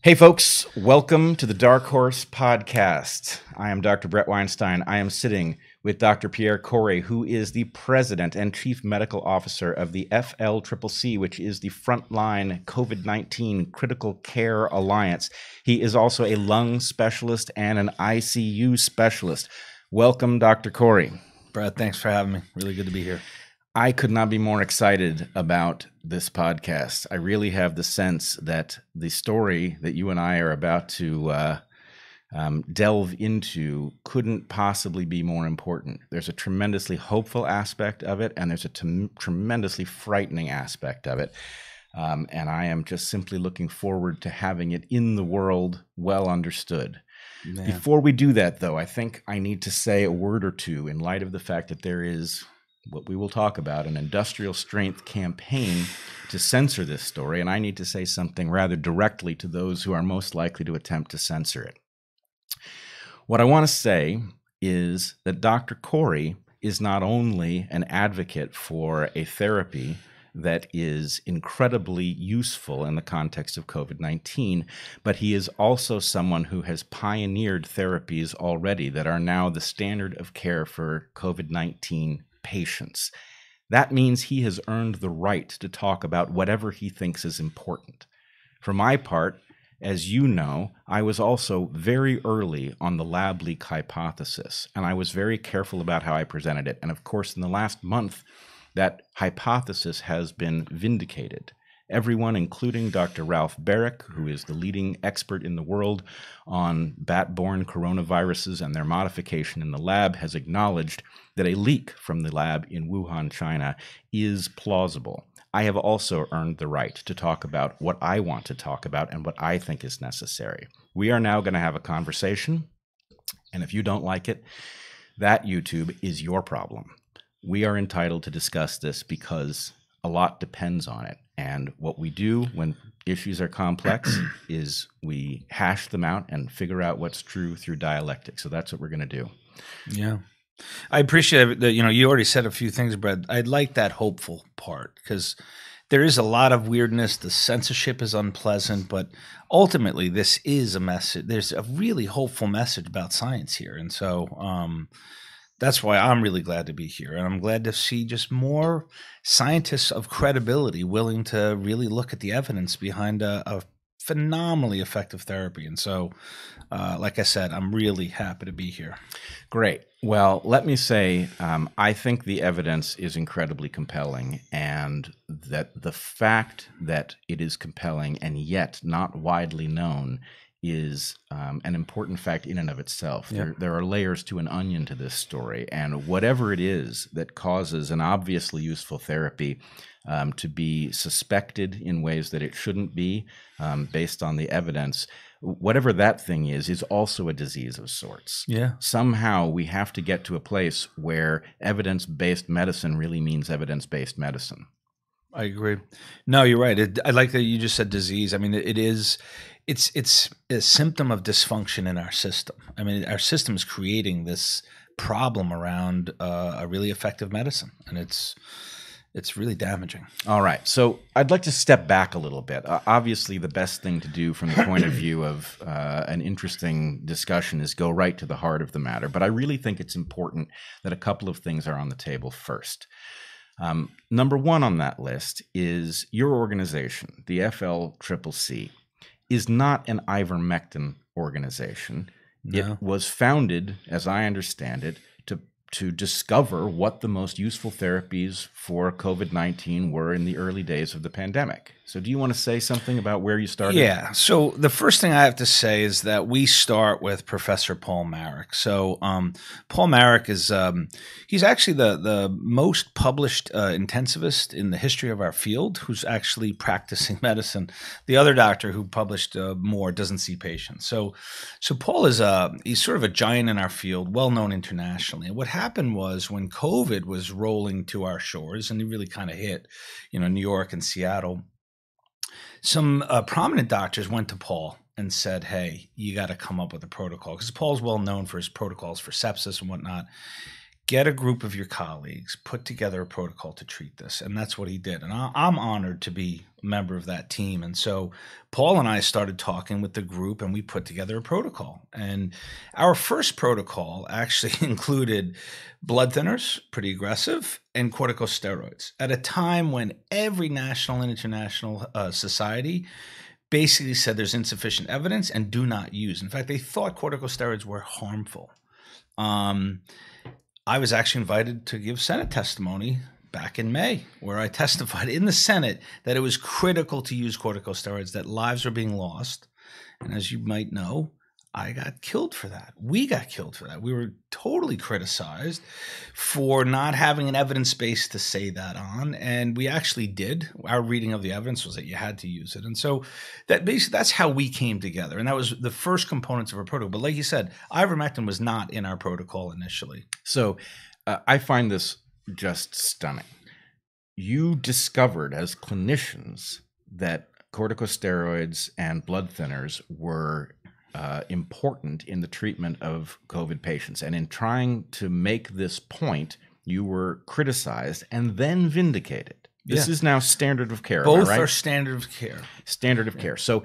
Hey folks, welcome to the Dark Horse Podcast. I am Dr. Bret Weinstein. I am sitting with Dr. Pierre Kory, who is the President and Chief Medical Officer of the FLCCC, which is the Frontline COVID-19 Critical Care Alliance. He is also a lung specialist and an ICU specialist. Welcome, Dr. Kory. Brad, thanks for having me. Really good to be here. I could not be more excited about this podcast. I really have the sense that the story that you and I are about to delve into couldn't possibly be more important. There's a tremendously hopeful aspect of it, and there's a tremendously frightening aspect of it. And I am just simply looking forward to having it in the world well understood. Man. Before we do that, though, I think I need to say a word or two in light of the fact that there is what we will talk about, an industrial strength campaign to censor this story, and I need to say something rather directly to those who are most likely to attempt to censor it. What I want to say is that Dr. Kory is not only an advocate for a therapy that is incredibly useful in the context of COVID-19, but he is also someone who has pioneered therapies already that are now the standard of care for COVID-19 patients. That means he has earned the right to talk about whatever he thinks is important. For my part, as you know, I was also very early on the lab leak hypothesis, and I was very careful about how I presented it. And of course, in the last month, that hypothesis has been vindicated. Everyone, including Dr. Ralph Baric, who is the leading expert in the world on bat-borne coronaviruses and their modification in the lab, has acknowledged that a leak from the lab in Wuhan, China, is plausible. I have also earned the right to talk about what I want to talk about and what I think is necessary. We are now going to have a conversation, and if you don't like it, that, YouTube, is your problem. We are entitled to discuss this because a lot depends on it. And what we do when issues are complex is we hash them out and figure out what's true through dialectic. So that's what we're going to do. Yeah. I appreciate that. You already said a few things, Brad. I like that hopeful part because there is a lot of weirdness. The censorship is unpleasant, but ultimately this is a message. There's a really hopeful message about science here. And so, that's why I'm really glad to be here. And I'm glad to see just more scientists of credibility willing to really look at the evidence behind a phenomenally effective therapy. And so, like I said, I'm really happy to be here. Great. Well, let me say, I think the evidence is incredibly compelling, and that the fact that it is compelling and yet not widely known is an important fact in and of itself. Yeah. There are layers to an onion to this story, and whatever it is that causes an obviously useful therapy to be suspected in ways that it shouldn't be based on the evidence, whatever that thing is also a disease of sorts. Yeah. Somehow we have to get to a place where evidence-based medicine really means evidence-based medicine. I agree. No, you're right. I like that you just said disease. I mean, it's a symptom of dysfunction in our system. I mean, our system is creating this problem around a really effective medicine, and it's really damaging. All right. So I'd like to step back a little bit. Obviously, the best thing to do from the point of view of an interesting discussion is go right to the heart of the matter. But I really think it's important that a couple of things are on the table first. Number one on that list is your organization, the FLCCC, is not an Ivermectin organization. No. It was founded, as I understand it, to discover what the most useful therapies for COVID-19 were in the early days of the pandemic. So do you want to say something about where you started? Yeah. So the first thing I have to say is that we start with Professor Paul Marik. So Paul Marik is he's actually the most published intensivist in the history of our field who's actually practicing medicine. The other doctor who published more doesn't see patients. So Paul is he's sort of a giant in our field, well known internationally. And what happened was when COVID was rolling to our shores, and it really kind of hit, New York and Seattle, some prominent doctors went to Paul and said, hey, you got to come up with a protocol, because Paul's well known for his protocols for sepsis and whatnot. get a group of your colleagues, put together a protocol to treat this. And that's what he did. And I'm honored to be a member of that team. And so Paul and I started talking with the group, and we put together a protocol. And our first protocol actually included blood thinners, pretty aggressive, and corticosteroids at a time when every national and international society basically said there's insufficient evidence and do not use. In fact, they thought corticosteroids were harmful. I was actually invited to give Senate testimony back in May, where I testified in the Senate that it was critical to use corticosteroids, that lives were being lost. And as you might know, I got killed for that. We got killed for that. We were totally criticized for not having an evidence base to say that on. And we actually did. Our reading of the evidence was that you had to use it. And so that basically, that's how we came together. And that was the first components of our protocol. But like you said, ivermectin was not in our protocol initially. So I find this just stunning. You discovered as clinicians that corticosteroids and blood thinners were important in the treatment of COVID patients. And in trying to make this point, you were criticized and then vindicated. This is now standard of care. Both right? are standard of care. Standard of care. So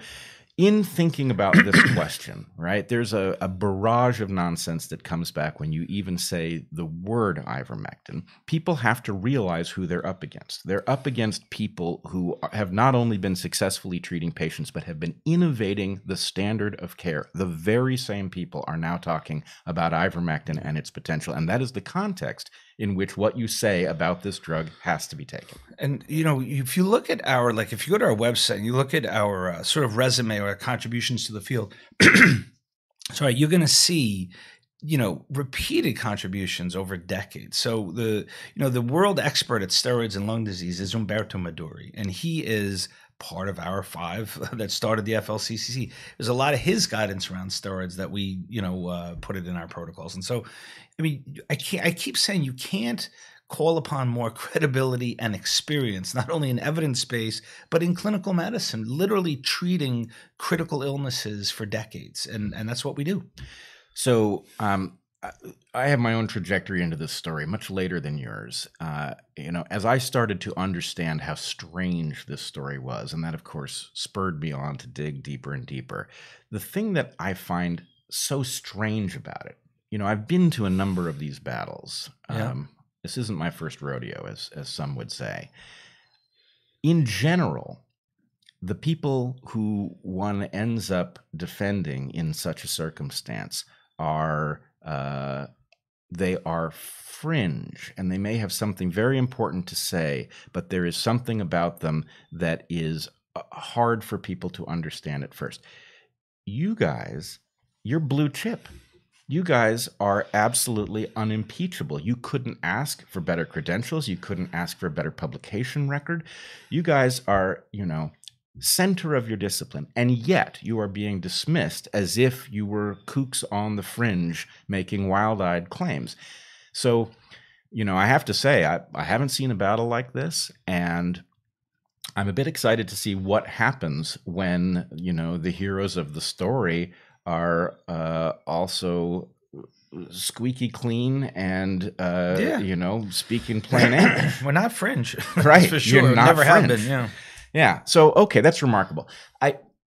in thinking about this question, right, there's a barrage of nonsense that comes back when you even say the word ivermectin. People have to realize who they're up against. They're up against people who have not only been successfully treating patients, but have been innovating the standard of care. The very same people are now talking about ivermectin and its potential. And that is the context in which what you say about this drug has to be taken. And, you know, if you look at our, like, if you go to our website and you look at our sort of resume or our contributions to the field, sorry, you're going to see, you know, repeated contributions over decades. So the world expert at steroids and lung disease is Umberto Meduri, and he is part of our 5 that started the FLCCC. There's a lot of his guidance around steroids that we, put it in our protocols. And so, I mean, I keep saying you can't call upon more credibility and experience, not only in evidence base, but in clinical medicine, literally treating critical illnesses for decades. And that's what we do. So I have my own trajectory into this story, much later than yours. As I started to understand how strange this story was, and that, of course, spurred me on to dig deeper and deeper. The thing that I find so strange about it, I've been to a number of these battles. Yeah. This isn't my first rodeo, as some would say. In general, the people who one ends up defending in such a circumstance are they are fringe, and they may have something very important to say, but there is something about them that is hard for people to understand at first. You guys, you're blue chip. You guys are absolutely unimpeachable. You couldn't ask for better credentials. You couldn't ask for a better publication record. You guys are, center of your discipline, and yet you are being dismissed as if you were kooks on the fringe making wild-eyed claims. So, I have to say, I haven't seen a battle like this, and I'm a bit excited to see what happens when, the heroes of the story are also squeaky clean and, speaking plain English. We're not fringe. Right. That's for sure. You're not Never have fringe. been, yeah. Yeah. So, okay, that's remarkable.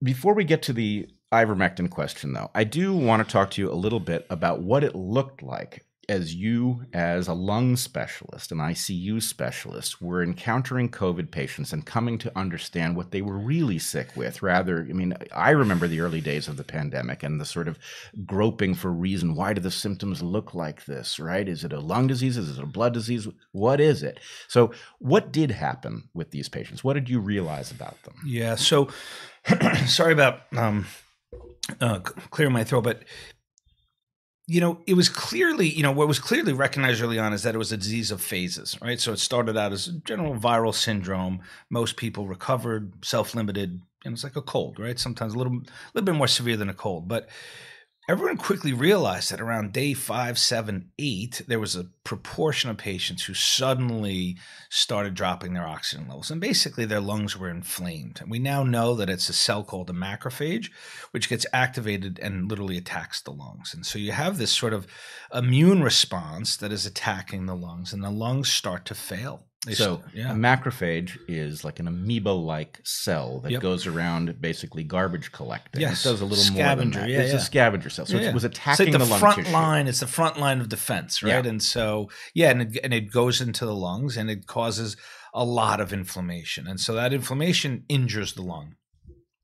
Before we get to the ivermectin question, though, I do want to talk to you a little bit about what it looked like as you, as a lung specialist, an ICU specialist, were encountering COVID patients and coming to understand what they were really sick with. I remember the early days of the pandemic and the sort of groping for reason. Why do the symptoms look like this, right? Is it a lung disease? Is it a blood disease? What is it? So what did happen with these patients? What did you realize about them? Yeah. So sorry about clearing my throat, but it was clearly, what was clearly recognized early on is that it was a disease of phases, right? So it started out as a general viral syndrome. Most people recovered, self-limited, and it's like a cold, right? Sometimes a little bit more severe than a cold. But everyone quickly realized that around day 5, 7, 8, there was a proportion of patients who suddenly started dropping their oxygen levels. And basically their lungs were inflamed. And we now know that it's a cell called a macrophage, which gets activated and literally attacks the lungs. And so you have this sort of immune response that is attacking the lungs, and the lungs start to fail. A macrophage is like an amoeba-like cell that goes around basically garbage collecting. Yes. It does a little scavenger, more than that. It's a scavenger cell. So it was attacking it's like the lung front tissue. line. It's the front line of defense, right? Yeah. And so, and it goes into the lungs, and it causes a lot of inflammation. And so that inflammation injures the lung.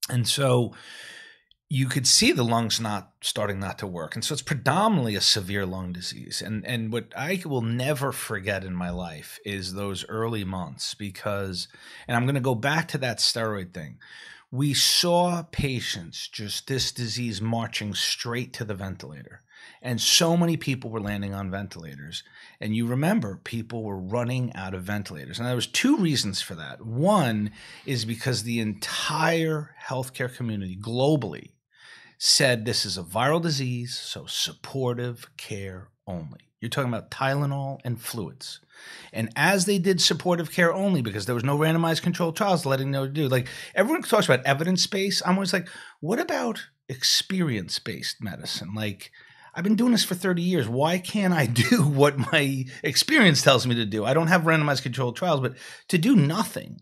And so you could see the lungs starting not to work. And so it's predominantly a severe lung disease. And what I will never forget in my life is those early months, because, and I'm going to go back to that steroid thing. We saw patients, just this disease marching straight to the ventilator. And so many people were landing on ventilators. And you remember, people were running out of ventilators. And there was 2 reasons for that. One is because the entire healthcare community globally said this is a viral disease, so supportive care only. You're talking about Tylenol and fluids. And as they did supportive care only, because there was no randomized controlled trials letting them know what to do, like everyone talks about evidence-based. I'm always like, what about experience-based medicine? Like, I've been doing this for 30 years. Why can't I do what my experience tells me to do? I don't have randomized controlled trials, but to do nothing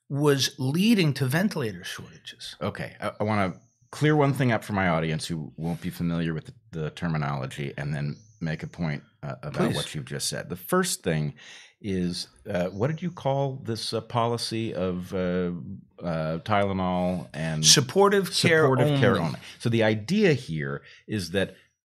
was leading to ventilator shortages. Okay, I want to clear one thing up for my audience who won't be familiar with the terminology, and then make a point about what you've just said. The first thing is, what did you call this policy of Tylenol and supportive care only? So the idea here is that,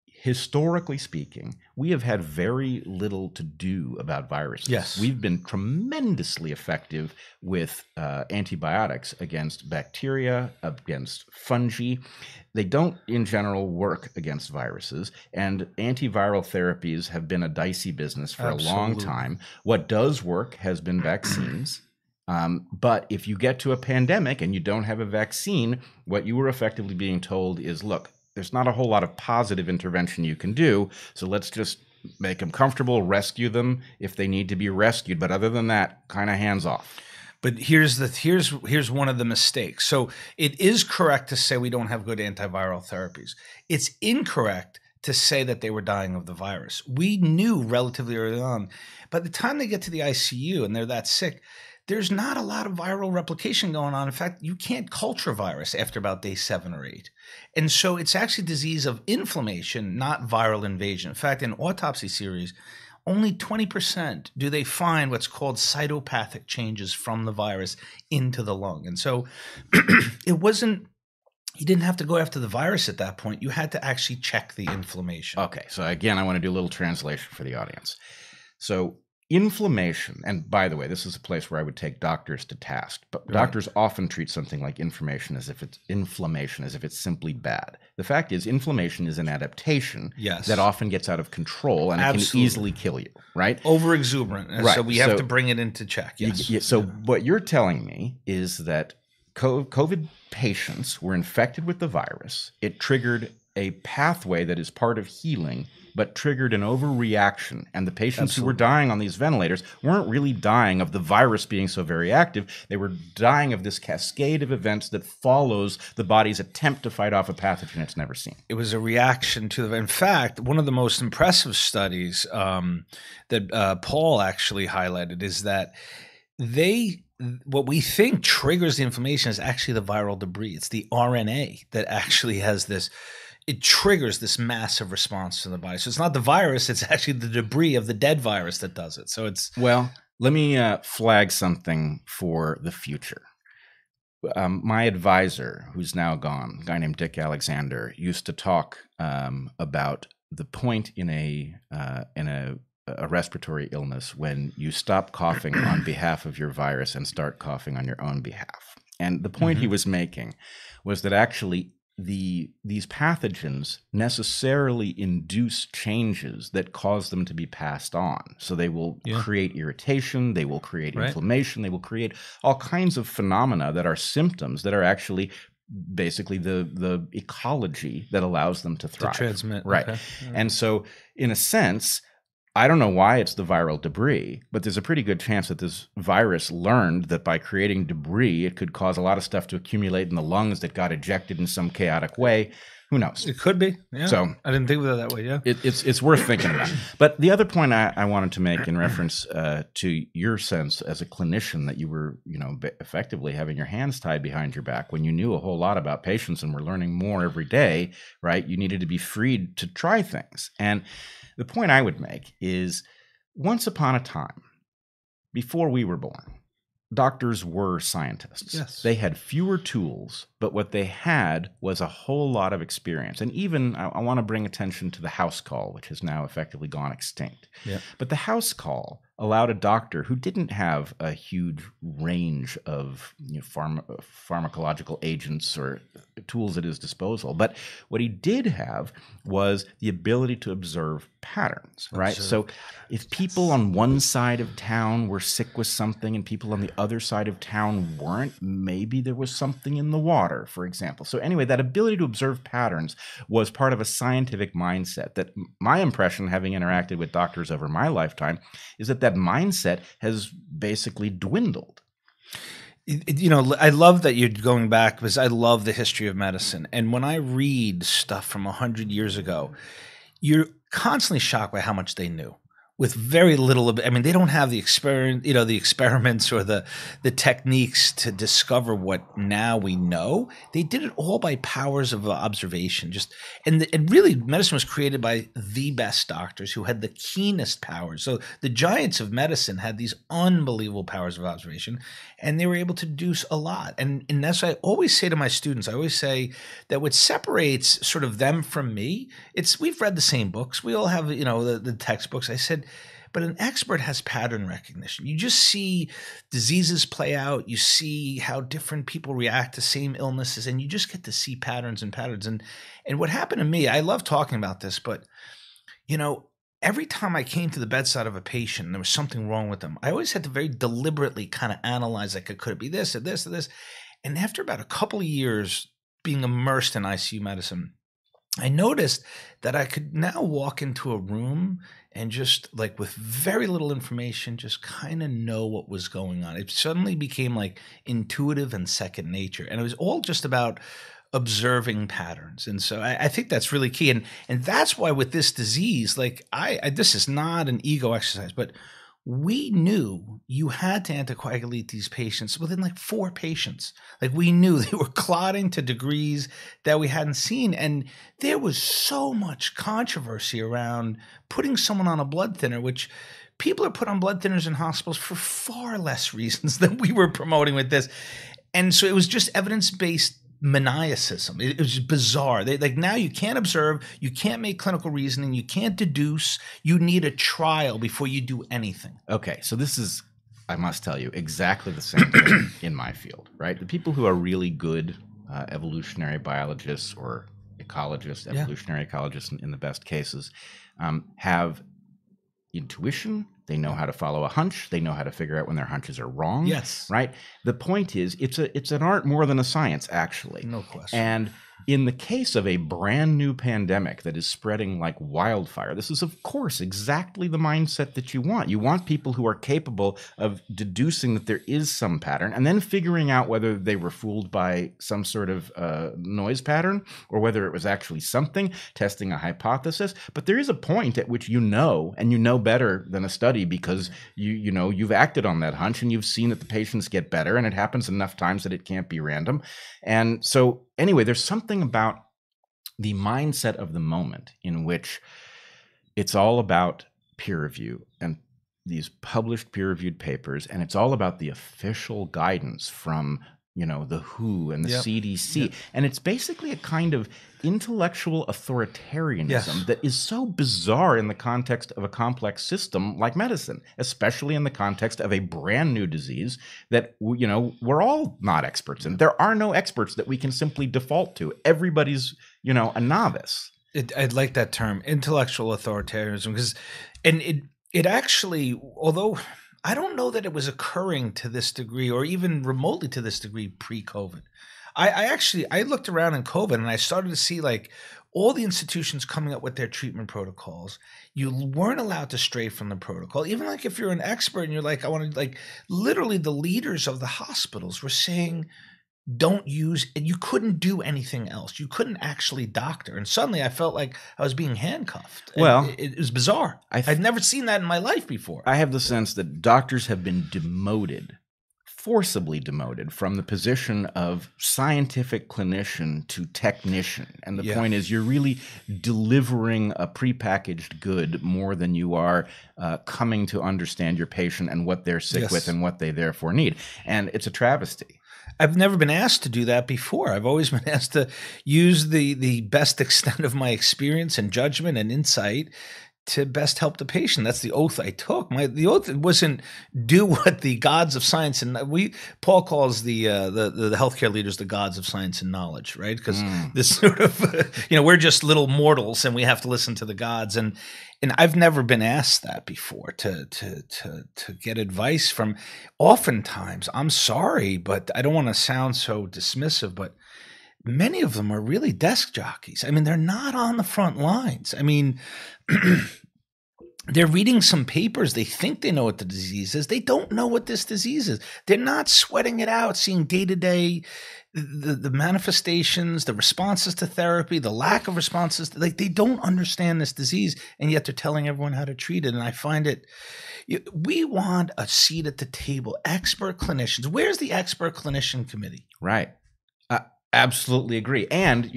historically speaking, we have had very little to do about viruses. Yes. We've been tremendously effective with antibiotics against bacteria, against fungi. They don't, in general, work against viruses. And antiviral therapies have been a dicey business for a long time. What does work has been vaccines. But if you get to a pandemic and you don't have a vaccine, what you were effectively being told is, look, there's not a whole lot of positive intervention you can do, so let's just make them comfortable, rescue them if they need to be rescued. But other than that, kind of hands off. But here's one of the mistakes. So it is correct to say we don't have good antiviral therapies. It's incorrect to say that they were dying of the virus. We knew relatively early on, by the time they get to the ICU and they're that sick, there's not a lot of viral replication going on. In fact, you can't culture virus after about day 7 or 8. And so it's actually disease of inflammation, not viral invasion. In fact, in autopsy series, only 20% do they find what's called cytopathic changes from the virus into the lung. And so it wasn't, you didn't have to go after the virus at that point. You had to actually check the inflammation. Okay, so again, I want to do a little translation for the audience. So inflammation, and by the way, this is a place where I would take doctors to task, but doctors often treat something like inflammation as if it's simply bad. The fact is, inflammation is an adaptation that often gets out of control, and it can easily kill you, right? Over-exuberant, so we have to bring it into check, So what you're telling me is that COVID patients were infected with the virus. It triggered a pathway that is part of healing, but triggered an overreaction. And the patients who were dying on these ventilators weren't really dying of the virus being so very active. They were dying of this cascade of events that follows the body's attempt to fight off a pathogen it's never seen. It was a reaction to the, in fact, one of the most impressive studies that Paul actually highlighted is that what we think triggers the inflammation is actually the viral debris. It's the RNA that actually has this. It triggers this massive response to the body. So it's not the virus, it's actually the debris of the dead virus that does it. So it's... Well, let me flag something for the future. My advisor, who's now gone, a guy named Dick Alexander, used to talk about the point in a respiratory illness when you stop coughing on behalf of your virus and start coughing on your own behalf. And the point he was making was that actually these pathogens necessarily induce changes that cause them to be passed on. So they will create irritation, they will create inflammation, they will create all kinds of phenomena that are symptoms that are actually basically the ecology that allows them to thrive. To transmit. Right. Okay. And so in a sense, I don't know why it's the viral debris, but there's a pretty good chance that this virus learned that by creating debris, it could cause a lot of stuff to accumulate in the lungs that got ejected in some chaotic way. Who knows? It could be. Yeah. So I didn't think of it that way. Yeah. It's worth thinking about. But the other point I wanted to make in reference to your sense as a clinician that you were, effectively having your hands tied behind your back when you knew a whole lot about patients and were learning more every day, right? You needed to be freed to try things. And the point I would make is once upon a time, before we were born, doctors were scientists. Yes. They had fewer tools, but what they had was a whole lot of experience. And even I want to bring attention to the house call, which has now effectively gone extinct. Yeah. But the house call allowed a doctor who didn't have a huge range of pharmacological agents or tools at his disposal. But what he did have was the ability to observe patterns, right? So if people on one side of town were sick with something and people on the other side of town weren't, maybe there was something in the water, for example. So anyway, that ability to observe patterns was part of a scientific mindset that my impression, having interacted with doctors over my lifetime, is that mindset has basically dwindled. I love that you're going back because I love the history of medicine. And when I read stuff from 100 years ago, you're constantly shocked by how much they knew with very little. I mean, they don't have the the experiments or the techniques to discover what now we know. They did it all by powers of observation. And really, medicine was created by the best doctors who had the keenest powers. So the giants of medicine had these unbelievable powers of observation, and they were able to do a lot. And that's what I always say to my students. I always say that what separates sort of them from me, we've read the same books. We all have, the textbooks. I said, but an expert has pattern recognition. You just see diseases play out. You see how different people react to same illnesses, and you just get to see patterns and patterns. And what happened to me, I love talking about this, but, every time I came to the bedside of a patient and there was something wrong with them, I always had to very deliberately kind of analyze, like, could it be this or this or this? And after about a couple of years being immersed in ICU medicine, I noticed that I could now walk into a room and just like with very little information, just kind of know what was going on. It suddenly became like intuitive and second nature. And it was all just about observing patterns. And so I think that's really key. And that's why with this disease, like this is not an ego exercise, but we knew you had to anticoagulate these patients within like 4 patients. Like we knew they were clotting to degrees that we hadn't seen. And there was so much controversy around putting someone on a blood thinner, which people are put on blood thinners in hospitals for far less reasons than we were promoting with this. And so it was just evidence-based maniacism. It was bizarre. Now you can't observe, you can't make clinical reasoning, you can't deduce. You need a trial before you do anything. Okay, so this is, I must tell you, exactly the same thing in my field, right? The people who are really good evolutionary biologists or ecologists, evolutionary ecologists in the best cases, have intuition. They know how to follow a hunch. They know how to figure out when their hunches are wrong. Yes. Right? The point is, it's an art more than a science, actually. No question. And in the case of a brand new pandemic that is spreading like wildfire, this is, of course, exactly the mindset that you want. You want people who are capable of deducing that there is some pattern and then figuring out whether they were fooled by some sort of noise pattern or whether it was actually something, testing a hypothesis. But there is a point at which and you know better than a study because you've acted on that hunch and you've seen that the patients get better, and it happens enough times that it can't be random. And so anyway, there's something about the mindset of the moment in which it's all about peer review and these published peer-reviewed papers, and it's all about the official guidance from the WHO and the CDC. And it's basically a kind of intellectual authoritarianism that is so bizarre in the context of a complex system like medicine, especially in the context of a brand new disease that, we're all not experts in. There are no experts that we can simply default to. Everybody's, a novice. I'd like that term, intellectual authoritarianism, because, it actually, although I don't know that it was occurring to this degree or even remotely to this degree pre-COVID. I looked around in COVID and I started to see like all the institutions coming up with their treatment protocols. You weren't allowed to stray from the protocol. Even like if you're an expert and you're like, I want to like literally the leaders of the hospitals were saying, don't use, and you couldn't do anything else. You couldn't actually doctor. And suddenly I felt like I was being handcuffed. Well, it was bizarre. I'd never seen that in my life before. I have the sense that doctors have been demoted, forcibly demoted from the position of scientific clinician to technician. And the point is, you're really delivering a prepackaged good more than you are coming to understand your patient and what they're sick with and what they therefore need. And it's a travesty. I've never been asked to do that before. I've always been asked to use the best extent of my experience and judgment and insight to best help the patient. That's the oath I took. The oath wasn't do what the gods of science and Paul calls the healthcare leaders the gods of science and knowledge, right? Because this sort of we're just little mortals and we have to listen to the gods. And I've never been asked that before to get advice from. Oftentimes, I'm sorry, but I don't want to sound so dismissive, but many of them are really desk jockeys. I mean, they're not on the front lines. I mean, they're reading some papers. They think they know what the disease is. They don't know what this disease is. They're not sweating it out, seeing day-to-day the manifestations, the responses to therapy, the lack of responses. Like they don't understand this disease, and yet they're telling everyone how to treat it. And I find it, we want a seat at the table, expert clinicians. Where's the expert clinician committee? Right. Absolutely agree. And,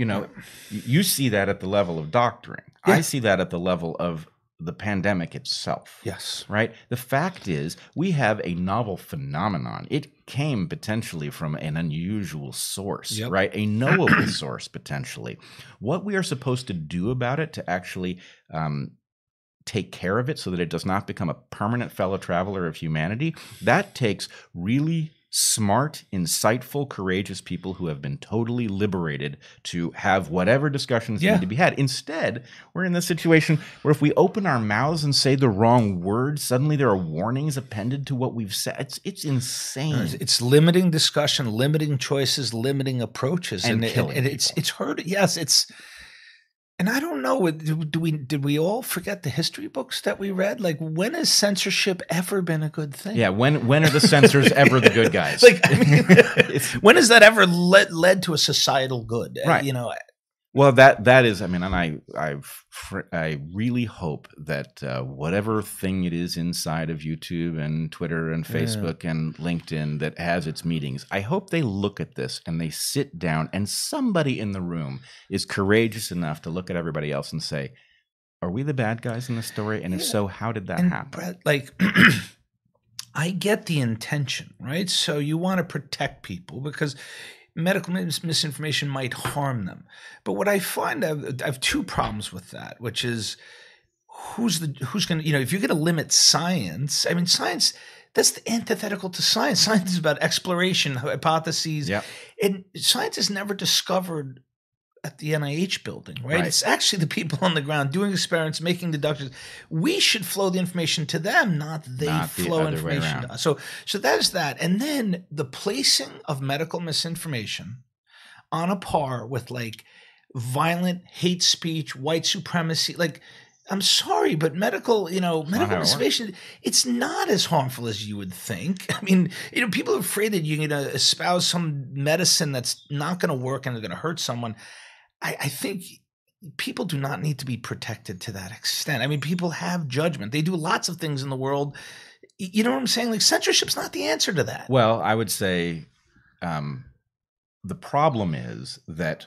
you see that at the level of doctoring. Yeah. I see that at the level of the pandemic itself. Yes. Right? The fact is, we have a novel phenomenon. It came potentially from an unusual source, right? A knowable source, potentially. What we are supposed to do about it to actually take care of it so that it does not become a permanent fellow traveler of humanity, that takes really smart, insightful, courageous people who have been totally liberated to have whatever discussions need to be had. Instead, we're in this situation where if we open our mouths and say the wrong words, suddenly there are warnings appended to what we've said. It's insane. It's limiting discussion, limiting choices, limiting approaches, and it's hurt. Yes, it's. And I don't know, did we all forget the history books that we read? Like, when has censorship ever been a good thing? Yeah, when are the censors ever the good guys? When has that ever led to a societal good? Right. Well, that is, and I really hope that whatever thing it is inside of YouTube and Twitter and Facebook and LinkedIn that has its meetings, I hope they look at this and they sit down and somebody in the room is courageous enough to look at everybody else and say, are we the bad guys in the story? And if so, how did that happen? Brett, like, I get the intention, right? So you want to protect people because medical misinformation might harm them. But what I find, I have two problems with that, which is who's going to, if you're going to limit science, I mean, science, that's the antithetical to science. Science is about exploration, hypotheses. Yep. And science is never discovered at the NIH building, right? It's actually the people on the ground doing experiments, making deductions. We should flow the information to them, not flow information to us. So that is that. And then the placing of medical misinformation on a par with like violent hate speech, white supremacy. Like, I'm sorry, but medical misinformation, it's not as harmful as you would think. I mean, people are afraid that you're going to espouse some medicine that's not going to work and is going to hurt someone. I think people do not need to be protected to that extent. I mean, people have judgment. They do lots of things in the world. You know what I'm saying? Like, censorship's not the answer to that. Well, I would say the problem is that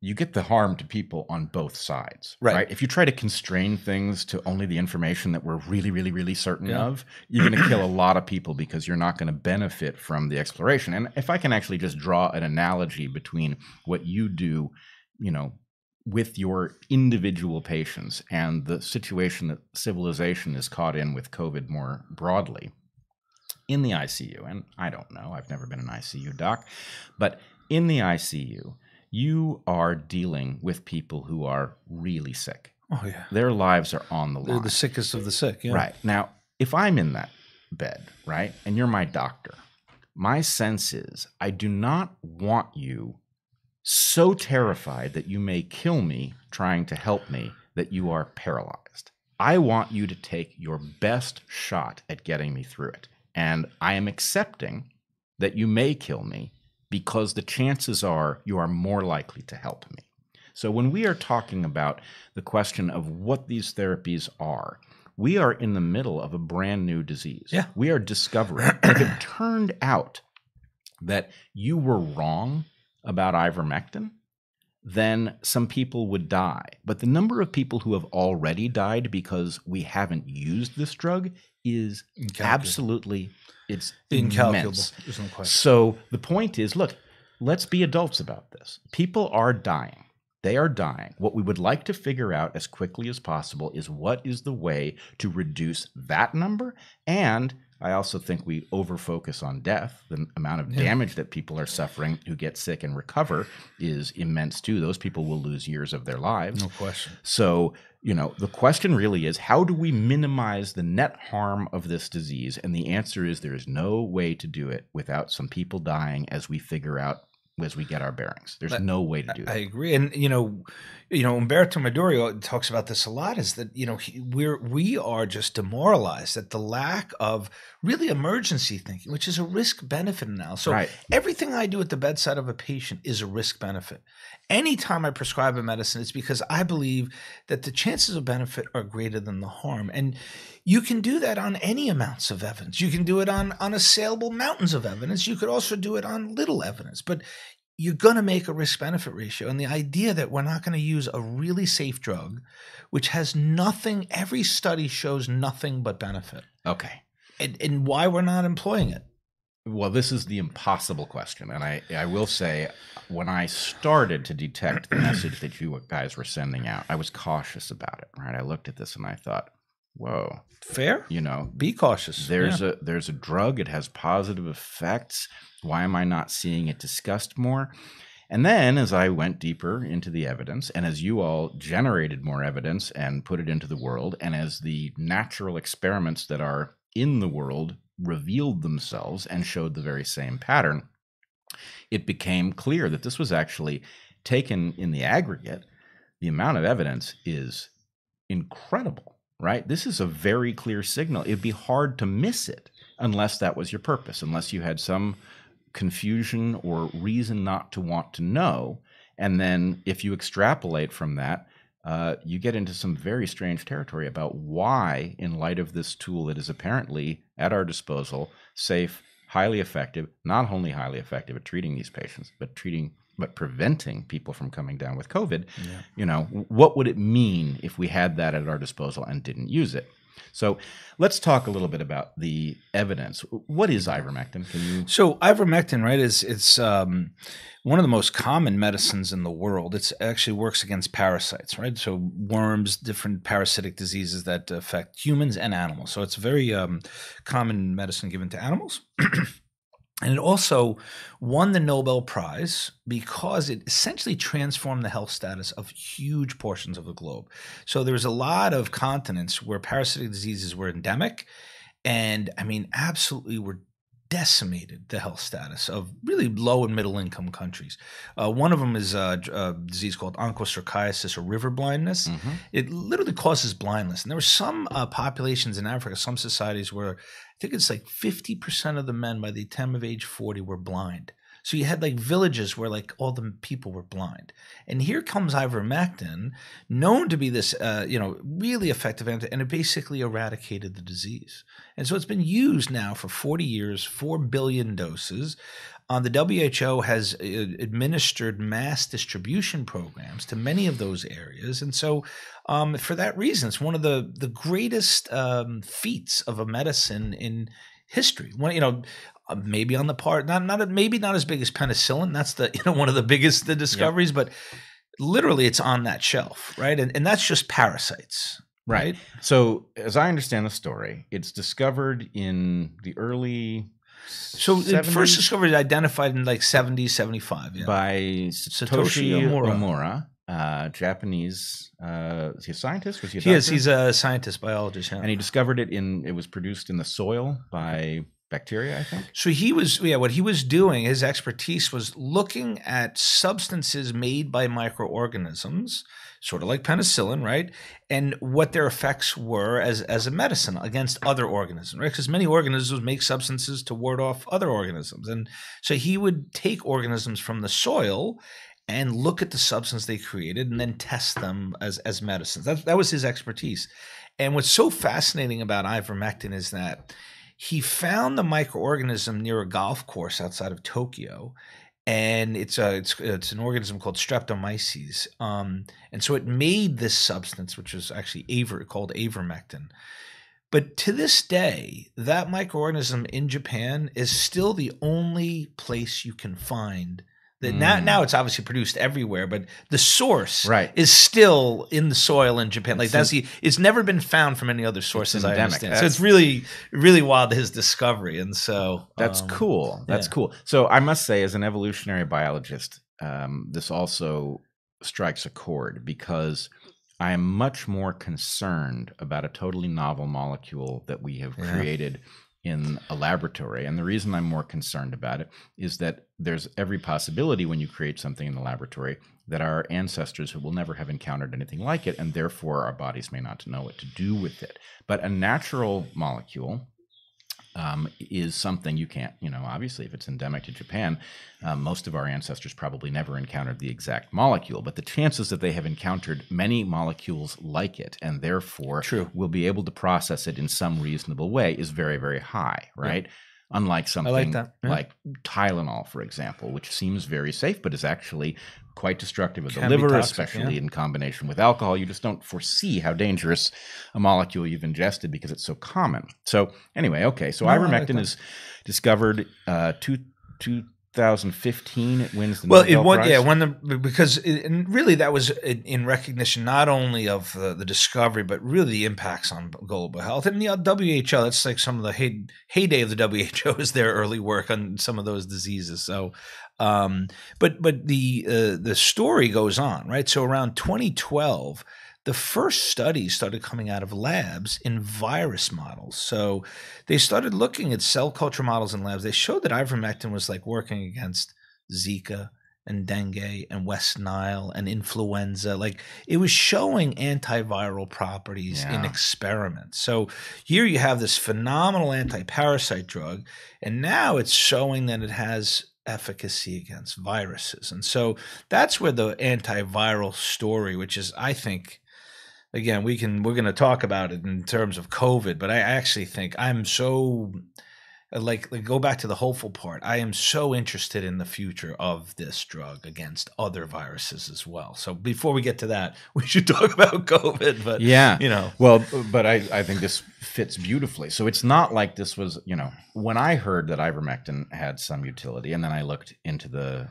you get the harm to people on both sides, right? If you try to constrain things to only the information that we're really, really, really certain of, you're going to kill a lot of people because you're not going to benefit from the exploration. And if I can actually just draw an analogy between what you do, with your individual patients and the situation that civilization is caught in with COVID more broadly in the ICU, and I don't know, I've never been an ICU doc, but in the ICU, you are dealing with people who are really sick. Oh, yeah. Their lives are on the line. They're the sickest of the sick, yeah. Right. Now, if I'm in that bed, right, and you're my doctor, my sense is I do not want you so terrified that you may kill me trying to help me that you are paralyzed. I want you to take your best shot at getting me through it. And I am accepting that you may kill me because the chances are you are more likely to help me. So when we are talking about the question of what these therapies are, we are in the middle of a brand new disease. Yeah. We are discovering. If it turned out that you were wrong about ivermectin, then some people would die. But the number of people who have already died because we haven't used this drug is absolutely, it's incalculable. Immense. There's no question. So the point is, look, let's be adults about this. People are dying. They are dying. What we would like to figure out as quickly as possible is what is the way to reduce that number. And I also think we overfocus on death. The amount of damage that people are suffering who get sick and recover is immense too. Those people will lose years of their lives. No question. So, the question really is, how do we minimize the net harm of this disease? And the answer is there is no way to do it without some people dying as we figure out, as we get our bearings. There's no way to do that. I agree. And, Umberto Madurio talks about this a lot, is that, we are just demoralized at the lack of really emergency thinking, which is a risk-benefit analysis. So everything I do at the bedside of a patient is a risk-benefit. Anytime I prescribe a medicine, it's because I believe that the chances of benefit are greater than the harm. And you can do that on any amounts of evidence. You can do it on unassailable mountains of evidence. You could also do it on little evidence. But you're going to make a risk-benefit ratio. And the idea that we're not going to use a really safe drug, which has nothing, every study shows nothing but benefit. Okay. And why we're not employing it. Well, this is the impossible question. And I will say, when I started to detect the message that you guys were sending out, I was cautious about it, right? I looked at this and I thought, whoa. Fair. Be cautious. There's a drug. It has positive effects. Why am I not seeing it discussed more? And then as I went deeper into the evidence, and as you all generated more evidence and put it into the world, and as the natural experiments that are in the world revealed themselves and showed the very same pattern, it became clear that this was actually taken in the aggregate. The amount of evidence is incredible, right? This is a very clear signal. It'd be hard to miss it unless that was your purpose, unless you had some confusion or reason not to want to know. And then if you extrapolate from that, you get into some very strange territory about why, in light of this tool that is apparently at our disposal, safe, highly effective, not only highly effective at treating these patients, but preventing people from coming down with COVID, what would it mean if we had that at our disposal and didn't use it? So let's talk a little bit about the evidence. What is ivermectin? So ivermectin, right, it's one of the most common medicines in the world. It actually works against parasites, right? So worms, different parasitic diseases that affect humans and animals. So it's a very common medicine given to animals. And it also won the Nobel Prize because it essentially transformed the health status of huge portions of the globe. So there was a lot of continents where parasitic diseases were endemic and, absolutely were decimated the health status of really low and middle income countries. One of them is a disease called onchocerciasis, or river blindness. Mm-hmm. It literally causes blindness. And there were some populations in Africa, some societies where I think it's like 50% of the men by the time of age 40 were blind. So you had like villages where like all the people were blind. And here comes ivermectin, known to be this, really effective and it basically eradicated the disease. And so it's been used now for 40 years, 4 billion doses. The WHO has administered mass distribution programs to many of those areas. And so for that reason, it's one of the greatest feats of a medicine in history. Maybe on the part, maybe not as big as penicillin. That's one of the biggest discoveries, but literally it's on that shelf, right? And that's just parasites. Right. So as I understand the story, it's discovered in the early So 70s? It first discovered, identified in like 70s, 75. Yeah. By Satoshi Omura, Japanese. Is he a scientist? Was he a doctor? Yes, he's a scientist, biologist. Yeah. And he discovered it it was produced in the soil by bacteria, I think. So what he was doing, his expertise was looking at substances made by microorganisms, sort of like penicillin, right? And what their effects were as a medicine against other organisms, right? Because many organisms make substances to ward off other organisms. And so he would take organisms from the soil and look at the substance they created and then test them as medicines. That was his expertise. And what's so fascinating about ivermectin is that he found the microorganism near a golf course outside of Tokyo, and it's an organism called Streptomyces. And so it made this substance, which is actually called Ivermectin. But to this day, that microorganism in Japan is still the only place you can find that. Now it's obviously produced everywhere, but the source is still in the soil in Japan. Like it's never been found from any other sources, I understand. So it's really, really wild, his discovery. And so that's cool. That's cool. So I must say, as an evolutionary biologist, this also strikes a chord, because I am much more concerned about a totally novel molecule that we have created in a laboratory. And the reason I'm more concerned about it is that there's every possibility when you create something in the laboratory that our ancestors will never have encountered anything like it, and therefore our bodies may not know what to do with it. But a natural molecule is something you can't, obviously if it's endemic to Japan, most of our ancestors probably never encountered the exact molecule, but the chances that they have encountered many molecules like it and therefore will be able to process it in some reasonable way is very, very high, right? Yeah. Unlike something like Tylenol, for example, which seems very safe, but is actually quite destructive of the liver, especially in combination with alcohol. You just don't foresee how dangerous a molecule you've ingested because it's so common. So anyway, so ivermectin is discovered 2015. It wins the Nobel Prize. Because really that was in recognition not only of the discovery, but really the impacts on global health. And the WHO, that's like some of the heyday of the WHO is their early work on some of those diseases. So, but the story goes on, right? So around 2012, the first studies started coming out of labs in virus models. So they started looking at cell culture models in labs. They showed that ivermectin was like working against Zika and dengue and West Nile and influenza. Like it was showing antiviral properties in experiments. So here you have this phenomenal anti-parasite drug, and now it's showing that it has efficacy against viruses. And so that's where the antiviral story, which is, I think, again, we're going to talk about it in terms of COVID, but I actually think I'm so like go back to the hopeful part. I am so interested in the future of this drug against other viruses as well. So before we get to that, we should talk about COVID. But well, but I think this fits beautifully. So it's not like this was, when I heard that ivermectin had some utility, and then I looked into the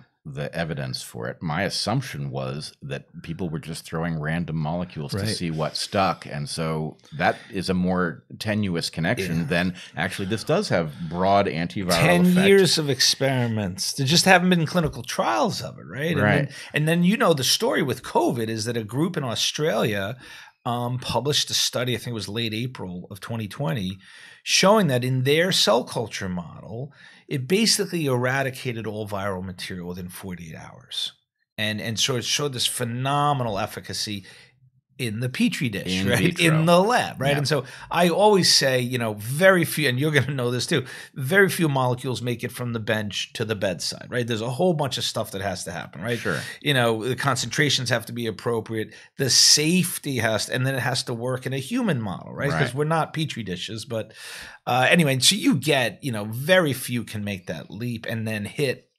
evidence for it, my assumption was that people were just throwing random molecules to see what stuck. And so that is a more tenuous connection than actually this does have broad antiviral 10 effect. years of experiments. There just haven't been clinical trials of it, right? And then the story with COVID is that a group in Australia published a study, I think it was late April of 2020, showing that in their cell culture model, it basically eradicated all viral material within 48 hours. And so it showed this phenomenal efficacy in the Petri dish, in the lab, right? Yeah. And so I always say, very few, and you're going to know this too, very few molecules make it from the bench to the bedside, right? There's a whole bunch of stuff that has to happen, right? Sure. The concentrations have to be appropriate, the safety and then it has to work in a human model, right? Because we're not Petri dishes, but anyway, so you get, very few can make that leap and then hit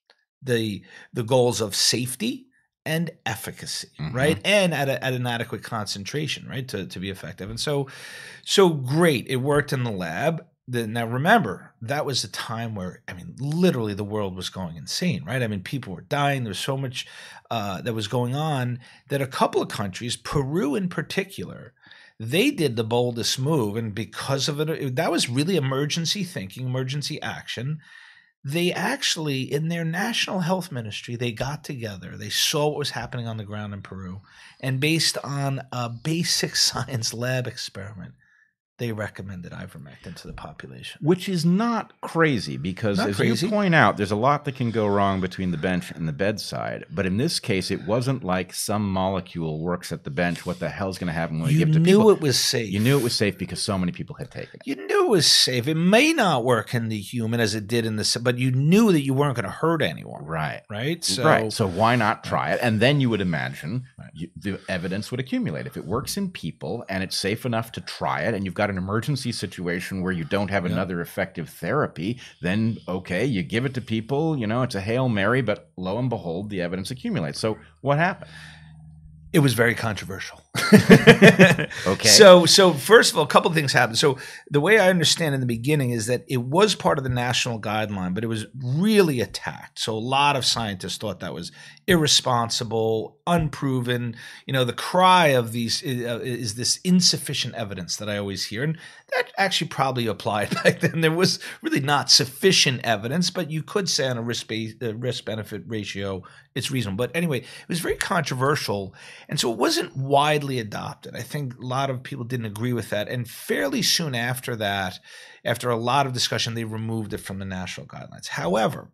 the goals of safety and efficacy, right? And at an adequate concentration, right? To be effective. And so great. It worked in the lab. Now remember, that was a time where, literally the world was going insane, right? People were dying. There was so much that was going on that a couple of countries, Peru in particular, they did the boldest move. And because of it, that was really emergency thinking, emergency action. They actually, in their national health ministry, they got together. They saw what was happening on the ground in Peru. And based on a basic science lab experiment, they recommended ivermectin to the population. Which is not crazy because, you point out, there's a lot that can go wrong between the bench and the bedside. But in this case, it wasn't like some molecule works at the bench. What the hell's going to happen when we give to people? You knew it was safe. You knew it was safe because so many people had taken it. You knew it was safe. It may not work in the human as it did in the, but you knew that you weren't going to hurt anyone. Right. Right. So why not try it? And then you would imagine the evidence would accumulate. If it works in people and it's safe enough to try it, and you've got an emergency situation where you don't have another effective therapy, then okay, you give it to people, it's a Hail Mary, but lo and behold, the evidence accumulates. So what happened? It was very controversial. Okay. So first of all, a couple of things happened. So the way I understand in the beginning is that it was part of the national guideline, but it was really attacked. So a lot of scientists thought that was irresponsible, unproven. The cry of these is this insufficient evidence that I always hear. And that actually probably applied back then. There was really not sufficient evidence, but you could say on a risk-benefit ratio, it's reasonable. But anyway, it was very controversial. And so it wasn't widely adopted. I think a lot of people didn't agree with that. And fairly soon after that, after a lot of discussion, they removed it from the national guidelines. However,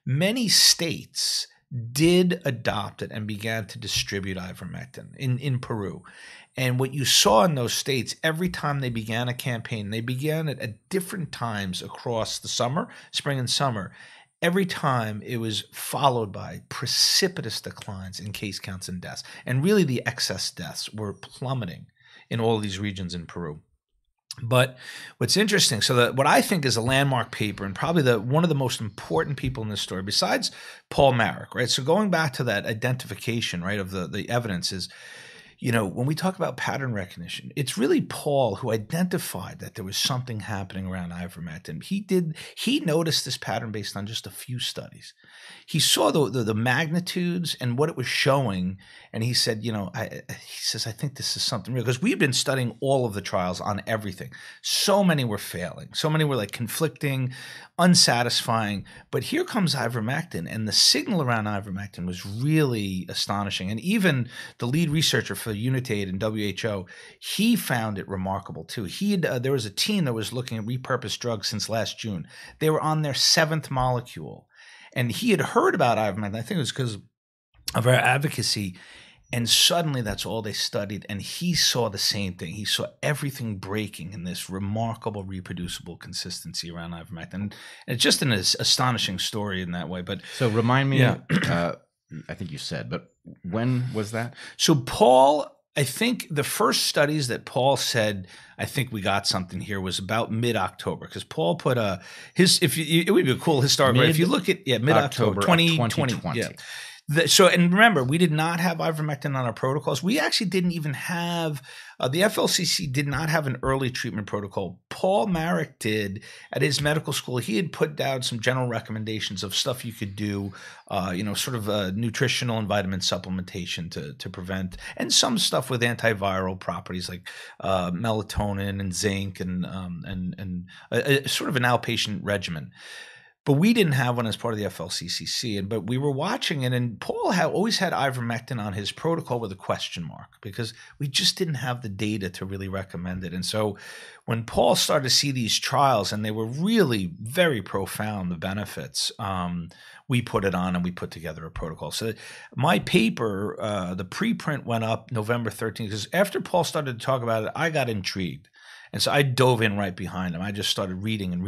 many states did adopt it and began to distribute ivermectin in Peru. And what you saw in those states, every time they began a campaign, they began it at different times across the summer, spring and summer. Every time it was followed by precipitous declines in case counts and deaths. And really the excess deaths were plummeting in all of these regions in Peru. But what's interesting, what I think is a landmark paper and probably one of the most important people in this story, besides Paul Marik, right? So going back to that identification, right, of the evidence is, when we talk about pattern recognition, it's really Paul who identified that there was something happening around ivermectin. He noticed this pattern based on just a few studies. He saw the magnitudes and what it was showing, and he said, I think this is something real, because we've been studying all of the trials on everything. So many were failing. So many were like conflicting, unsatisfying. But here comes ivermectin, and the signal around ivermectin was really astonishing. And even the lead researcher for Unitaid and WHO, he found it remarkable too. There was a team that was looking at repurposed drugs since last June. They were on their 7th molecule. And he had heard about ivermectin. I think it was because of our advocacy. And suddenly that's all they studied. And he saw the same thing. He saw everything breaking in this remarkable, reproducible consistency around ivermectin. And it's just an astonishing story in that way. But so remind me, I think you said, but when was that? So Paul, I think the first studies that Paul said, I think we got something here, was about mid-October, because Paul put it would be a cool historical. If you look at mid-October 2020. Yeah. And remember, we did not have ivermectin on our protocols. We actually didn't even have the FLCC did not have an early treatment protocol. Paul Marik did at his medical school. He had put down some general recommendations of stuff you could do, sort of nutritional and vitamin supplementation to prevent, and some stuff with antiviral properties like melatonin and zinc and sort of an outpatient regimen. But we didn't have one as part of the FLCCC, but we were watching it, and Paul always had ivermectin on his protocol with a question mark, because we just didn't have the data to really recommend it. And so when Paul started to see these trials, and they were really very profound, the benefits, we put it on and we put together a protocol. So my paper, the preprint went up November 13th, because after Paul started to talk about it, I got intrigued. And so I dove in right behind him. I just started reading and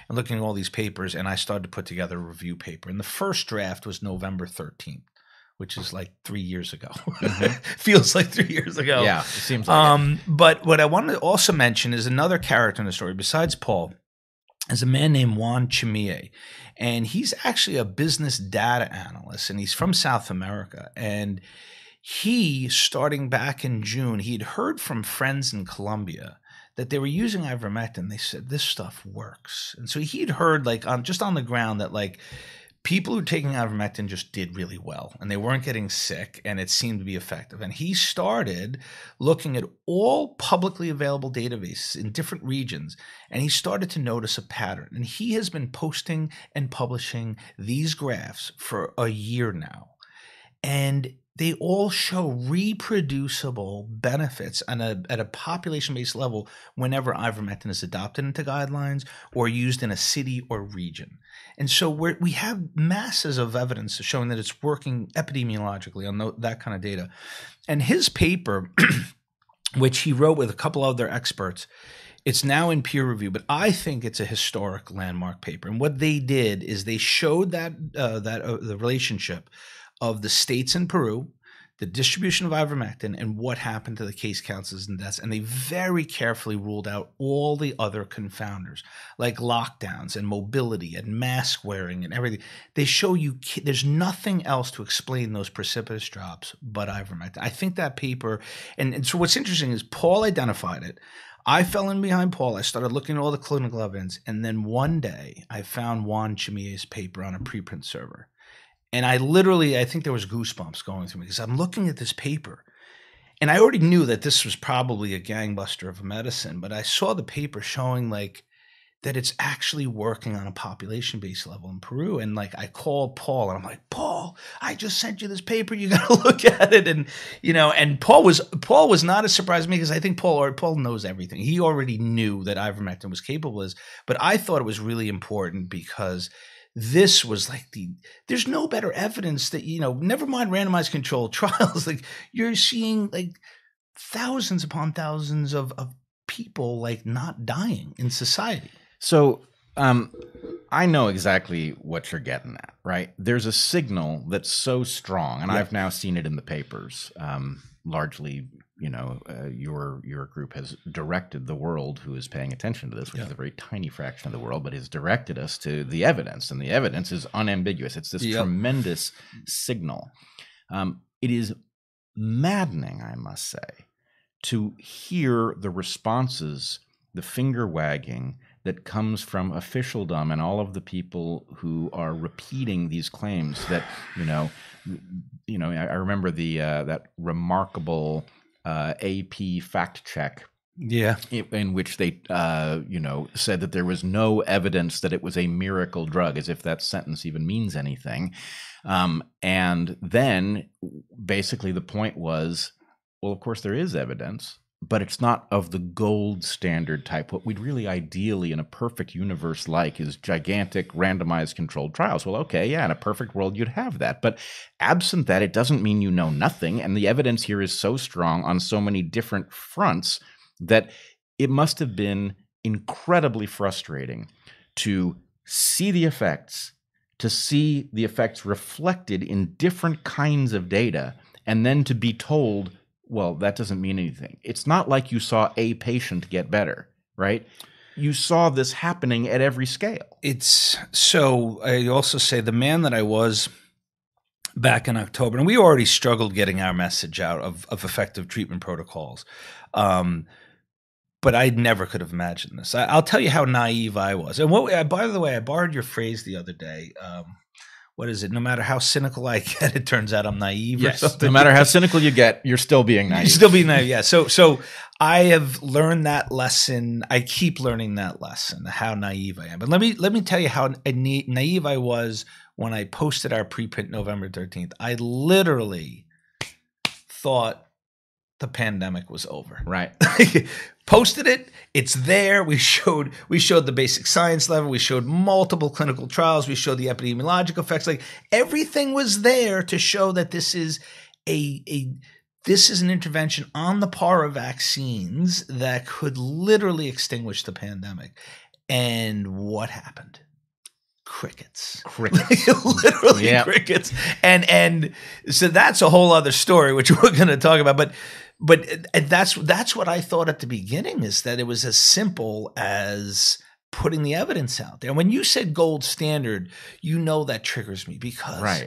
looking at all these papers, and I started to put together a review paper. And the first draft was November 13th, which is like 3 years ago. Mm-hmm. Feels like 3 years ago. Yeah, it seems like it. But what I wanted to also mention is another character in the story, besides Paul, is a man named Juan Chimie. And he's actually a business data analyst, and he's from South America. And he, starting back in June, he had heard from friends in Colombia that they were using ivermectin. They said, this stuff works. And so he'd heard, just on the ground, that people who were taking ivermectin just did really well, and they weren't getting sick, and it seemed to be effective. And he started looking at all publicly available databases in different regions, and he started to notice a pattern. And he has been posting and publishing these graphs for a year now. And they all show reproducible benefits at a population-based level whenever ivermectin is adopted into guidelines or used in a city or region. And so we have masses of evidence showing that it's working epidemiologically on that kind of data. And his paper, which he wrote with a couple other experts, it's now in peer review, but I think it's a historic landmark paper. And what they did is they showed the relationship of the states in Peru, the distribution of ivermectin, and what happened to the case counts and deaths. And they very carefully ruled out all the other confounders, like lockdowns and mobility and mask wearing and everything. They show you there's nothing else to explain those precipitous drops but ivermectin. I think that paper, and so what's interesting is Paul identified it. I fell in behind Paul. I started looking at all the clinical evidence. And then one day I found Juan Chimille's paper on a preprint server. And I think there was goosebumps going through me because I'm looking at this paper and I already knew that this was probably a gangbuster of a medicine, but I saw the paper showing like that it's actually working on a population-based level in Peru. And like I called Paul and I'm like, Paul, I just sent you this paper. You got to look at it. And, and Paul was not as surprised as me because I think Paul knows everything. He already knew that ivermectin was capable of this, but I thought it was really important because this was like there's no better evidence that, never mind randomized controlled trials. Like you're seeing like thousands upon thousands of people like not dying in society. So I know exactly what you're getting at, right? There's a signal that's so strong, and I've now seen it in the papers, largely. Your group has directed the world who is paying attention to this, which is a very tiny fraction of the world, but has directed us to the evidence, and the evidence is unambiguous. It's this tremendous signal. It is maddening, I must say, to hear the responses, the finger wagging that comes from officialdom and all of the people who are repeating these claims that, I remember that remarkable AP fact check, in which they, said that there was no evidence that it was a miracle drug, as if that sentence even means anything. And then basically the point was, well, of course there is evidence, but it's not of the gold standard type. What we'd really ideally in a perfect universe like is gigantic randomized controlled trials. Well, okay, in a perfect world you'd have that. But absent that, it doesn't mean you know nothing. And the evidence here is so strong on so many different fronts that it must have been incredibly frustrating to see the effects, reflected in different kinds of data, and then to be told, well, that doesn't mean anything. It's not like you saw a patient get better, right? You saw this happening at every scale. So I also say the man that I was back in October, and we already struggled getting our message out of effective treatment protocols. But I never could have imagined this. I'll tell you how naive I was. And by the way, I borrowed your phrase the other day. What is it? No matter how cynical I get, it turns out I'm naive or something. No matter how cynical you get, you're still being naive. You're still being naive, yeah. So I have learned that lesson. I keep learning that lesson, how naive I am. But let me tell you how naive I was when I posted our preprint November 13th. I literally thought the pandemic was over. Right. Posted it. It's there. We showed the basic science level. We showed multiple clinical trials. We showed the epidemiological effects. Like everything was there to show that this is an intervention on the par of vaccines that could literally extinguish the pandemic. And what happened? Crickets. Literally crickets. And so that's a whole other story, which we're going to talk about. But that's what I thought at the beginning, is that it was as simple as putting the evidence out there. When you said gold standard, that triggers me, because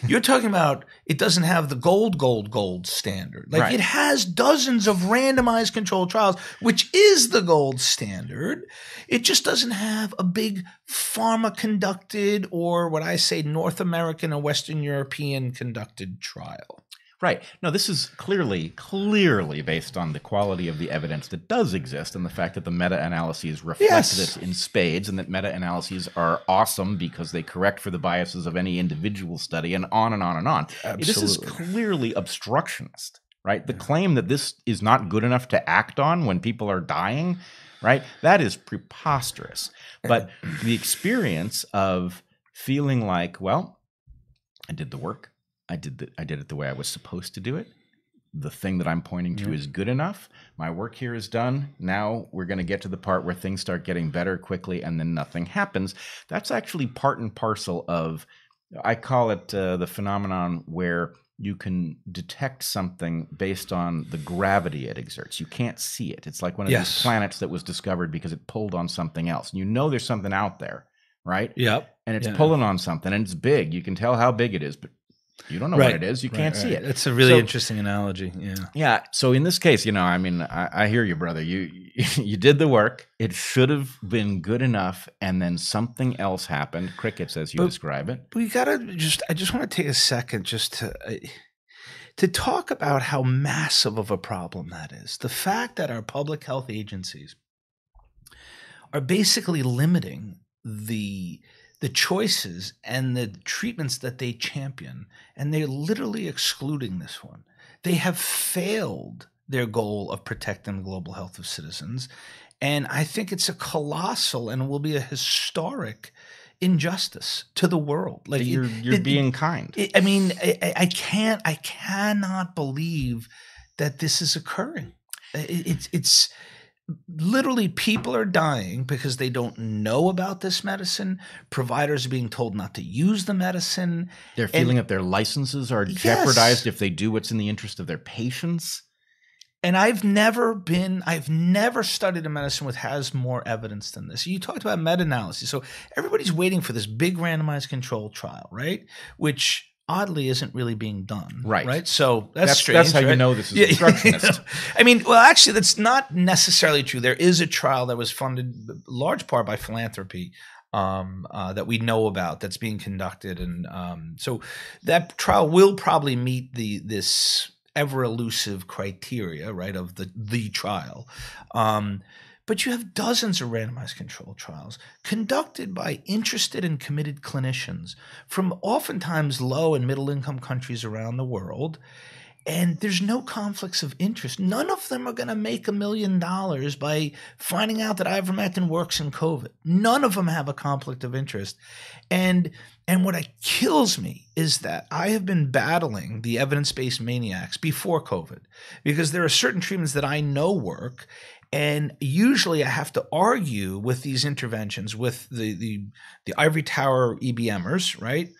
you're talking about it doesn't have the gold standard. Like it has dozens of randomized controlled trials, which is the gold standard. It just doesn't have a big pharma conducted, or what I say, North American or Western European conducted trial. Right. No, this is clearly based on the quality of the evidence that does exist and the fact that the meta-analyses reflect this in spades, and that meta-analyses are awesome because they correct for the biases of any individual study, and on and on and on. Absolutely. This is clearly obstructionist, right? The claim that this is not good enough to act on when people are dying, right? That is preposterous. But the experience of feeling like, well, I did the work. I did it the way I was supposed to do it. The thing that I'm pointing to is good enough. My work here is done. Now we're going to get to the part where things start getting better quickly and then nothing happens. That's actually part and parcel of, I call it the phenomenon where you can detect something based on the gravity it exerts. You can't see it. It's like one of these planets that was discovered because it pulled on something else. You know there's something out there, right? Yep. And it's pulling on something, and it's big. You can tell how big it is, but you don't know what it is. You can't see it. It's a really interesting analogy. Yeah. Yeah. So in this case, I mean, I hear you, brother. You did the work. It should have been good enough, and then something else happened. Crickets, as you describe it. We gotta I just want to take a second just to talk about how massive of a problem that is. The fact that our public health agencies are basically limiting the choices and the treatments that they champion, and they're literally excluding this one. They have failed their goal of protecting the global health of citizens, and I think it's a colossal and will be a historic injustice to the world. Like you're being kind. I mean, I cannot believe that this is occurring. It's literally, people are dying because they don't know about this medicine. Providers are being told not to use the medicine. They're feeling that their licenses are jeopardized if they do what's in the interest of their patients. And I've never studied a medicine which has more evidence than this. You talked about meta-analysis. So everybody's waiting for this big randomized controlled trial, right? Which oddly isn't really being done. Right. So that's strange. That's how you know this is obstructionist. I mean, well, actually, that's not necessarily true. There is a trial that was funded large part by philanthropy that we know about that's being conducted. And so that trial will probably meet this ever elusive criteria, right, of the trial. But you have dozens of randomized controlled trials conducted by interested and committed clinicians from oftentimes low and middle income countries around the world. And there's no conflicts of interest. None of them are going to make $1 million by finding out that ivermectin works in COVID. None of them have a conflict of interest. And what kills me is that I have been battling the evidence-based maniacs before COVID, because there are certain treatments that I know work. And usually I have to argue with these interventions with the ivory tower EBMers, right?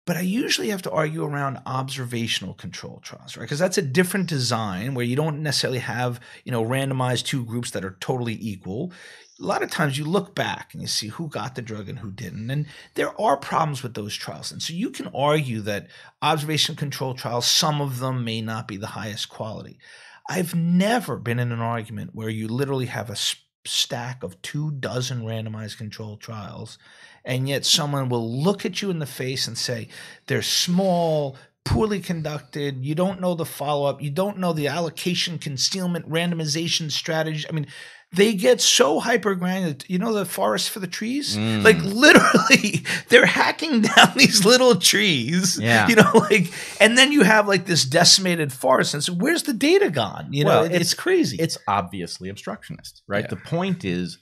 But I usually have to argue around observational control trials, right? Because that's a different design where you don't necessarily have, randomized two groups that are totally equal. A lot of times you look back and you see who got the drug and who didn't. And there are problems with those trials. And so you can argue that observational control trials, some of them may not be the highest quality. I've never been in an argument where you literally have a stack of 24 randomized controlled trials, and yet someone will look at you in the face and say, they're small, poorly conducted, you don't know the follow-up, you don't know the allocation, concealment, randomization strategy. I mean, they get so hyper-granular. You know the forest for the trees? Like literally, they're hacking down these little trees. Yeah. And then you have like this decimated forest. And so where's the data gone? It's crazy. It's obviously obstructionist, right? Yeah. The point is,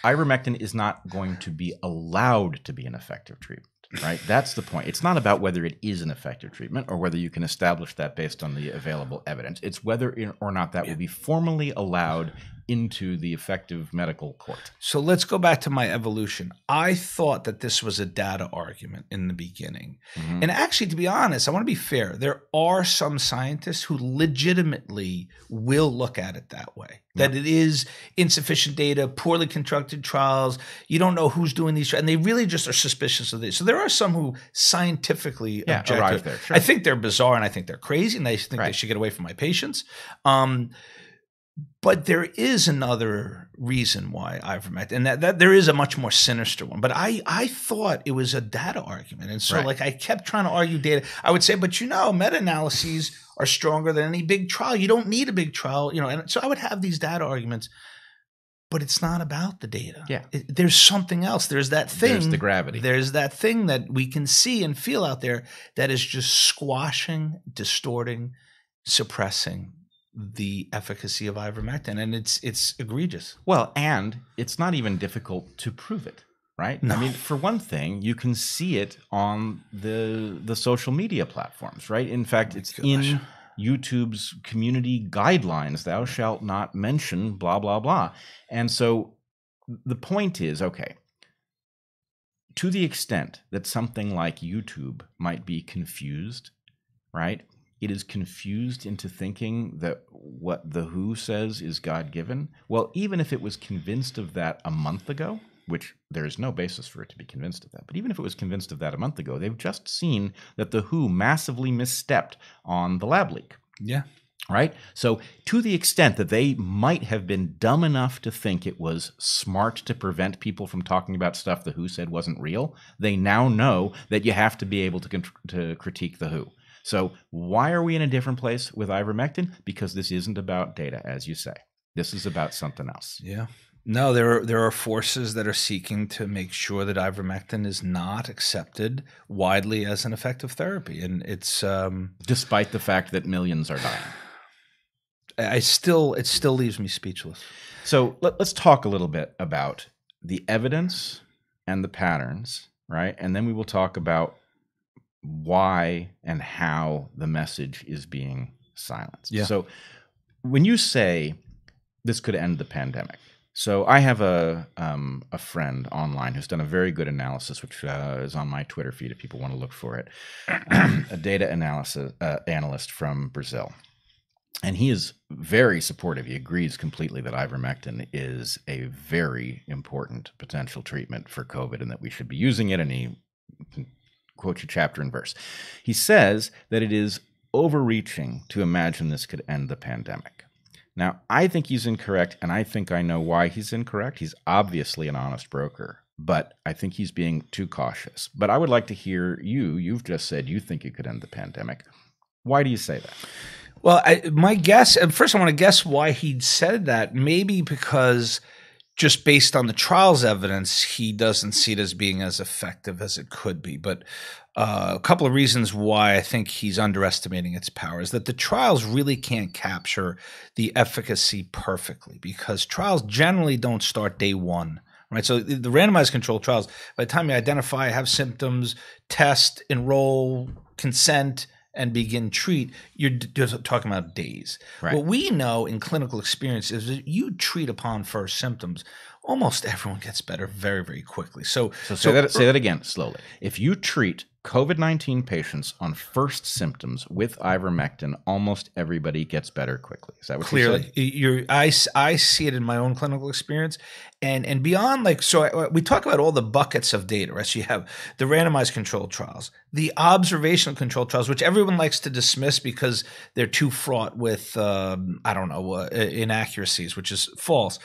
ivermectin is not going to be allowed to be an effective treatment, right? That's the point. It's not about whether it is an effective treatment or whether you can establish that based on the available evidence. It's whether or not that will be formally allowed into the effective medical court. So let's go back to my evolution. I thought that this was a data argument in the beginning. Mm-hmm. And actually, to be honest, I want to be fair. There are some scientists who legitimately will look at it that way, that it is insufficient data, poorly constructed trials. You don't know who's doing these, and they really just are suspicious of this. So there are some who scientifically object. There. Sure. I think they're bizarre, and I think they're crazy, and I think they should get away from my patients. But there is another reason why ivermectin, and that there is a much more sinister one. But I thought it was a data argument. And so Right. like I kept trying to argue data. I would say, but meta-analyses are stronger than any big trial. You don't need a big trial, and so I would have these data arguments. But it's not about the data. Yeah. There's something else. There's that thing. There's the gravity. There's that thing that we can see and feel out there that is just squashing, distorting, suppressing the efficacy of ivermectin. And it's egregious. Well, and it's not even difficult to prove it, right? No. I mean, for one thing, you can see it on the social media platforms, right? In fact, it's in YouTube's community guidelines. Thou shalt not mention blah, blah, blah. And so the point is, okay, to the extent that something like YouTube might be confused, right? It is confused into thinking that what the WHO says is God-given. Well, even if it was convinced of that a month ago, which there is no basis for it to be convinced of that, but even if it was convinced of that a month ago, they've just seen that the WHO massively misstepped on the lab leak. Yeah. Right? So to the extent that they might have been dumb enough to think it was smart to prevent people from talking about stuff the WHO said wasn't real, they now know that you have to be able to critique the WHO. So why are we in a different place with ivermectin? Because this isn't about data, as you say. This is about something else. Yeah. No, there are forces that are seeking to make sure that ivermectin is not accepted widely as an effective therapy. And it's despite the fact that millions are dying. It still leaves me speechless. So let's talk a little bit about the evidence and the patterns, right? And then we will talk about why and how the message is being silenced. Yeah. So when you say this could end the pandemic, so I have a friend online who's done a very good analysis, which is on my Twitter feed if people want to look for it, a data analyst from Brazil. And he is very supportive. He agrees completely that ivermectin is a very important potential treatment for COVID and that we should be using it. And he quotes you chapter and verse. He says that it is overreaching to imagine this could end the pandemic. Now, I think he's incorrect, and I think I know why he's incorrect. He's obviously an honest broker, but I think he's being too cautious. But I would like to hear you. You've just said you think it could end the pandemic. Why do you say that? Well, my guess, and first I want to guess why he said that. Maybe because just based on the trial's evidence, he doesn't see it as being as effective as it could be. But a couple of reasons why I think he's underestimating its power is that the trials really can't capture the efficacy perfectly because trials generally don't start day one. Right. So the randomized controlled trials, by the time you identify, have symptoms, test, enroll, consent, and begin treat, you're just talking about days. Right. What we know in clinical experience is that you treat upon first symptoms, almost everyone gets better very, very quickly. So say that again slowly. If you treat COVID-19 patients on first symptoms with ivermectin, almost everybody gets better quickly. Is that what clearly you said? I see it in my own clinical experience, and beyond. We talk about all the buckets of data, right? So you have the randomized controlled trials, the observational controlled trials, which everyone likes to dismiss because they're too fraught with inaccuracies, which is false.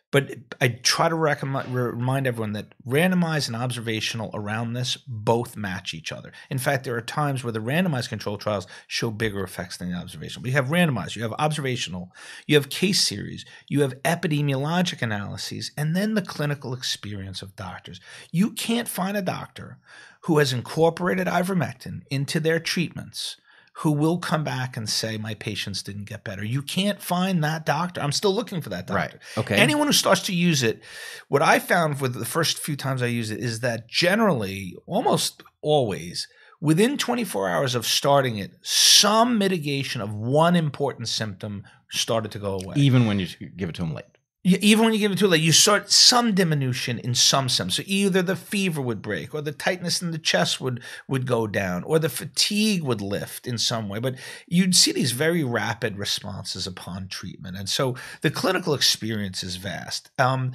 But I try to remind everyone that randomized and observational around this both match each other. In fact, there are times where the randomized control trials show bigger effects than the observational. You have randomized, you have observational, you have case series, you have epidemiologic analyses, and then the clinical experience of doctors. You can't find a doctor who has incorporated ivermectin into their treatments who will come back and say, my patients didn't get better. You can't find that doctor. I'm still looking for that doctor. Right. Okay. Anyone who starts to use it, what I found with the first few times I use it is that generally, almost always, within 24 hours of starting it, some mitigation of one important symptom started to go away. Even when you give it to them late. Even when you give it too late, you start some diminution in some symptoms. So either the fever would break, or the tightness in the chest would go down, or the fatigue would lift in some way. But you'd see these very rapid responses upon treatment. And so the clinical experience is vast.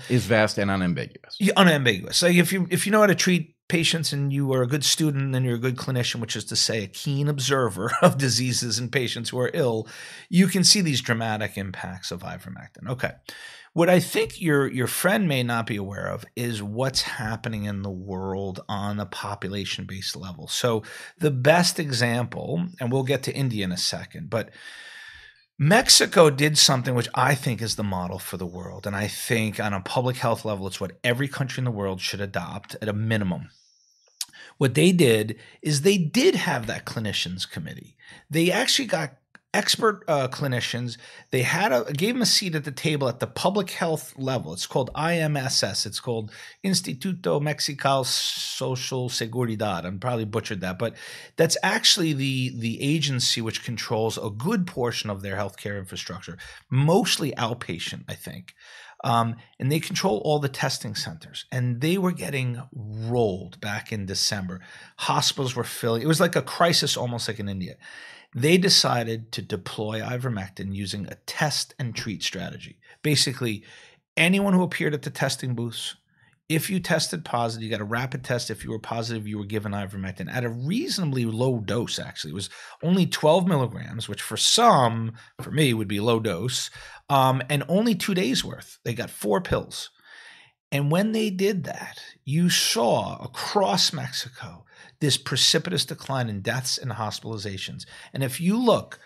Is vast and unambiguous. Unambiguous. Like if you know how to treat patients and you are a good student and you're a good clinician, which is to say a keen observer of diseases in patients who are ill, you can see these dramatic impacts of ivermectin. Okay. What I think your friend may not be aware of is what's happening in the world on a population-based level. So the best example, and we'll get to India in a second, but Mexico did something which I think is the model for the world. And I think on a public health level, it's what every country in the world should adopt at a minimum. What they did is they did have that clinicians committee. They actually got expert clinicians. They gave them a seat at the table at the public health level. It's called IMSS. It's called Instituto Mexicano Social Seguridad. I'm probably butchered that, but that's actually the agency which controls a good portion of their healthcare infrastructure, mostly outpatient, I think. And they control all the testing centers. And they were getting rolled back in December. Hospitals were filling. It was like a crisis, almost like in India. They decided to deploy ivermectin using a test and treat strategy. Basically, anyone who appeared at the testing booths, if you tested positive, you got a rapid test. If you were positive, you were given ivermectin at a reasonably low dose, actually. It was only 12 milligrams, which for me, would be low dose, and only 2 days worth. They got 4 pills. And when they did that, you saw across Mexico this precipitous decline in deaths and hospitalizations. And if you look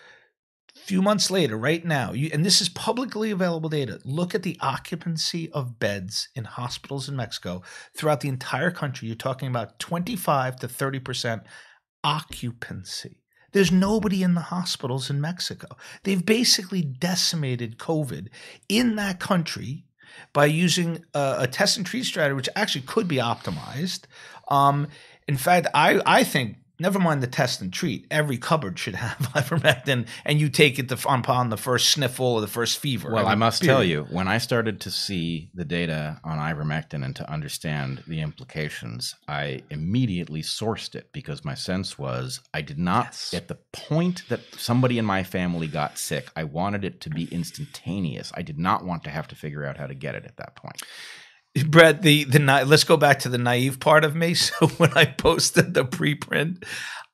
a few months later, right now, and this is publicly available data, look at the occupancy of beds in hospitals in Mexico throughout the entire country. You're talking about 25 to 30% occupancy. There's nobody in the hospitals in Mexico. They've basically decimated COVID in that country by using a test and treat strategy, which actually could be optimized. In fact, I think, never mind the test and treat, every cupboard should have ivermectin, and you take it upon the first sniffle or the first fever. Well, I must tell you, when I started to see the data on ivermectin and to understand the implications, I immediately sourced it because my sense was I did not, at the point that somebody in my family got sick, I wanted it to be instantaneous. I did not want to have to figure out how to get it at that point. Bret, let's go back to the naive part of me. So when I posted the preprint,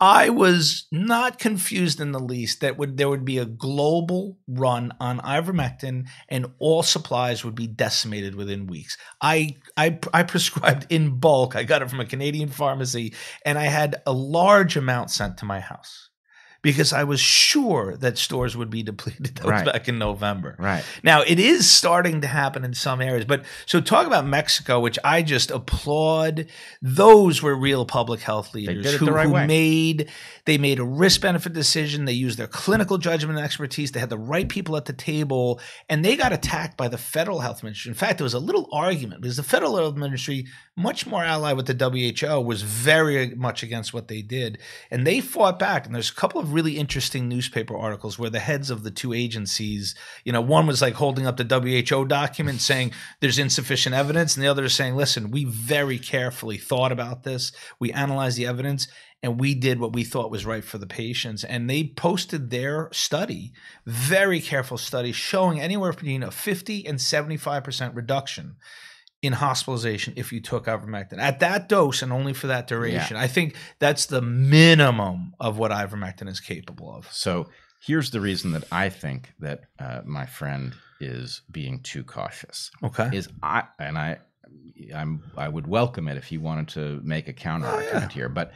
I was not confused in the least that there would be a global run on ivermectin and all supplies would be decimated within weeks. I prescribed in bulk. I got it from a Canadian pharmacy, and I had a large amount sent to my house, because I was sure that stores would be depleted. That was back in November. Right. Now, it is starting to happen in some areas. But so talk about Mexico, which I just applaud. Those were real public health leaders who made a risk-benefit decision. They used their clinical judgment and expertise. They had the right people at the table. And they got attacked by the federal health ministry. In fact, there was a little argument because the federal health ministry, much more allied with the WHO, was very much against what they did. And they fought back. And there's a couple of really interesting newspaper articles where the heads of the two agencies, one was like holding up the WHO document saying there's insufficient evidence, and the other is saying, listen, we very carefully thought about this, we analyzed the evidence, and we did what we thought was right for the patients. And they posted their study, very careful study, showing anywhere between a 50 and 75% reduction in hospitalization if you took ivermectin at that dose and only for that duration. Yeah. I think that's the minimum of what ivermectin is capable of. So here's the reason that I think that my friend is being too cautious. Okay. I would welcome it if he wanted to make a counter argument here, but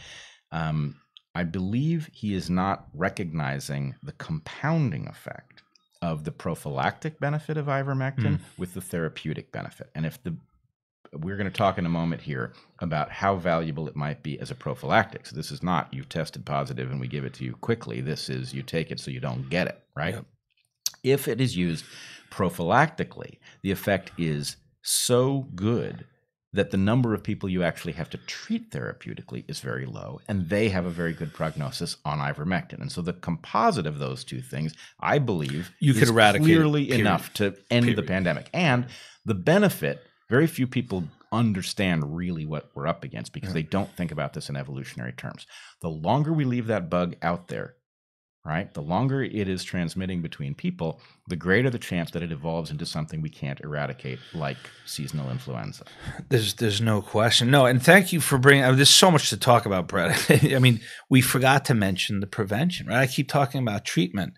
I believe he is not recognizing the compounding effect of the prophylactic benefit of ivermectin with the therapeutic benefit. And we're going to talk in a moment here about how valuable it might be as a prophylactic. So this is not you've tested positive and we give it to you quickly. This is you take it so you don't get it, right? Yep. If it is used prophylactically, the effect is so good that the number of people you actually have to treat therapeutically is very low, and they have a very good prognosis on ivermectin. And so the composite of those two things, I believe, is clearly enough to end the pandemic. And the benefit, very few people understand really what we're up against because they don't think about this in evolutionary terms. The longer we leave that bug out there, right? The longer it is transmitting between people, the greater the chance that it evolves into something we can't eradicate, like seasonal influenza. There's no question. No, and thank you for bringing. There's so much to talk about, Brett. I mean, we forgot to mention the prevention, right? I keep talking about treatment.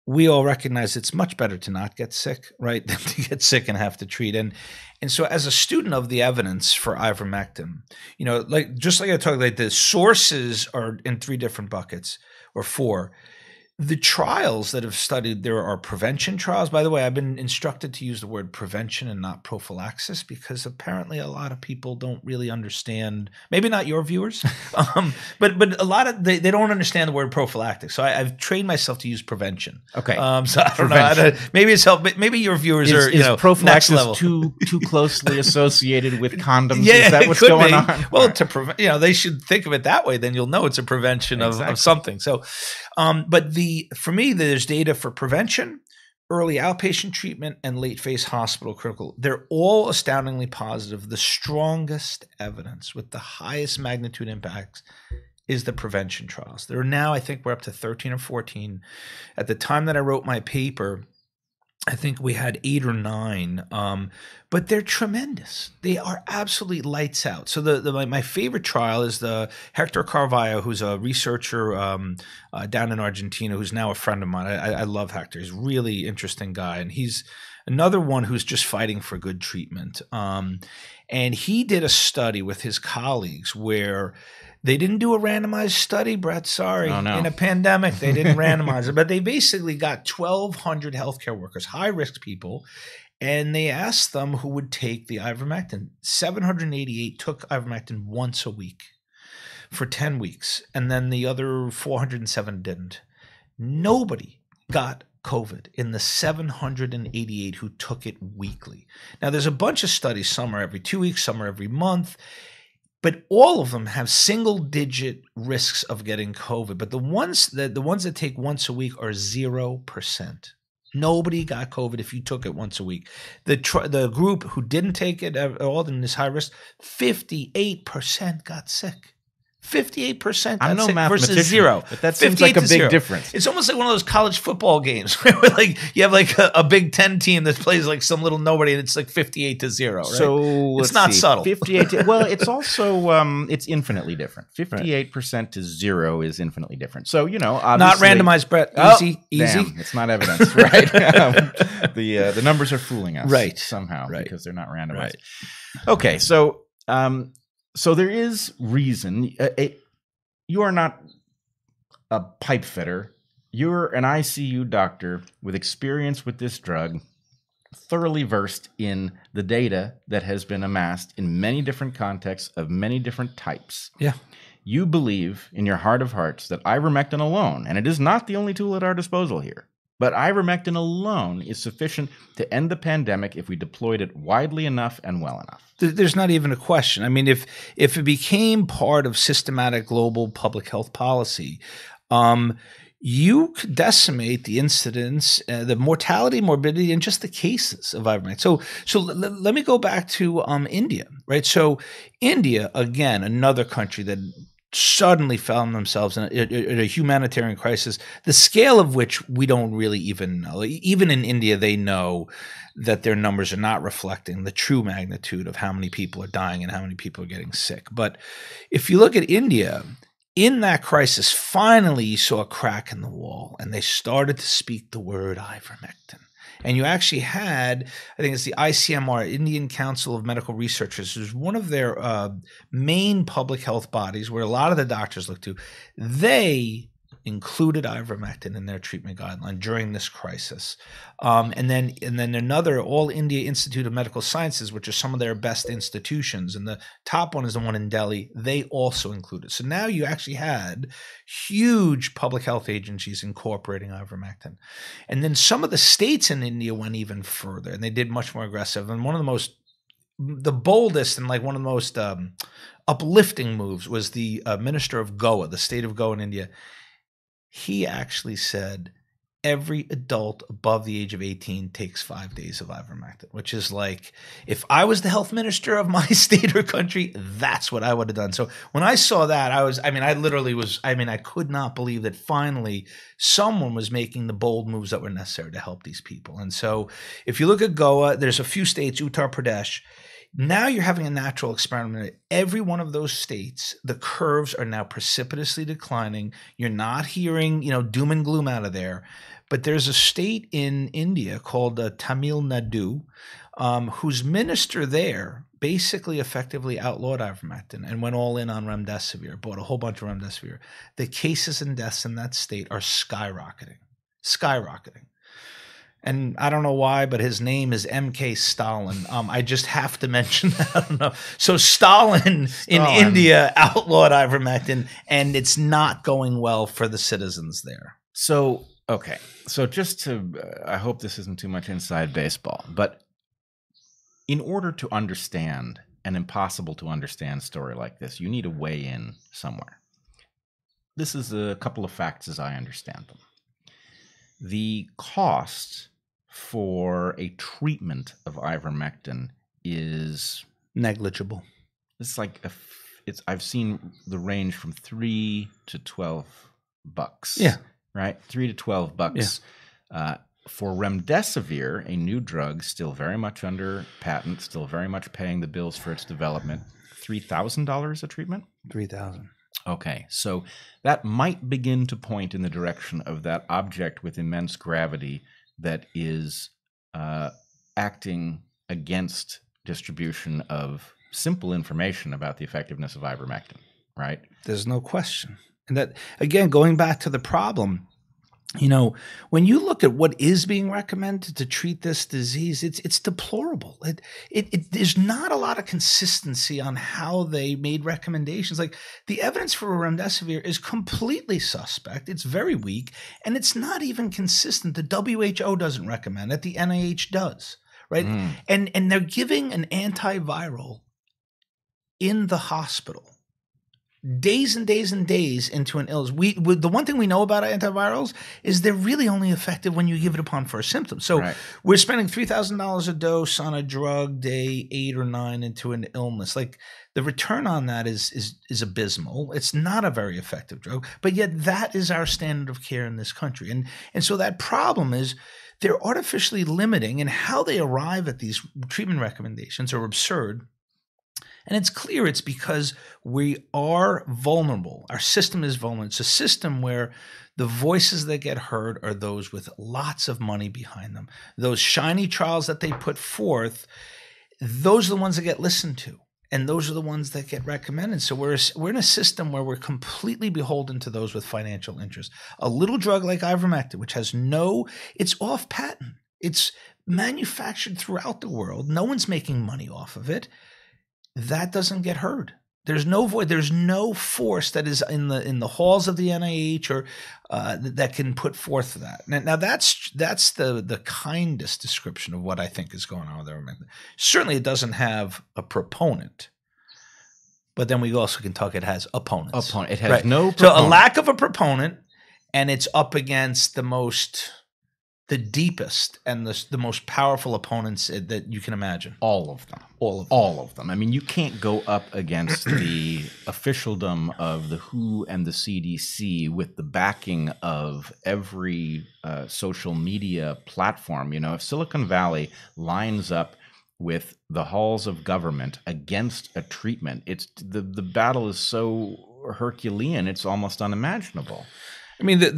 We all recognize it's much better to not get sick, right, than to get sick and have to treat. And so, as a student of the evidence for ivermectin, just like I talked, like the sources are in 3 different buckets or 4. The trials that have studied, there are prevention trials. By the way, I've been instructed to use the word prevention and not prophylaxis because apparently a lot of people don't really understand, maybe not your viewers, but a lot of, they don't understand the word prophylactic. So I've trained myself to use prevention. Okay. So I don't know. Maybe it's helped. Maybe your viewers are, prophylaxis next level. too closely associated with condoms? Yeah, is that what's going on? Well, to prevent, they should think of it that way. Then you'll know it's a prevention of something. So, but for me, there's data for prevention, early outpatient treatment, and late phase hospital critical. They're all astoundingly positive. The strongest evidence with the highest magnitude impacts is the prevention trials. There are now, I think we're up to 13 or 14. At the time that I wrote my paper, I think we had 8 or 9, but they're tremendous. They are absolutely lights out. So my favorite trial is the Hector Carvalho, who's a researcher down in Argentina, who's now a friend of mine. I love Hector. He's a really interesting guy, and he's another one who's just fighting for good treatment. And he did a study with his colleagues where they didn't do a randomized study, Brett. Sorry. Oh, no. In a pandemic, they didn't randomize it. But they basically got 1,200 healthcare workers, high-risk people, and they asked them who would take the ivermectin. 788 took ivermectin once a week for 10 weeks, and then the other 407 didn't. Nobody got COVID in the 788 who took it weekly. Now, there's a bunch of studies. Some are every 2 weeks, some are every month. But all of them have single-digit risks of getting COVID. But the ones that take once a week are 0%. Nobody got COVID if you took it once a week. The group who didn't take it at all in this high risk, 58% got sick. 58% got sick versus 0. But that seems like a big difference. It's almost like one of those college football games where like you have like a Big Ten team that plays like some little nobody, and it's like 58-0. Right? So it's not subtle. 58. Well, it's also it's infinitely different. 58% to 0 is infinitely different. So obviously, not randomized, Brett. Easy. Damn, it's not evidence, right? The numbers are fooling us, right? Somehow, right. Because they're not randomized. Right. Okay, so. So there is reason. You are not a pipe fitter. You're an ICU doctor with experience with this drug, thoroughly versed in the data that has been amassed in many different contexts of many different types. Yeah. You believe in your heart of hearts that ivermectin alone, and it is not the only tool at our disposal here, but ivermectin alone is sufficient to end the pandemic if we deployed it widely enough and well enough. There's not even a question. I mean, if it became part of systematic global public health policy, you could decimate the incidence, the mortality, morbidity, and just the cases of ivermectin. So let me go back to India, right? So India, again, another country that suddenly found themselves in a humanitarian crisis, the scale of which we don't really even know. Even in India, they know that their numbers are not reflecting the true magnitude of how many people are dying and how many people are getting sick. But if you look at India, in that crisis, finally you saw a crack in the wall, and they started to speak the word ivermectin. And you actually had, I think it's the ICMR, Indian Council of Medical Researchers, who's one of their main public health bodies where a lot of the doctors look to. They included ivermectin in their treatment guideline during this crisis. And then another, All India Institute of Medical Sciences, which are some of their best institutions, and the top one is the one in Delhi, they also included. So now you actually had huge public health agencies incorporating ivermectin. And then some of the states in India went even further, and they did much more aggressive. And one of the boldest and like one of the most uplifting moves was the minister of Goa, the state of Goa in India. He actually said, every adult above the age of 18 takes 5 days of ivermectin, which is like, if I was the health minister of my state or country, that's what I would have done. So when I saw that, I could not believe that finally someone was making the bold moves that were necessary to help these people. And so if you look at Goa, there's a few states, Uttar Pradesh. Now you're having a natural experiment. Every one of those states, the curves are now precipitously declining. You're not hearing, doom and gloom out of there. But there's a state in India called Tamil Nadu, whose minister there basically effectively outlawed ivermectin and went all in on remdesivir, bought a whole bunch of remdesivir. The cases and deaths in that state are skyrocketing. And I don't know why, but his name is M.K. Stalin. I just have to mention that. I don't know. So Stalin in India outlawed ivermectin, and it's not going well for the citizens there. So, okay. So just to, I hope this isn't too much inside baseball, but in order to understand an impossible to understand story like this, you need to weigh in somewhere. This is a couple of facts as I understand them. The cost for a treatment of ivermectin is negligible. It's like I've seen the range from $3 to $12. Yeah. Right? $3 to $12. Yeah. For remdesivir, a new drug, still very much under patent, still very much paying the bills for its development, $3,000 a treatment? $3,000. Okay, so that might begin to point in the direction of that object with immense gravity that is acting against distribution of simple information about the effectiveness of ivermectin, right? There's no question. And that, again, going back to the problem, when you look at what is being recommended to treat this disease, it's deplorable. There's not a lot of consistency on how they made recommendations. Like, the evidence for remdesivir is completely suspect. It's very weak, and it's not even consistent. The WHO doesn't recommend it. The NIH does, right? And they're giving an antiviral in the hospital days and days and days into an illness. The one thing we know about antivirals is they're really only effective when you give it upon first symptoms. So we're spending $3,000 a dose on a drug day 8 or 9 into an illness. Like, the return on that is abysmal. It's not a very effective drug, but yet that is our standard of care in this country. And so that problem is they're artificially limiting, and how they arrive at these treatment recommendations are absurd. And it's clear it's because we are vulnerable. Our system is vulnerable. It's a system where the voices that get heard are those with lots of money behind them. Those shiny trials that they put forth, those are the ones that get listened to. And those are the ones that get recommended. So we're in a system where we're completely beholden to those with financial interest. A little drug like ivermectin, which has it's off patent. It's manufactured throughout the world. No one's making money off of it. That doesn't get heard. There's no voice. There's no force that is in the halls of the NIH or that can put forth that. Now that's the kindest description of what I think is going on with ivermectin. Certainly, it doesn't have a proponent, but then we also can talk. It has opponents. It has no proponent. So a lack of a proponent, and it's up against the deepest and the most powerful opponents that you can imagine. All of them. I mean, you can't go up against the officialdom of the WHO and the CDC with the backing of every social media platform. If Silicon Valley lines up with the halls of government against a treatment, it's the battle is so Herculean, it's almost unimaginable. I mean, the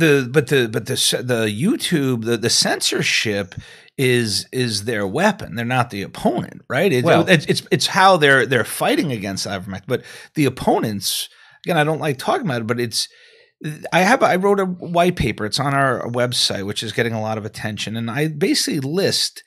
YouTube, the censorship is their weapon. They're not the opponent, right? It's how they're fighting against ivermectin. But the opponents, again, I don't like talking about it, but I wrote a white paper. It's on our website, which is getting a lot of attention, and I basically list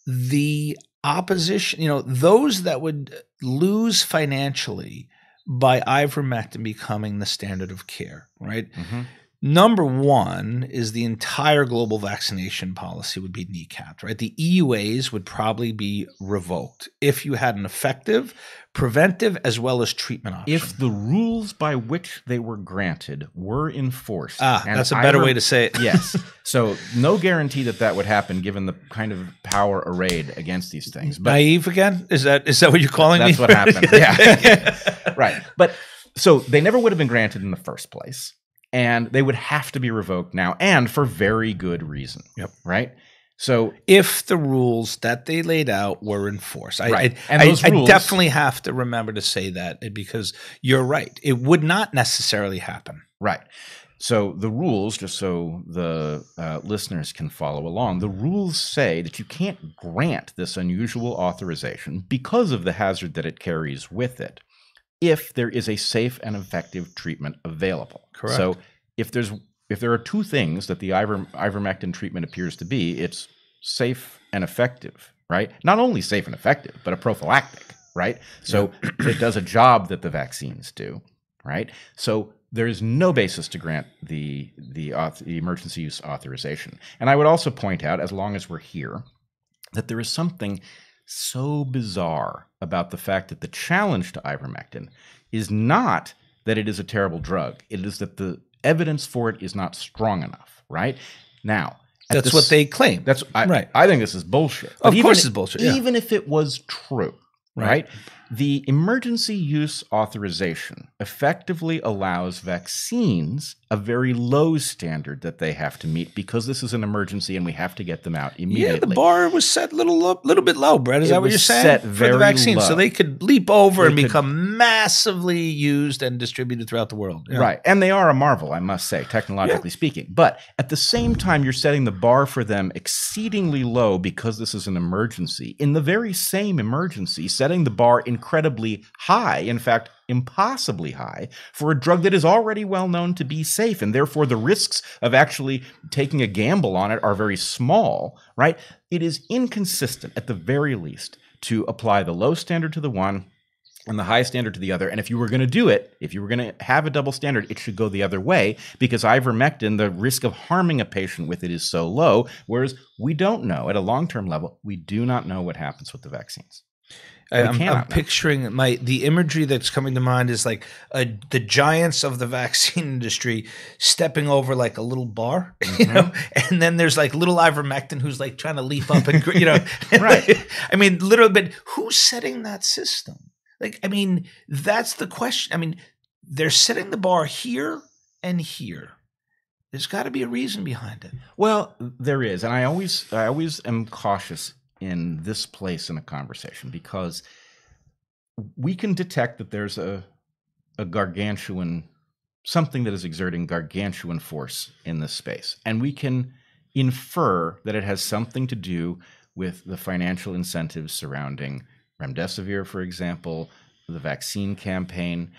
the opposition. Those that would lose financially by ivermectin becoming the standard of care, right? Mm-hmm. Number one is the entire global vaccination policy would be kneecapped, right? The EUAs would probably be revoked if you had an effective, preventive, as well as treatment option. If the rules by which they were granted were enforced. That's a better way to say it. Yes. So no guarantee that that would happen given the kind of power arrayed against these things. But naive again? Is that what you're calling me? That's what happened. Yeah. Right. But so they never would have been granted in the first place. And they would have to be revoked now, and for very good reason. Yep. Right? So if the rules that they laid out were enforced. Right. I definitely have to remember to say that, because you're right. It would not necessarily happen. Right. So the rules, just so the listeners can follow along, the rules say that you can't grant this unusual authorization because of the hazard that it carries with it, if there is a safe and effective treatment available. Correct. So if there are two things that the ivermectin treatment appears to be, it's safe and effective, right? Not only safe and effective, but a prophylactic, right? So it does a job that the vaccines do, right? So there is no basis to grant the emergency use authorization. And I would also point out, as long as we're here, that there is something so bizarre about the fact that the challenge to ivermectin is not that it is a terrible drug. It is that the evidence for it is not strong enough, right? Now, that's what they claim. Right. I think this is bullshit. Of course it's bullshit. Yeah. Even if it was true, right? The emergency use authorization effectively allows vaccines a very low standard that they have to meet, because this is an emergency and we have to get them out immediately. Yeah, the bar was set a little bit low, Brett. Is that what you're saying? Set for very the vaccine, low. so they could leap over and become massively used and distributed throughout the world. Yeah. Right. And they are a marvel, I must say, technologically speaking. But at the same time, you're setting the bar for them exceedingly low because this is an emergency. In the very same emergency, setting the bar incredibly high, in fact, impossibly high, for a drug that is already well known to be safe, and therefore the risks of actually taking a gamble on it are very small, right? It is inconsistent, at the very least, to apply the low standard to the one and the high standard to the other. And if you were going to do it, if you were going to have a double standard, it should go the other way, because ivermectin, the risk of harming a patient with it is so low, whereas we don't know, at a long-term level, we do not know what happens with the vaccines. I'm picturing the imagery that's coming to mind is like the giants of the vaccine industry stepping over like a little bar, you know, and then there's like little ivermectin who's like trying to leap up and, you know, right. I mean, literally, but who's setting that system? Like, I mean, that's the question. I mean, they're setting the bar here and here. There's got to be a reason behind it. Well, there is, and I always am cautious in this place in a conversation, because we can detect that there's a gargantuan, something that is exerting gargantuan force in this space. And we can infer that it has something to do with the financial incentives surrounding remdesivir, for example, the vaccine campaign.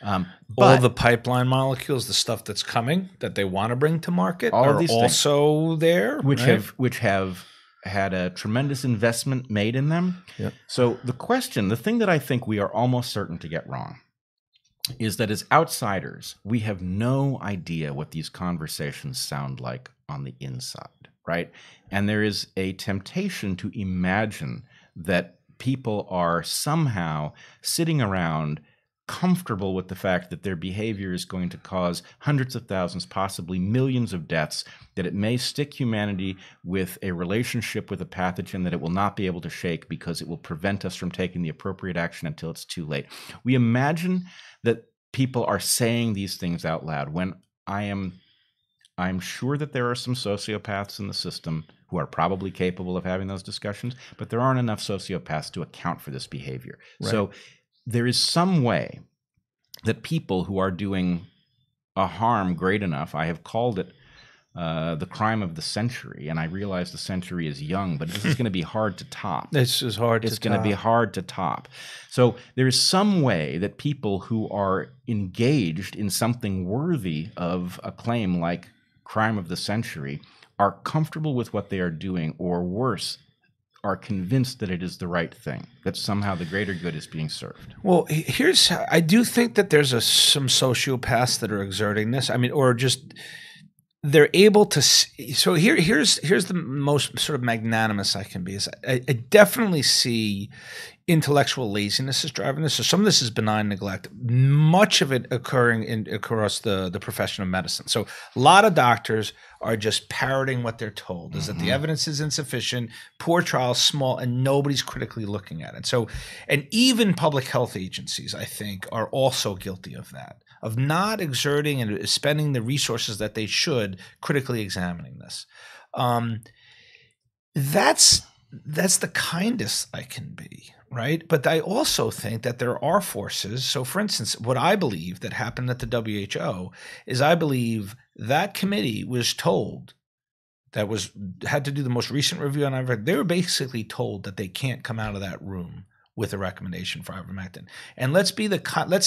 All the pipeline molecules, the stuff that's coming that they want to bring to market, all are of these also things, there, which have had a tremendous investment made in them. Yep. So the thing that I think we are almost certain to get wrong is that as outsiders, we have no idea what these conversations sound like on the inside, right? And there is a temptation to imagine that people are somehow sitting around comfortable with the fact that their behavior is going to cause hundreds of thousands, possibly millions of deaths, that it may stick humanity with a relationship with a pathogen that it will not be able to shake because it will prevent us from taking the appropriate action until it's too late. We imagine that people are saying these things out loud, when I'm sure that there are some sociopaths in the system who are probably capable of having those discussions, but there aren't enough sociopaths to account for this behavior. Right. So there is some way that people who are doing a harm great enough, I have called it the crime of the century, and I realize the century is young, but this is going to be hard to top. It's going to be hard to top. So there is some way that people who are engaged in something worthy of a claim like crime of the century are comfortable with what they are doing, or worse, are convinced that it is the right thing, that somehow the greater good is being served. Well, I do think that there's some sociopaths that are exerting this. I mean, or just they're able to see. So here's the most sort of magnanimous I can be. Is I definitely see intellectual laziness is driving this. So some of this is benign neglect, much of it occurring across the profession of medicine. So a lot of doctors are just parroting what they're told, is that the evidence is insufficient, poor trials, small, and nobody's critically looking at it. So, and even public health agencies, I think, are also guilty of that, of not exerting and spending the resources that they should critically examining this. That's the kindest I can be, right? But I also think that there are forces. So, for instance, what I believe that happened at the WHO is I believe that committee was told that had to do the most recent review on Ivermectin. They were basically told that they can't come out of that room with a recommendation for Ivermectin. And let's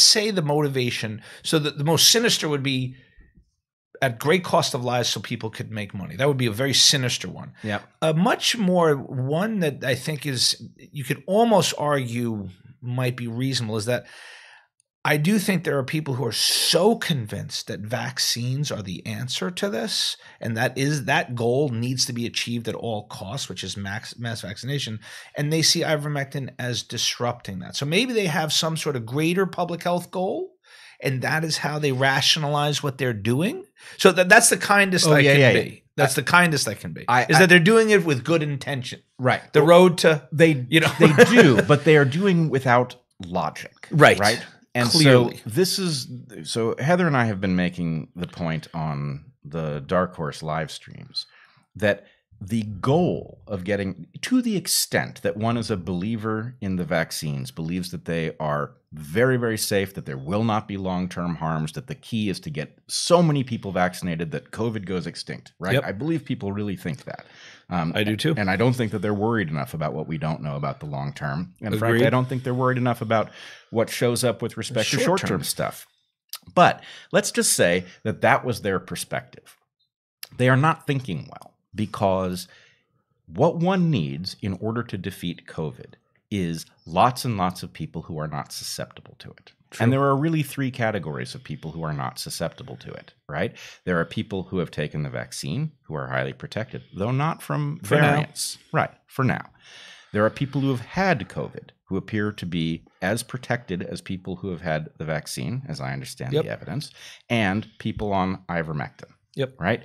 say the motivation. So that the most sinister would be at great cost of lives so people could make money. That would be a very sinister one. Yeah. A much more one that I think you could almost argue might be reasonable is that I do think there are people who are so convinced that vaccines are the answer to this, and that goal needs to be achieved at all costs, which is mass vaccination, and they see ivermectin as disrupting that. So maybe they have some sort of greater public health goal, and that is how they rationalize what they're doing. So that's the kindest I can be. That's the kindest I can be. That they're doing it with good intention. Right. The road to they do, but they are doing without logic. Right. Right. And clearly. So Heather and I have been making the point on the Dark Horse live streams that the goal of getting, to the extent that one is a believer in the vaccines, believes that they are very, very safe, that there will not be long-term harms, that the key is to get so many people vaccinated that COVID goes extinct, right? Yep. I believe people really think that. I do too. And I don't think that they're worried enough about what we don't know about the long term. And Agreed. frankly, I don't think they're worried enough about what shows up with respect to short-term stuff. But let's just say that that was their perspective. They are not thinking well, because what one needs in order to defeat COVID is lots and lots of people who are not susceptible to it. True. And there are really three categories of people who are not susceptible to it, right? There are people who have taken the vaccine who are highly protected, though not from variants. Right, for now. There are people who have had COVID who appear to be as protected as people who have had the vaccine, as I understand the evidence, and people on ivermectin. Right?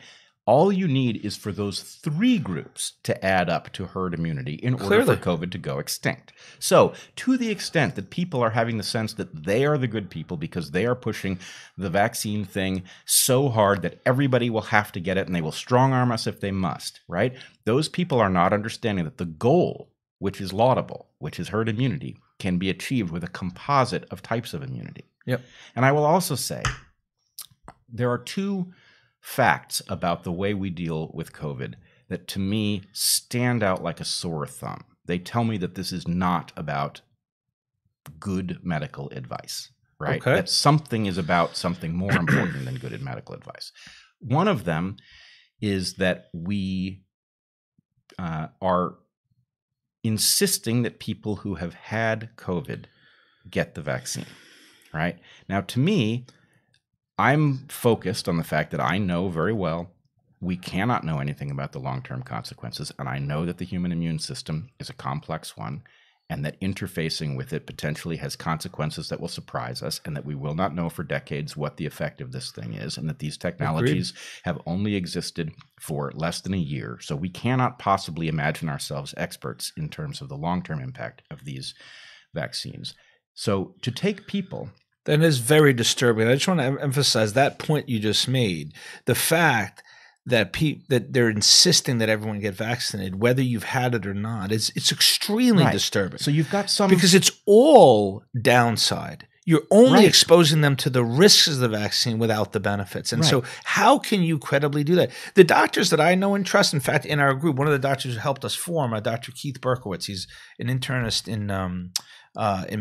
All you need is for those three groups to add up to herd immunity in order for COVID to go extinct. So to the extent that people are having the sense that they are the good people because they are pushing the vaccine thing so hard that everybody will have to get it and they will strong arm us if they must, right? Those people are not understanding that the goal, which is laudable, which is herd immunity, can be achieved with a composite of types of immunity. And I will also say there are two facts about the way we deal with COVID that to me stand out like a sore thumb. They tell me that this is not about good medical advice, right? Okay. That something is about something more important than good medical advice. One of them is that we are insisting that people who have had COVID get the vaccine, right? Now, to me, I'm focused on the fact that I know very well we cannot know anything about the long-term consequences, and I know that the human immune system is a complex one, and that interfacing with it potentially has consequences that will surprise us, and that we will not know for decades what the effect of this thing is, and that these technologies have only existed for less than a year. So we cannot possibly imagine ourselves experts in terms of the long-term impact of these vaccines. So to take people... That is very disturbing. I just want to emphasize that point you just made. The fact that that they're insisting that everyone get vaccinated, whether you've had it or not, it's extremely disturbing. So you've got some... Because it's all downside. You're only exposing them to the risks of the vaccine without the benefits. And so how can you credibly do that? The doctors that I know and trust, in fact, in our group, one of the doctors who helped us form, Dr. Keith Berkowitz, he's an internist in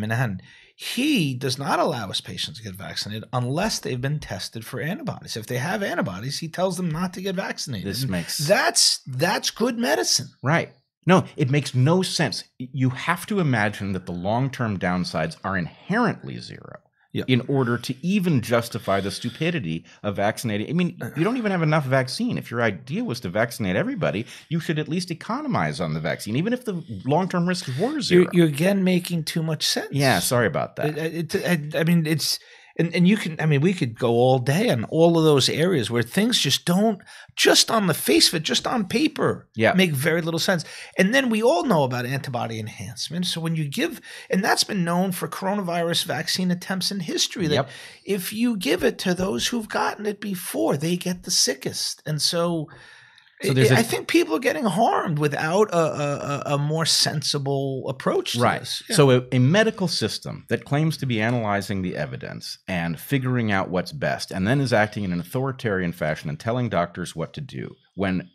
Manhattan. He does not allow his patients to get vaccinated unless they've been tested for antibodies. If they have antibodies, he tells them not to get vaccinated. That's good medicine. Right. No, it makes no sense. You have to imagine that the long-term downsides are inherently zero. Yep. in order to even justify the stupidity of vaccinating. I mean, you don't even have enough vaccine. If your idea was to vaccinate everybody, you should at least economize on the vaccine, even if the long-term risk were zero. You're again making too much sense. Yeah, sorry about that. I mean, it's and you can. I mean, we could go all day on all of those areas where things just don't, just on the face of it, just on paper, make very little sense. And then we all know about antibody enhancement. So when you give, and that's been known for coronavirus vaccine attempts in history, that if you give it to those who've gotten it before, they get the sickest. And so I think people are getting harmed without a more sensible approach to this. Yeah. So a medical system that claims to be analyzing the evidence and figuring out what's best, and then is acting in an authoritarian fashion and telling doctors what to do when,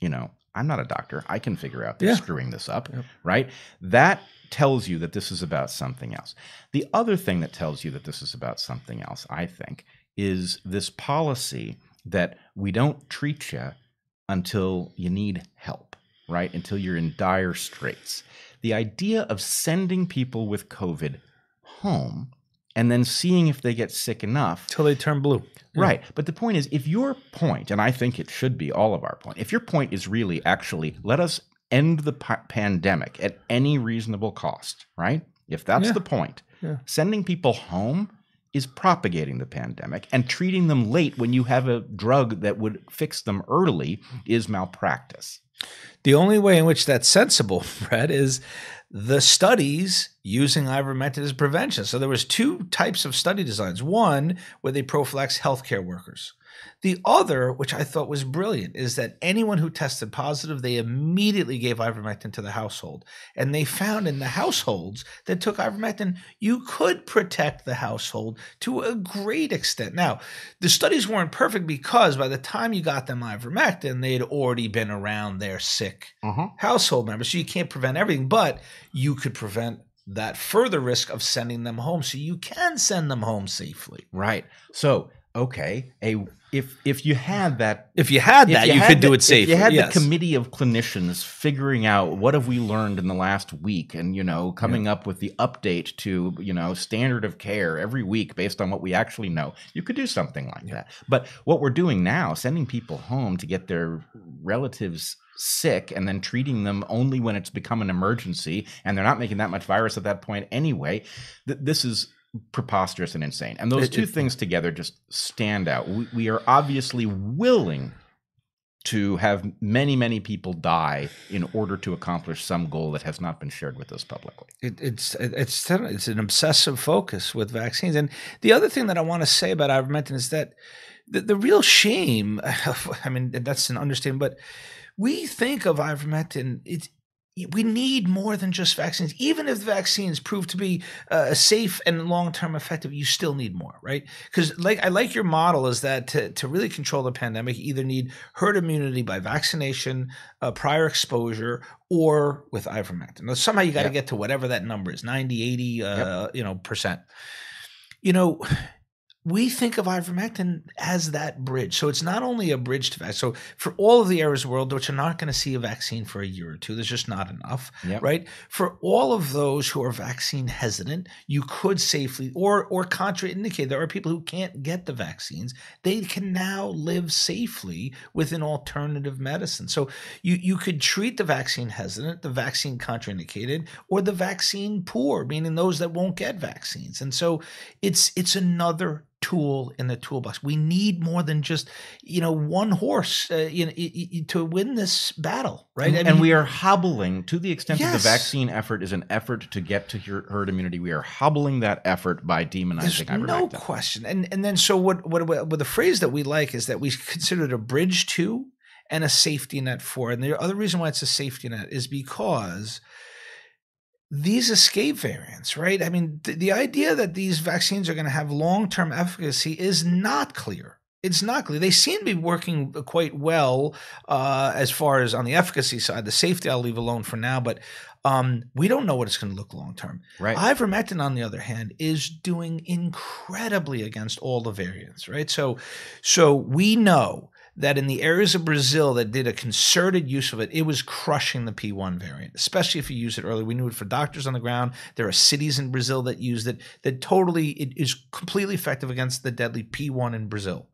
I'm not a doctor. I can figure out they're screwing this up, right? That tells you that this is about something else. The other thing that tells you that this is about something else, I think, is this policy that we don't treat you until you need help, right? Until you're in dire straits. The idea of sending people with COVID home and then seeing if they get sick enough. Till they turn blue. Right. But the point is, if your point, and I think it should be all of our point, if your point is really actually let us end the pandemic at any reasonable cost, right? If that's the point, sending people home is propagating the pandemic, and treating them late when you have a drug that would fix them early is malpractice. The only way in which that's sensible, Bret, is the studies using ivermectin as prevention. So there was two types of study designs. One, where they prophylax healthcare workers. The other, which I thought was brilliant, is that anyone who tested positive, they immediately gave ivermectin to the household. And they found in the households that took ivermectin, you could protect the household to a great extent. Now, the studies weren't perfect because by the time you got them ivermectin, they had already been around their sick household members. So you can't prevent everything, but you could prevent that further risk of sending them home. So you can send them home safely. Right. So, okay, if you had that, you could do it safely. If you had the committee of clinicians figuring out what have we learned in the last week, and coming up with the update to standard of care every week based on what we actually know, you could do something like that. But what we're doing now, sending people home to get their relatives sick and then treating them only when it's become an emergency, and they're not making that much virus at that point anyway, this is preposterous and insane. And those two things together just stand out. We are obviously willing to have many, many people die in order to accomplish some goal that has not been shared with us publicly. It's an obsessive focus with vaccines. And the other thing that I want to say about ivermectin is that the real shame, I mean, that's an understatement, but we think of ivermectin, we need more than just vaccines. Even if vaccines prove to be safe and long-term effective, you still need more, right? Because I like your model is that to really control the pandemic, you either need herd immunity by vaccination, prior exposure, or with ivermectin. Now, somehow you got to get to whatever that number is, 90, 80 percent. We think of ivermectin as that bridge. So it's not only a bridge to vaccine. So for all of the areas of the world which are not going to see a vaccine for a year or two, there's just not enough, right? For all of those who are vaccine hesitant, you could safely or contraindicate. There are people who can't get the vaccines. They can now live safely with an alternative medicine. So you could treat the vaccine hesitant, the vaccine contraindicated, or the vaccine poor, meaning those that won't get vaccines. And so it's another tool in the toolbox. We need more than just, one horse to win this battle, right? And we are hobbling, to the extent that the vaccine effort is an effort to get to herd immunity, we are hobbling that effort by demonizing ivermectin. No question. And then so what the phrase that we like is that we consider it a bridge to and a safety net for. And the other reason why it's a safety net is because these escape variants, right? I mean, the idea that these vaccines are going to have long-term efficacy is not clear. It's not clear. They seem to be working quite well as far as on the efficacy side. The safety I'll leave alone for now, but we don't know what it's going to look long-term. Right. Ivermectin, on the other hand, is doing incredibly against all the variants, right? So we know that in the areas of Brazil that did a concerted use of it, it was crushing the P1 variant, especially if you use it early. We knew it for doctors on the ground. There are cities in Brazil that used it, that totally, it is completely effective against the deadly P1 in Brazil.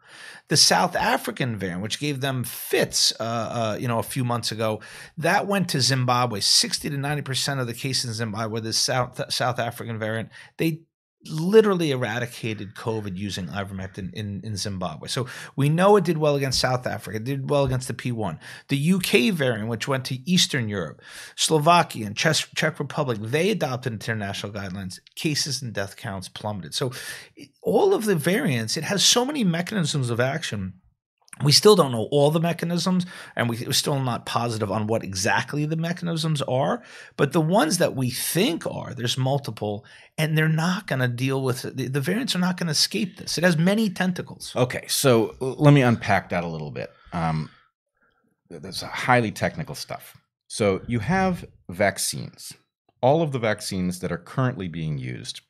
The South African variant, which gave them fits, a few months ago, that went to Zimbabwe. 60 to 90% of the cases in Zimbabwe, the South African variant, they literally eradicated COVID using ivermectin in Zimbabwe. So we know it did well against South Africa. It did well against the P1. The UK variant, which went to Eastern Europe, Slovakia and Czech Republic, they adopted international guidelines. Cases and death counts plummeted. So all of the variants, it has so many mechanisms of action. We still don't know all the mechanisms, and we're still not positive on what exactly the mechanisms are. But the ones that we think are, there's multiple, and they're not going to deal with the variants are not going to escape this. It has many tentacles. Okay, so let me unpack that a little bit. That's highly technical stuff. So you have vaccines. All of the vaccines that are currently being used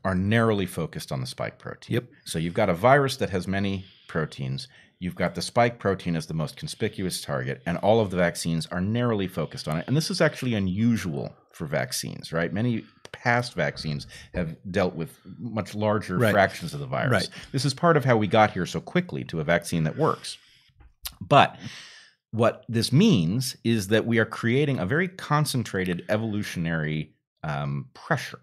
are narrowly focused on the spike protein. Yep. So you've got a virus that has many proteins. You've got the spike protein as the most conspicuous target, and all of the vaccines are narrowly focused on it. And this is actually unusual for vaccines, right? Many past vaccines have dealt with much larger fractions of the virus. Right. This is part of how we got here so quickly to a vaccine that works. But what this means is that we are creating a very concentrated evolutionary pressure,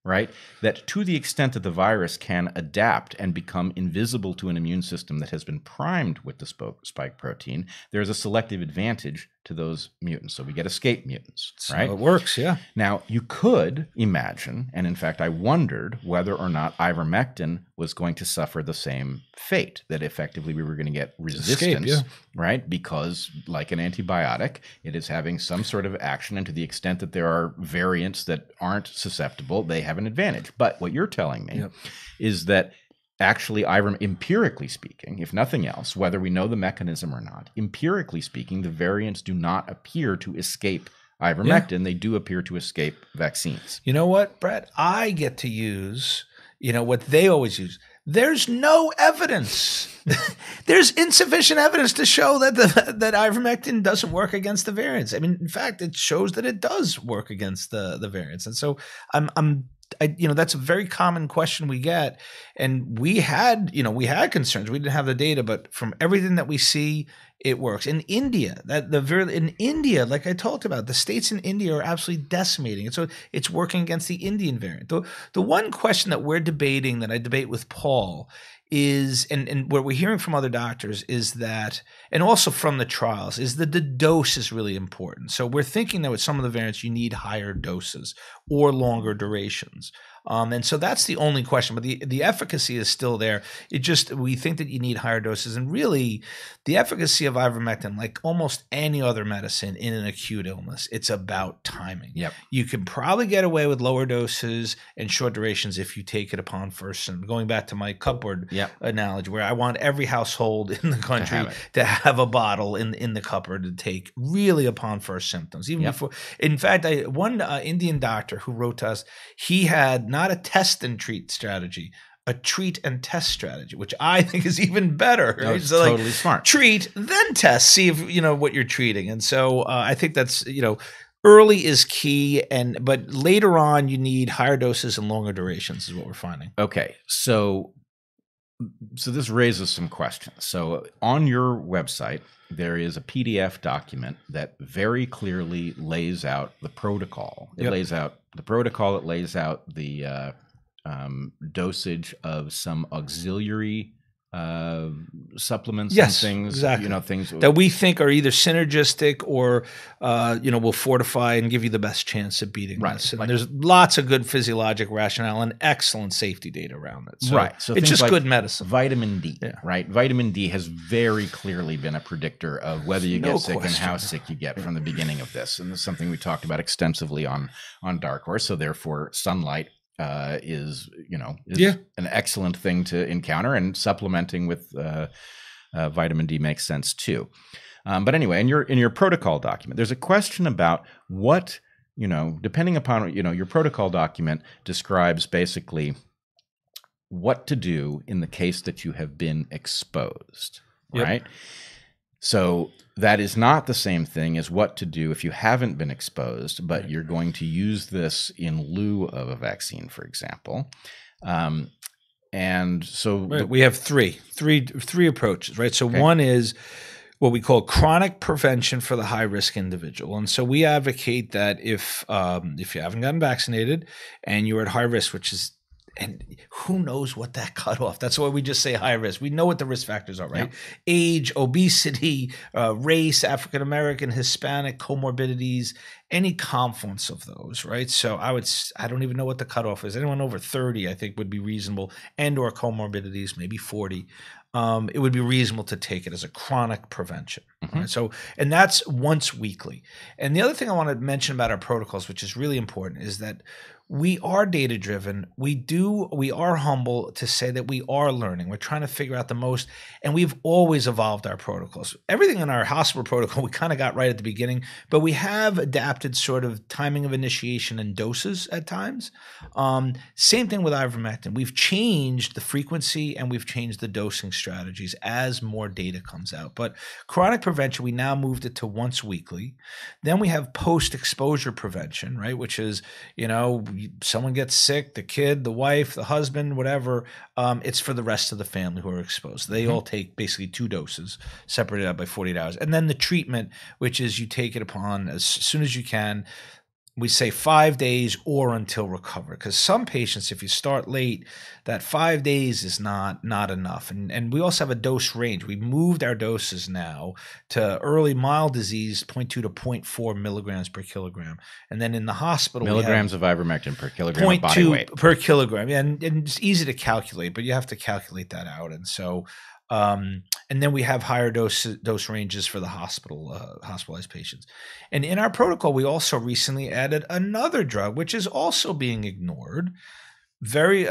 right? That to the extent that the virus can adapt and become invisible to an immune system that has been primed with the spike protein, there's a selective advantage to those mutants. So we get escape mutants, right? So it works, yeah. Now, you could imagine, and in fact, I wondered whether or not ivermectin was going to suffer the same fate, that effectively we were going to get resistance, right? Because like an antibiotic, it is having some sort of action, and to the extent that there are variants that aren't susceptible, they have an advantage. But what you're telling me is that actually, empirically speaking, if nothing else, whether we know the mechanism or not, empirically speaking, the variants do not appear to escape ivermectin. They do appear to escape vaccines. You know what, Brett? I get to use, what they always use. There's no evidence. There's insufficient evidence to show that that ivermectin doesn't work against the variants. I mean, in fact, it shows that it does work against the variants. And so that's a very common question we get. And we had concerns. We didn't have the data, but from everything that we see, it works. In India, like I talked about, the states in India are absolutely decimating. And so it's working against the Indian variant. The one question that we're debating, that I debate with Paul, is, and what we're hearing from other doctors is that, and also from the trials, is that the dose is really important. So we're thinking that with some of the variants, you need higher doses or longer durations. And so that's the only question, but the efficacy is still there. We think that you need higher doses, and really the efficacy of ivermectin, like almost any other medicine in an acute illness, it's about timing. Yep. You can probably get away with lower doses and short durations if you take it upon first. And going back to my cupboard analogy, where I want every household in the country to have a bottle in the cupboard to take really upon first symptoms. Even before, in fact, one Indian doctor who wrote to us, he had not a test and treat strategy, a treat and test strategy, which I think is even better. Right? No, it's so totally smart. Treat, then test, see if what you're treating. And so I think that's early is key, but later on you need higher doses and longer durations is what we're finding. Okay, so this raises some questions. So on your website, there is a PDF document that very clearly lays out the protocol. It lays out the protocol. It lays out the dosage of some auxiliary supplements and things, exactly. Things that we think are either synergistic or, will fortify and give you the best chance of beating this. And there's lots of good physiologic rationale and excellent safety data around it. So it's just good medicine. Vitamin D, right? Vitamin D has very clearly been a predictor of whether you get sick and how sick you get from the beginning of this. And this is something we talked about extensively on Dark Horse. So therefore, sunlight is an excellent thing to encounter, and supplementing with vitamin D makes sense too. But anyway, in your protocol document, there's a question about what, depending upon, your protocol document describes basically what to do in the case that you have been exposed, right? So that is not the same thing as what to do if you haven't been exposed, but you're going to use this in lieu of a vaccine, for example. And so we have three approaches, right? So one is what we call chronic prevention for the high-risk individual. And so we advocate that if you haven't gotten vaccinated and you're at high risk, which is, and who knows what that cutoff? That's why we just say high risk. We know what the risk factors are, right? Yeah. Age, obesity, race, African American, Hispanic, comorbidities, any confluence of those, right? So I don't even know what the cutoff is. Anyone over 30, I think, would be reasonable, and or comorbidities, maybe 40. It would be reasonable to take it as a chronic prevention. Right? So, and that's once weekly. And the other thing I want to mention about our protocols, which is really important, is that we are data driven. We are humble to say that we are learning. We're trying to figure out the most, and we've always evolved our protocols. Everything in our hospital protocol, we kind of got right at the beginning, but we have adapted sort of timing of initiation and doses at times. Same thing with ivermectin. We've changed the frequency and we've changed the dosing strategies as more data comes out. But chronic prevention, we now moved it to once weekly. Then we have post-exposure prevention, right? Which is, someone gets sick, the kid, the wife, the husband, whatever, it's for the rest of the family who are exposed. They all take basically 2 doses separated out by 48 hours. And then the treatment, which is you take it upon as soon as you can. We say 5 days or until recovered, because some patients, if you start late, that 5 days is not enough. And we also have a dose range. We moved our doses now to early mild disease, 0.2 to 0.4 milligrams per kilogram. And then in the hospital, milligrams of ivermectin per kilogram of body weight. 0.2 per kilogram. And it's easy to calculate, but you have to calculate that out. And so and then we have higher dose ranges for the hospitalized patients. And in our protocol, we also recently added another drug, which is also being ignored, very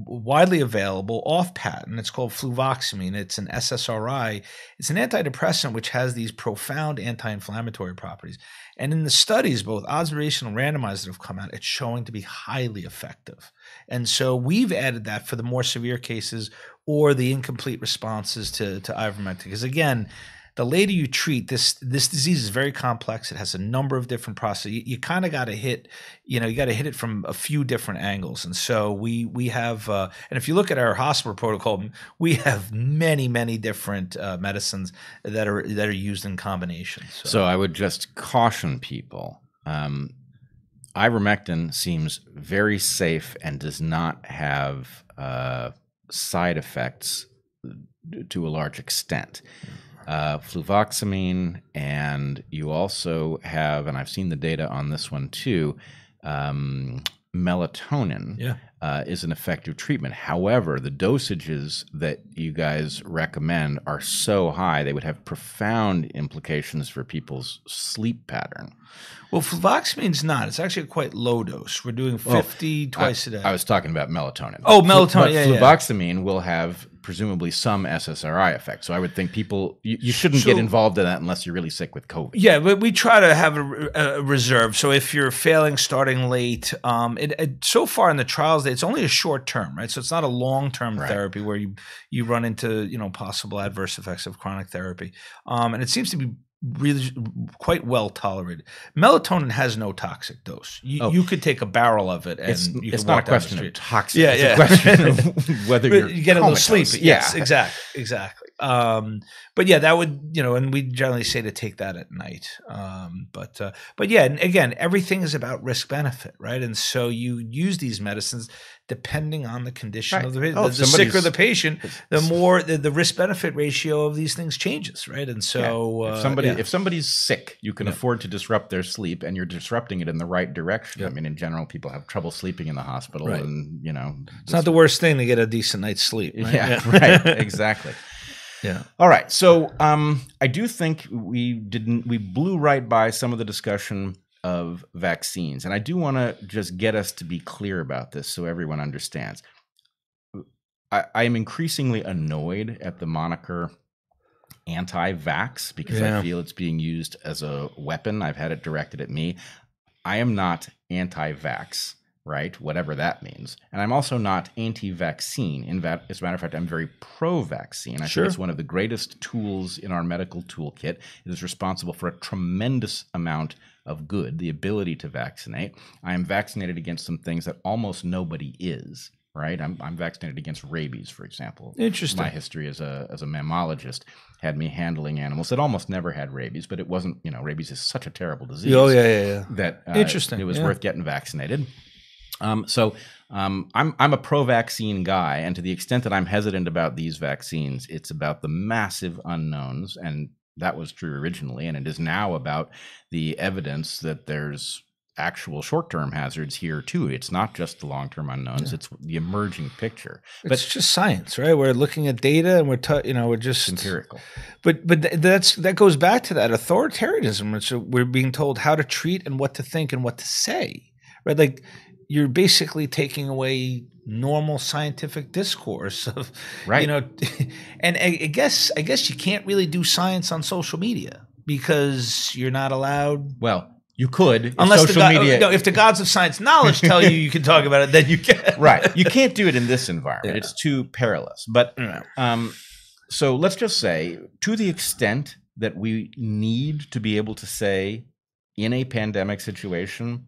widely available, off patent. It's called fluvoxamine. It's an SSRI. It's an antidepressant which has these profound anti-inflammatory properties. And in the studies, both observational and randomized that have come out, it's showing to be highly effective. And so we've added that for the more severe cases or the incomplete responses to ivermectin. Because again, the later you treat this disease is very complex. It has a number of different processes. You kind of got to hit, you got to hit it from a few different angles. And so we have, and if you look at our hospital protocol, we have many different medicines that are used in combination. So I would just caution people. Ivermectin seems very safe and does not have side effects to a large extent. Fluvoxamine, and you also have, and I've seen the data on this one too, melatonin is an effective treatment. However, the dosages that you guys recommend are so high, they would have profound implications for people's sleep pattern. Well, fluvoxamine's not. It's actually a quite low dose. We're doing 50 twice a day. I was talking about melatonin. Oh, melatonin. Fluvoxamine will have presumably some SSRI effect. So I would think people, you shouldn't get involved in that unless you're really sick with COVID. Yeah, but we try to have a reserve. So if you're failing starting late, so far in the trials, it's only a short term, right? So it's not a long-term therapy where you run into, possible adverse effects of chronic therapy. And it seems to be really quite well tolerated. Melatonin has no toxic dose. You could take a barrel of it, and it's not a question of toxic. Yeah, it's a question of whether you get a little sleep. Yes, exactly. But yeah, that would and we generally say to take that at night. But yeah, and again, everything is about risk benefit, right? And so you use these medicines depending on the condition of the patient. The sicker the patient, the more the risk benefit ratio of these things changes, right? And so if somebody's sick, you can afford to disrupt their sleep, and you're disrupting it in the right direction. I mean, in general, people have trouble sleeping in the hospital, and it's not the worst thing to get a decent night's sleep. Right? Yeah, right, exactly. Yeah. All right. So I do think we blew right by some of the discussion of vaccines. And I do want to just get us to be clear about this so everyone understands. I am increasingly annoyed at the moniker anti-vax because I feel it's being used as a weapon. I've had it directed at me. I am not anti-vax. right? Whatever that means. And I'm also not anti-vaccine. As a matter of fact, I'm very pro-vaccine. I think it's one of the greatest tools in our medical toolkit. It is responsible for a tremendous amount of good, the ability to vaccinate. I am vaccinated against some things that almost nobody is, right? I'm vaccinated against rabies, for example. Interesting. My history as a mammologist had me handling animals that almost never had rabies, but it wasn't, rabies is such a terrible disease. Oh, yeah. That Interesting. It was worth getting vaccinated. So I'm a pro-vaccine guy, and to the extent that I'm hesitant about these vaccines, it's about the massive unknowns, and that was true originally, and it is now about the evidence that there's actual short-term hazards here too. It's not just the long-term unknowns; it's the emerging picture. It's just science, right? We're looking at data, and we're just empirical. But that goes back to that authoritarianism, which we're being told how to treat and what to think and what to say, right? Like, you're basically taking away normal scientific discourse of, right. And I guess you can't really do science on social media because you're not allowed. Well, you could, unless social media. No, if the gods of science knowledge tell you can talk about it, then you can. Right. You can't do it in this environment. Yeah. It's too perilous. But so let's just say, to the extent that we need to be able to say in a pandemic situation,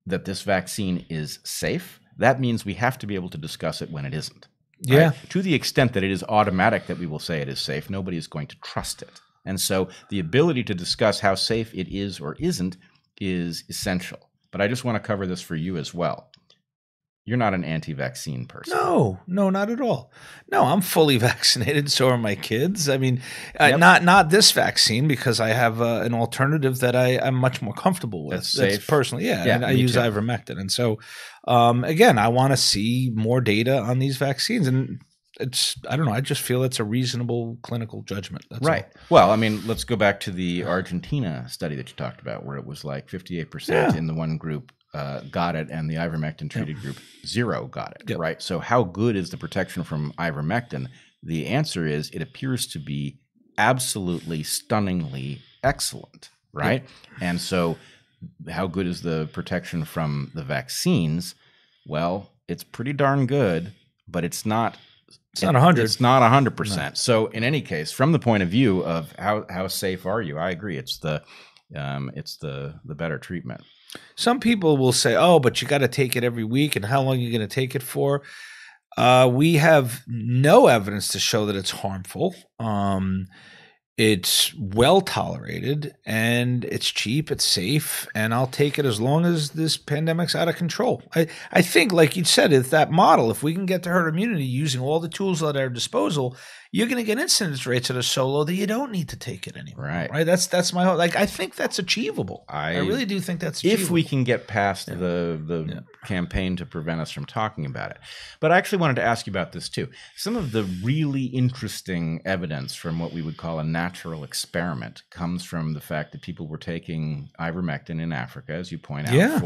that this vaccine is safe, that means we have to be able to discuss it when it isn't. Right? Yeah. To the extent that it is automatic that we will say it is safe, nobody is going to trust it. And so the ability to discuss how safe it is or isn't is essential. But I just want to cover this for you as well. You're not an anti-vaccine person. No, not at all. No, I'm fully vaccinated. So are my kids. I mean, not this vaccine, because I have an alternative that I'm much more comfortable with. That's safe. Personally, and I use Ivermectin. And so, again, I want to see more data on these vaccines. And I don't know, I just feel it's a reasonable clinical judgment. That's right. all. Well, I mean, let's go back to the Argentina study that you talked about, where it was like 58% in the one group got it, and the ivermectin treated group 0 got it, right? So how good is the protection from ivermectin? The answer is it appears to be absolutely stunningly excellent, right? And so how good is the protection from the vaccines? Well, it's pretty darn good, but it's not 100. It's not 100%. No. So in any case, from the point of view of how safe are you, I agree. It's the better treatment. Some people will say, "Oh, but you got to take it every week, and how long are you going to take it for?" We have no evidence to show that it's harmful. It's well tolerated, and it's cheap, it's safe, and I'll take it as long as this pandemic's out of control. I think, like you said, it's that model. If we can get to herd immunity using all the tools at our disposal, you're going to get incidence rates that are so low that you don't need to take it anymore. Right? That's my whole, I think that's achievable. I really do think that's achievable. If we can get past the campaign to prevent us from talking about it. But I actually wanted to ask you about this too. Some of the really interesting evidence from what we would call a natural experiment comes from the fact that people were taking ivermectin in Africa, as you point out,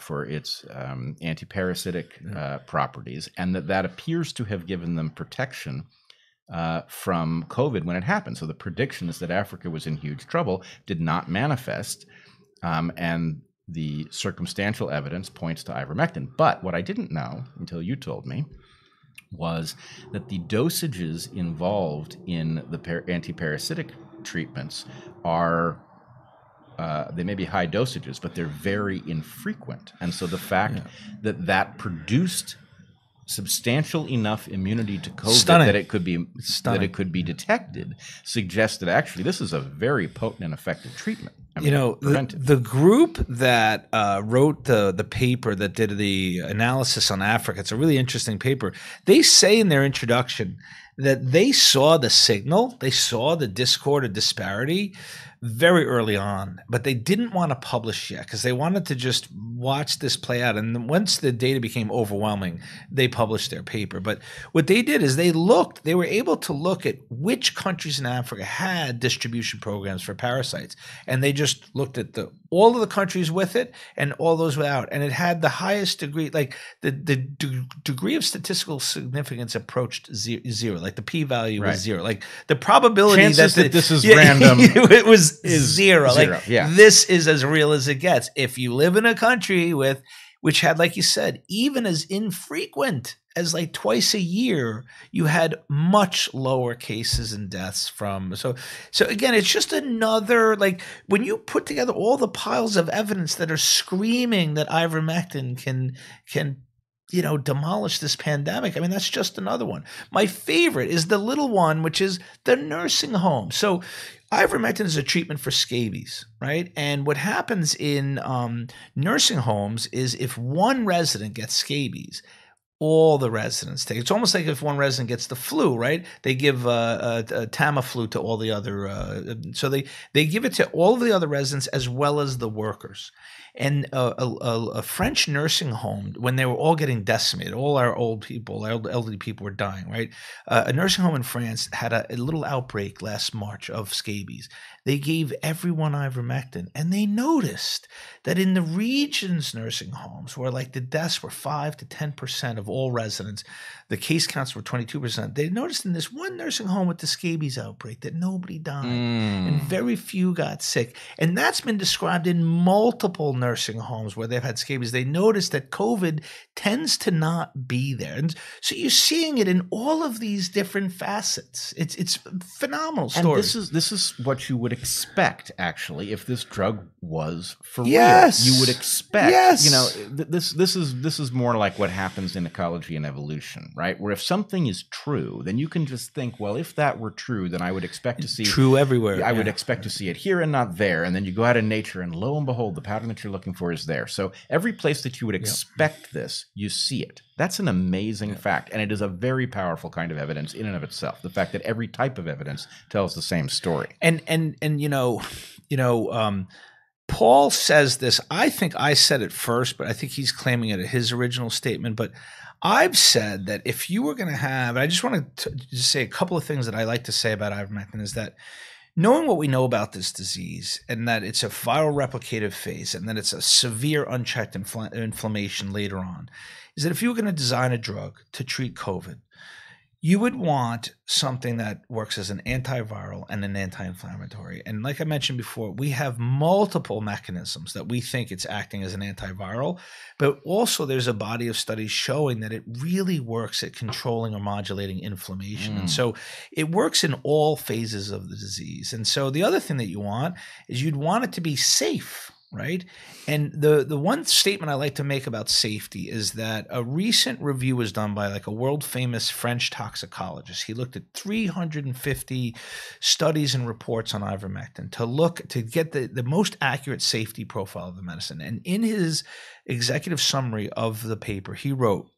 for its antiparasitic properties, and that appears to have given them protection from COVID when it happened. So the prediction is that Africa was in huge trouble, did not manifest, and the circumstantial evidence points to ivermectin. But what I didn't know until you told me was that the dosages involved in the antiparasitic treatments are they may be high dosages, but they're very infrequent. And so the fact that produced substantial enough immunity to COVID that it could be detected suggests that actually this is a very potent and effective treatment. The group that wrote the paper that did the analysis on Africa, it's a really interesting paper. They say in their introduction that they saw the signal, they saw the discord or disparity very early on, but they didn't want to publish yet because they wanted to just watch this play out. And once the data became overwhelming, they published their paper. But what they did is they were able to look at which countries in Africa had distribution programs for parasites. And they just looked at all of the countries with it and all those without. And it had the highest degree, like the degree of statistical significance approached zero. Like the p-value was 0. Like the probability chances that this is random. it was is zero. Like, yeah. this is as real as it gets. If you live in a country which had, like you said, even as infrequent as like twice a year, you had much lower cases and deaths from. So again, it's just another, like, when you put together all the piles of evidence that are screaming that ivermectin can demolish this pandemic. I mean, that's just another one. My favorite is the little one, which is the nursing home. So ivermectin is a treatment for scabies, right? And what happens in nursing homes is if one resident gets scabies, all the residents take. It's almost like if one resident gets the flu, right? They give a Tamiflu to all the other. So they give it to all of the other residents as well as the workers. And a French nursing home, when they were all getting decimated, all our old people, our elderly people were dying, right? A nursing home in France had a little outbreak last March of scabies. They gave everyone ivermectin, and they noticed that in the region's nursing homes, where like the deaths were 5 to 10% of all residents, the case counts were 22%. They noticed in this one nursing home with the scabies outbreak that nobody died, and very few got sick. And that's been described in multiple nursing homes where they've had scabies. They noticed that COVID tends to not be there, and so you're seeing it in all of these different facets. It's a phenomenal story. And this is what you would expect, actually, if this drug was for yes. real. You would expect, yes. This is more like what happens in ecology and evolution, right? Where if something is true, then you can just think, well, if that were true, then I would expect to see true everywhere. I would expect to see it here and not there. And then you go out in nature, and lo and behold, the pattern that you're looking for is there. So every place that you would expect this, you see it. That's an amazing fact, and it is a very powerful kind of evidence in and of itself. The fact that every type of evidence tells the same story. And Paul says this. I think I said it first, but I think he's claiming it at his original statement. But I've said that if you were going to have, and I just want to just say a couple of things that I like to say about ivermectin, is that knowing what we know about this disease, and that it's a viral replicative phase, and that it's a severe unchecked inflammation later on, is that if you were going to design a drug to treat COVID, you would want something that works as an antiviral and an anti-inflammatory. And like I mentioned before, we have multiple mechanisms that we think it's acting as an antiviral, but also there's a body of studies showing that it really works at controlling or modulating inflammation. And so it works in all phases of the disease. And so the other thing that you want is you'd want it to be safe, right? And the one statement I like to make about safety is that a recent review was done by like a world famous French toxicologist. He looked at 350 studies and reports on ivermectin to get the most accurate safety profile of the medicine. And in his executive summary of the paper, he wrote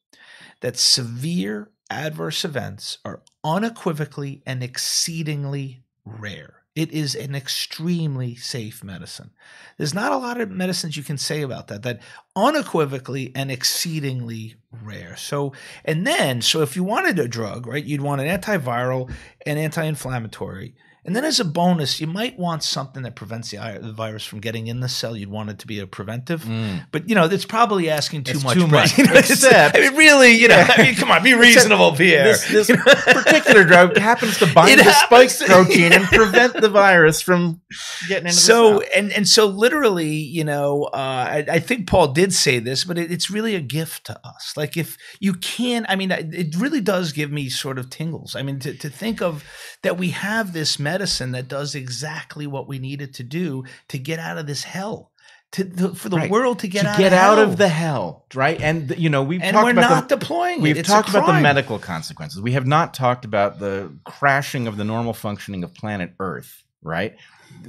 that severe adverse events are unequivocally and exceedingly rare. It is an extremely safe medicine. There's not a lot of medicines you can say about that unequivocally and exceedingly rare. So if you wanted a drug, right, you'd want an antiviral and anti-inflammatory. And then as a bonus, you might want something that prevents the virus from getting in the cell. You'd want it to be a preventive. But, it's probably asking too much. Except, really, come on, be reasonable, Pierre. This particular drug happens to bind the spike protein and prevent the virus from getting into the cell. And so literally, I think Paul did say this, but it's really a gift to us. Like if you can, it really does give me sort of tingles. I mean, to think of that we have this medicine that does exactly what we need it to do to get out of this hell, for the world to get out of the hell, right? And we've talked we're about not deploying it. We've talked about the medical consequences. We have not talked about the crashing of the normal functioning of planet Earth, right?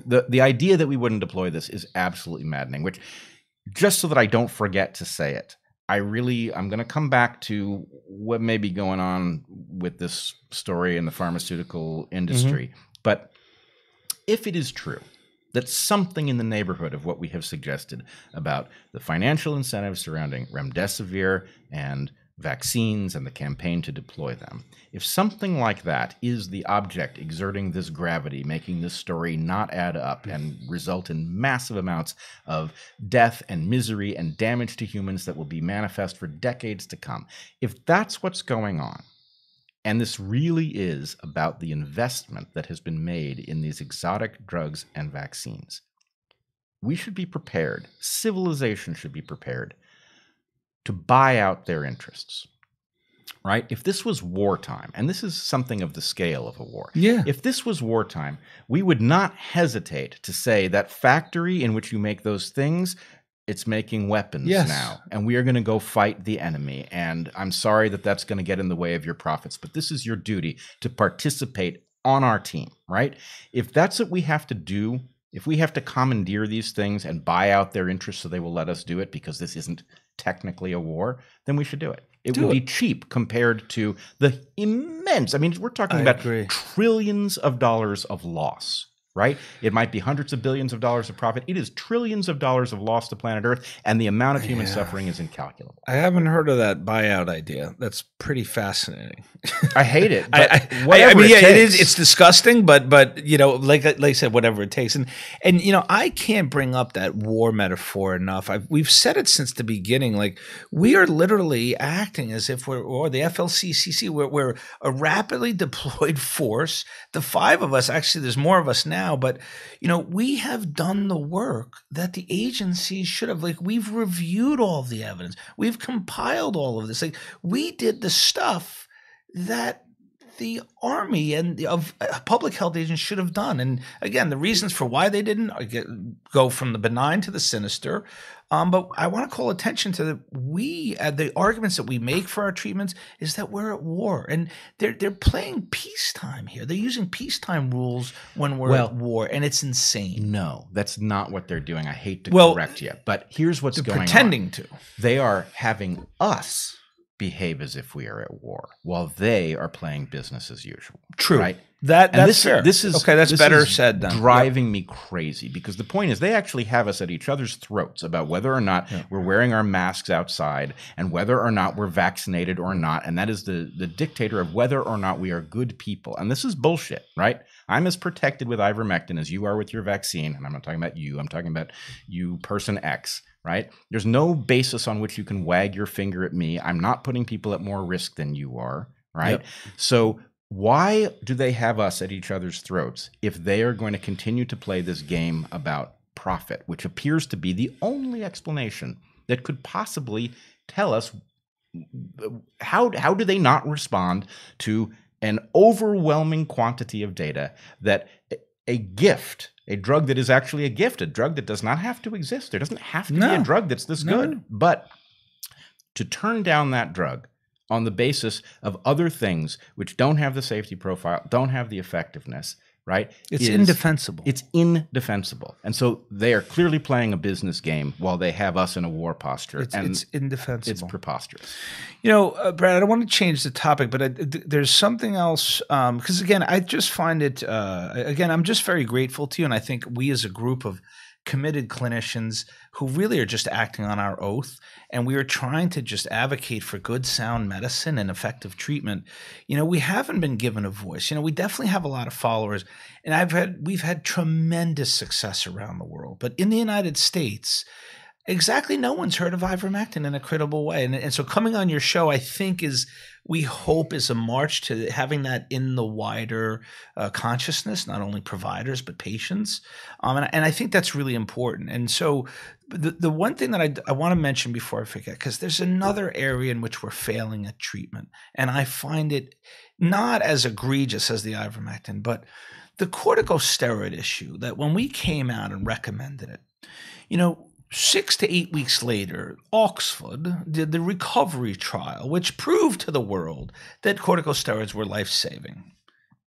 The idea that we wouldn't deploy this is absolutely maddening. Which, just so that I don't forget to say it, I'm going to come back to what may be going on with this story in the pharmaceutical industry. But if it is true that something in the neighborhood of what we have suggested about the financial incentives surrounding remdesivir and vaccines and the campaign to deploy them, if something like that is the object exerting this gravity, making this story not add up and result in massive amounts of death and misery and damage to humans that will be manifest for decades to come, if that's what's going on, And this really is about the investment that has been made in these exotic drugs and vaccines. We should be prepared, civilization should be prepared to buy out their interests, right? If this was wartime, and this is something of the scale of a war. Yeah. If this was wartime, we would not hesitate to say that factory in which you make those things, it's making weapons now, and we are going to go fight the enemy. And I'm sorry that that's going to get in the way of your profits, but this is your duty to participate on our team, right? If that's what we have to do, if we have to commandeer these things and buy out their interests so they will let us do it because this isn't technically a war, then we should do it. It would be cheap compared to the immense, I mean, we're talking about trillions of dollars of loss, right? It might be hundreds of billions of dollars of profit. It is trillions of dollars of loss to planet Earth, and the amount of human suffering is incalculable. I haven't heard of that buyout idea. That's pretty fascinating. I hate it. But I mean, yeah, it is. It's disgusting, but you know, like I said, whatever it takes. And you know, I can't bring up that war metaphor enough. We've said it since the beginning. Like, we are literally acting as if or the FLCCC, we're a rapidly deployed force. The five of us, actually, there's more of us now, but you know, we have done the work that the agencies should have. Like, we've reviewed all of the evidence. We've compiled all of this. Like, we did the stuff that the Army and of public health agents should have done. And again, the reasons for why they didn't go from the benign to the sinister. But I want to call attention to the arguments that we make for our treatments is that we're at war, and they're playing peacetime here. They're using peacetime rules when we're at war, and it's insane. No, that's not what they're doing. I hate to correct you, but here's what's going on. Pretending to. They are having us behave as if we are at war, while they are playing business as usual. True, right? That's fair. This is okay. That's better said. Then driving me crazy, because the point is they actually have us at each other's throats about whether or not we're wearing our masks outside and whether or not we're vaccinated or not, and that is the dictator of whether or not we are good people. And this is bullshit, right? I'm as protected with ivermectin as you are with your vaccine, and I'm not talking about you. I'm talking about you, person X. Right? There's no basis on which you can wag your finger at me. I'm not putting people at more risk than you are, right? Yep. So why do they have us at each other's throats if they are going to continue to play this game about profit, which appears to be the only explanation that could possibly tell us how do they not respond to an overwhelming quantity of data that a gift, a drug that is actually a gift, a drug that does not have to exist. There doesn't have to be a drug that's this good. But to turn down that drug on the basis of other things which don't have the safety profile, don't have the effectiveness, right? It's indefensible. It's indefensible. And so they are clearly playing a business game while they have us in a war posture. It's indefensible. It's preposterous. You know, Brad, I don't want to change the topic, but there's something else. Because again, I just find it, again, I'm just very grateful to you. And I think we as a group of committed clinicians who really are just acting on our oath, and we are trying to just advocate for good, sound medicine and effective treatment. You know, we haven't been given a voice. You know, we definitely have a lot of followers, and we've had tremendous success around the world. But in the United States, exactly no one's heard of ivermectin in a credible way. And so coming on your show, I think we hope is a march to having that in the wider consciousness, not only providers, but patients. And I think that's really important. And so the one thing that I want to mention before I forget, because there's another area in which we're failing at treatment, and I find it not as egregious as the ivermectin, but the corticosteroid issue, that when we came out and recommended it, you know, 6 to 8 weeks later, Oxford did the recovery trial, which proved to the world that corticosteroids were life-saving.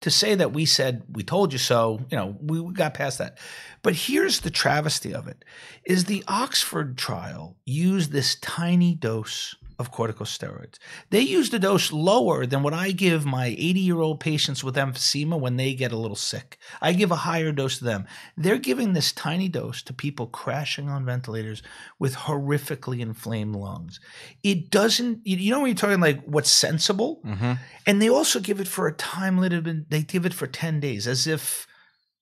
To say that we said, we told you so, you know, we got past that. But here's the travesty of it, is the Oxford trial used this tiny dose of corticosteroids. They used a dose lower than what I give my 80-year-old patients with emphysema when they get a little sick. I give a higher dose to them. They're giving this tiny dose to people crashing on ventilators with horrifically inflamed lungs. It doesn't, you know when you're talking like what's sensible? Mm-hmm. And they also give it for a time limit. They give it for 10 days as if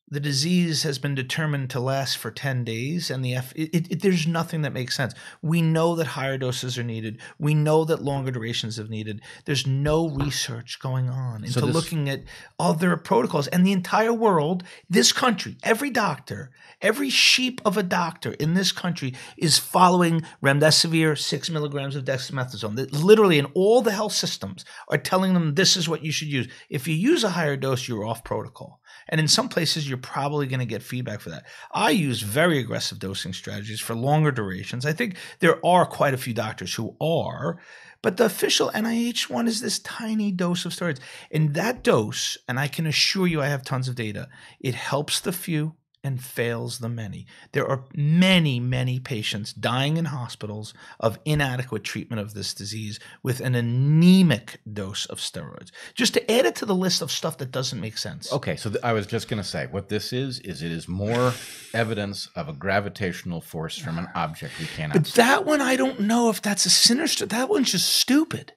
the disease has been determined to last for 10 days, and there's nothing that makes sense. We know that higher doses are needed. We know that longer durations are needed. There's no research going on into looking at other protocols. And the entire world, this country, every doctor, every sheep of a doctor in this country is following remdesivir, 6 milligrams of dexamethasone. Literally, in all the health systems are telling them this is what you should use. If you use a higher dose, you're off protocol. And in some places, you're probably going to get feedback for that. I use very aggressive dosing strategies for longer durations. I think there are quite a few doctors who are, but the official NIH one is this tiny dose of steroids. And that dose, and I can assure you I have tons of data, it helps the few and fails the many. There are many, many patients dying in hospitals of inadequate treatment of this disease with an anemic dose of steroids. Just to add it to the list of stuff that doesn't make sense. Okay, so I was just going to say, what this is it is more evidence of a gravitational force from an object we cannot see. But that one, I don't know if that's a sinister. That one's just stupid.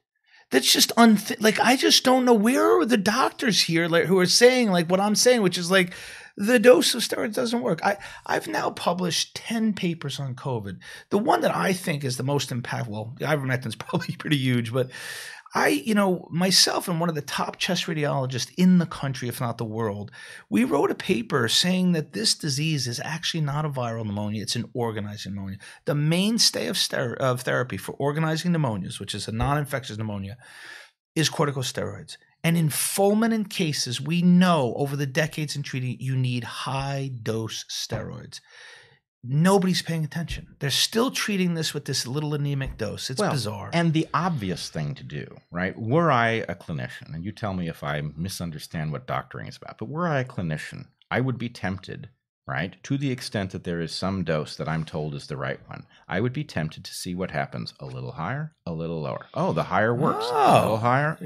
That's just I just don't know. Where are the doctors here who are saying what I'm saying, which is the dose of steroids doesn't work. I've now published 10 papers on COVID. The one that I think is the most impactful, well, the ivermectin is probably pretty huge, but myself and one of the top chest radiologists in the country, if not the world, we wrote a paper saying that this disease is actually not a viral pneumonia. It's an organizing pneumonia. The mainstay of therapy for organizing pneumonias, which is a non-infectious pneumonia, is corticosteroids. And in fulminant cases, we know over the decades in treating, you need high-dose steroids. Nobody's paying attention. They're still treating this with this little anemic dose. It's bizarre. And the obvious thing to do, right? Were I a clinician, and you tell me if I misunderstand what doctoring is about, but were I a clinician, I would be tempted, right, to the extent that there is some dose that I'm told is the right one, I would be tempted to see what happens a little higher, a little lower. Oh, the higher works. A little higher,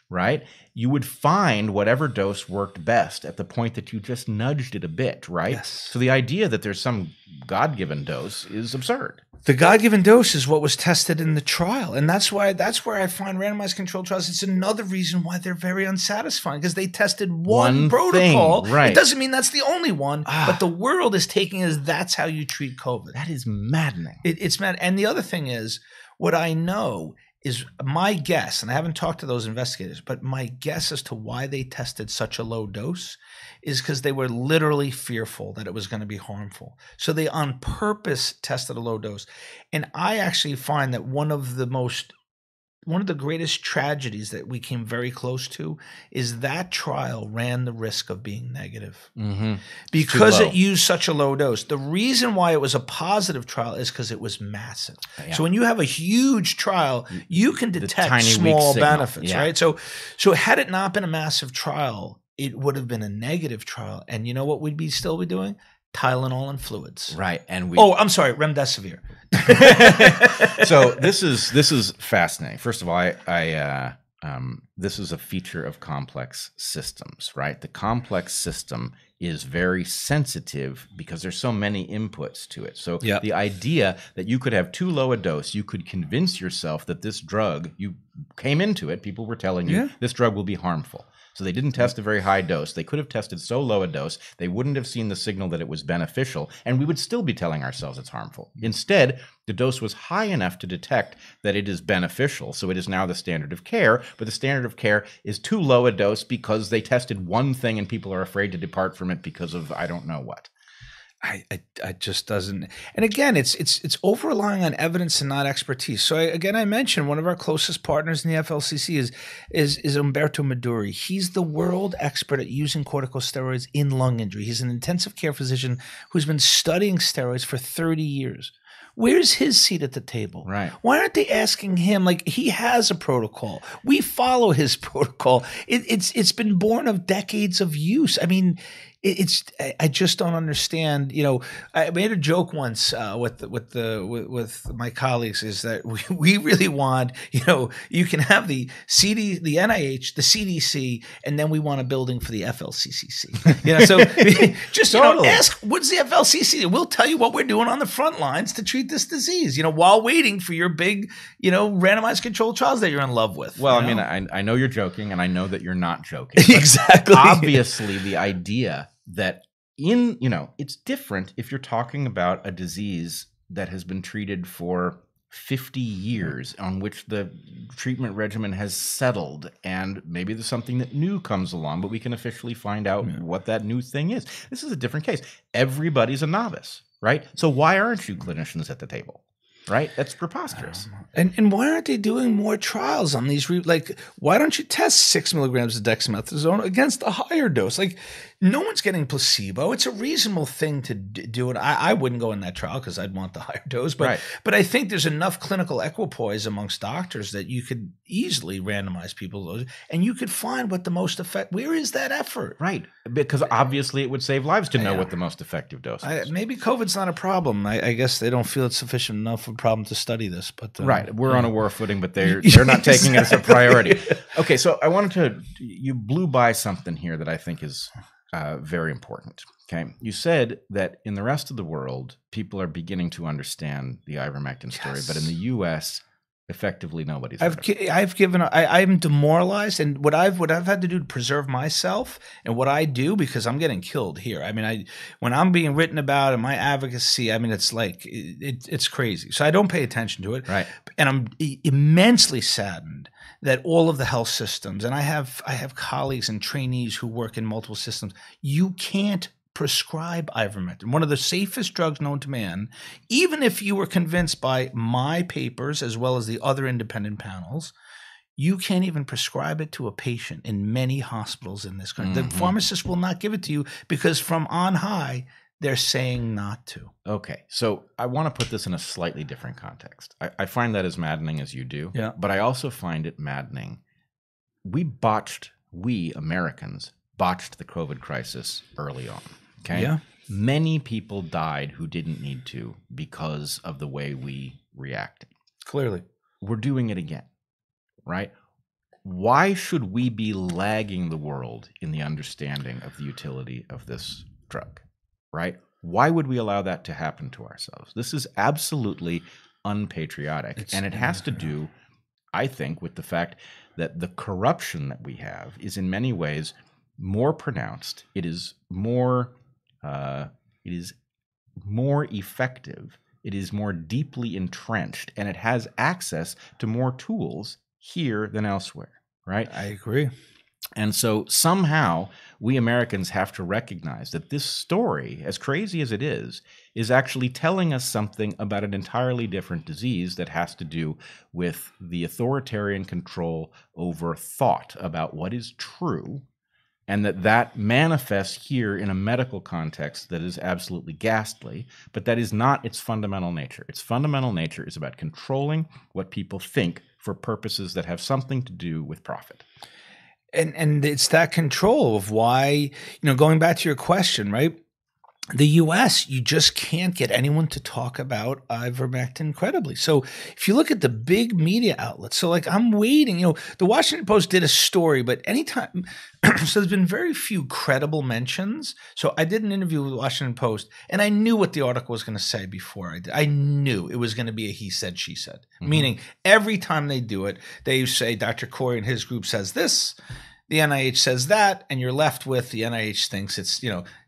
right? You would find whatever dose worked best at the point that you just nudged it a bit, right? Yes. So the idea that there's some God-given dose is absurd. The God-given dose is what was tested in the trial. And that's where I find randomized controlled trials. It's another reason why they're very unsatisfying, because they tested one protocol. Right. It doesn't mean that's the only one, but the world is taking it as that's how you treat COVID. That is maddening. It's mad. And the other thing is, what I know is my guess, and I haven't talked to those investigators, but my guess as to why they tested such a low dose is because they were literally fearful that it was going to be harmful. So they on purpose tested a low dose. And I actually find that one of the greatest tragedies that we came very close to is that trial ran the risk of being negative because it used such a low dose. The reason why it was a positive trial is because it was massive. Yeah. So when you have a huge trial, you can detect small benefits, right? So had it not been a massive trial, it would have been a negative trial. And you know what we'd still be doing? Tylenol and fluids. Right. And I'm sorry, remdesivir. So this is fascinating. First of all, this is a feature of complex systems, right? The complex system is very sensitive because there's so many inputs to it. So the idea that you could have too low a dose, you could convince yourself that this drug, you came into it, people were telling you this drug will be harmful. So they didn't test a very high dose. They could have tested so low a dose, they wouldn't have seen the signal that it was beneficial, and we would still be telling ourselves it's harmful. Instead, the dose was high enough to detect that it is beneficial, so it is now the standard of care, but the standard of care is too low a dose because they tested one thing and people are afraid to depart from it because of I don't know what. I just doesn't. And again, it's over relying on evidence and not expertise. So I mentioned one of our closest partners in the FLCC is Umberto Meduri. He's the world expert at using corticosteroids in lung injury. He's an intensive care physician who's been studying steroids for 30 years. Where's his seat at the table? Right. Why aren't they asking him? He has a protocol. We follow his protocol. It's been born of decades of use. I mean, I just don't understand. I made a joke once with my colleagues is that we really want, you can have the NIH, the CDC, and then we want a building for the FLCCC. So just totally. Ask what's the FLCCC. We'll tell you what we're doing on the front lines to treat this disease. While waiting for your big, randomized controlled trials that you're in love with. Well, I mean, I know you're joking, and I know that you're not joking. Exactly. Obviously, the idea that it's different if you're talking about a disease that has been treated for 50 years, on which the treatment regimen has settled, and maybe there's something that new comes along, but we can officially find out what that new thing is. This is a different case. Everybody's a novice, right? So why aren't you clinicians at the table? Right? That's preposterous. And why aren't they doing more trials on these? Why don't you test 6 milligrams of dexamethasone against a higher dose? Like, no one's getting placebo. It's a reasonable thing to do it. I wouldn't go in that trial because I'd want the higher dose. But I think there's enough clinical equipoise amongst doctors that you could easily randomize people, and you could find what the most effect. Where is that effort? Right. Because obviously it would save lives to know what the most effective dose is. Maybe COVID's not a problem. I guess they don't feel it's sufficient enough of a problem to study this. But right. We're on a war footing, but they're not taking it as a priority. Okay. So I wanted you blew by something here that I think is very important. Okay. You said that in the rest of the world, people are beginning to understand the ivermectin story, but in the U.S., effectively nobody's I'm demoralized, and what I've had to do to preserve myself, and what I do, because I'm getting killed here. I mean, when I'm being written about and my advocacy, I mean, it's like it's crazy. So I don't pay attention to it. Right. And I'm immensely saddened that all of the health systems, and I have colleagues and trainees who work in multiple systems, you can't prescribe ivermectin, one of the safest drugs known to man, even if you were convinced by my papers as well as the other independent panels. You can't even prescribe it to a patient in many hospitals in this country. The pharmacist will not give it to you because from on high, they're saying not to. Okay. So I want to put this in a slightly different context. I find that as maddening as you do, but I also find it maddening. We Americans botched the COVID crisis early on. Okay. Yeah. Many people died who didn't need to because of the way we reacted. Clearly. We're doing it again, right? Why should we be lagging the world in the understanding of the utility of this drug, right? Why would we allow that to happen to ourselves? This is absolutely unpatriotic. And it has to do, I think, with the fact that the corruption that we have is in many ways more pronounced. It is more effective. It is more deeply entrenched, and it has access to more tools here than elsewhere, right? I agree. And so somehow we Americans have to recognize that this story, as crazy as it is actually telling us something about an entirely different disease that has to do with the authoritarian control over thought about what is true, and that manifests here in a medical context that is absolutely ghastly, but that is not its fundamental nature. Its fundamental nature is about controlling what people think for purposes that have something to do with profit. And it's that control of why, going back to your question, right? The U.S., you just can't get anyone to talk about ivermectin credibly. So if you look at the big media outlets, so like I'm waiting, the Washington Post did a story, but anytime, so there's been very few credible mentions. So I did an interview with the Washington Post, and I knew what the article was going to say before I did. I knew it was going to be a he said, she said, meaning every time they do it, they say Dr. Kory and his group says this, the NIH says that, and you're left with the NIH thinks it's,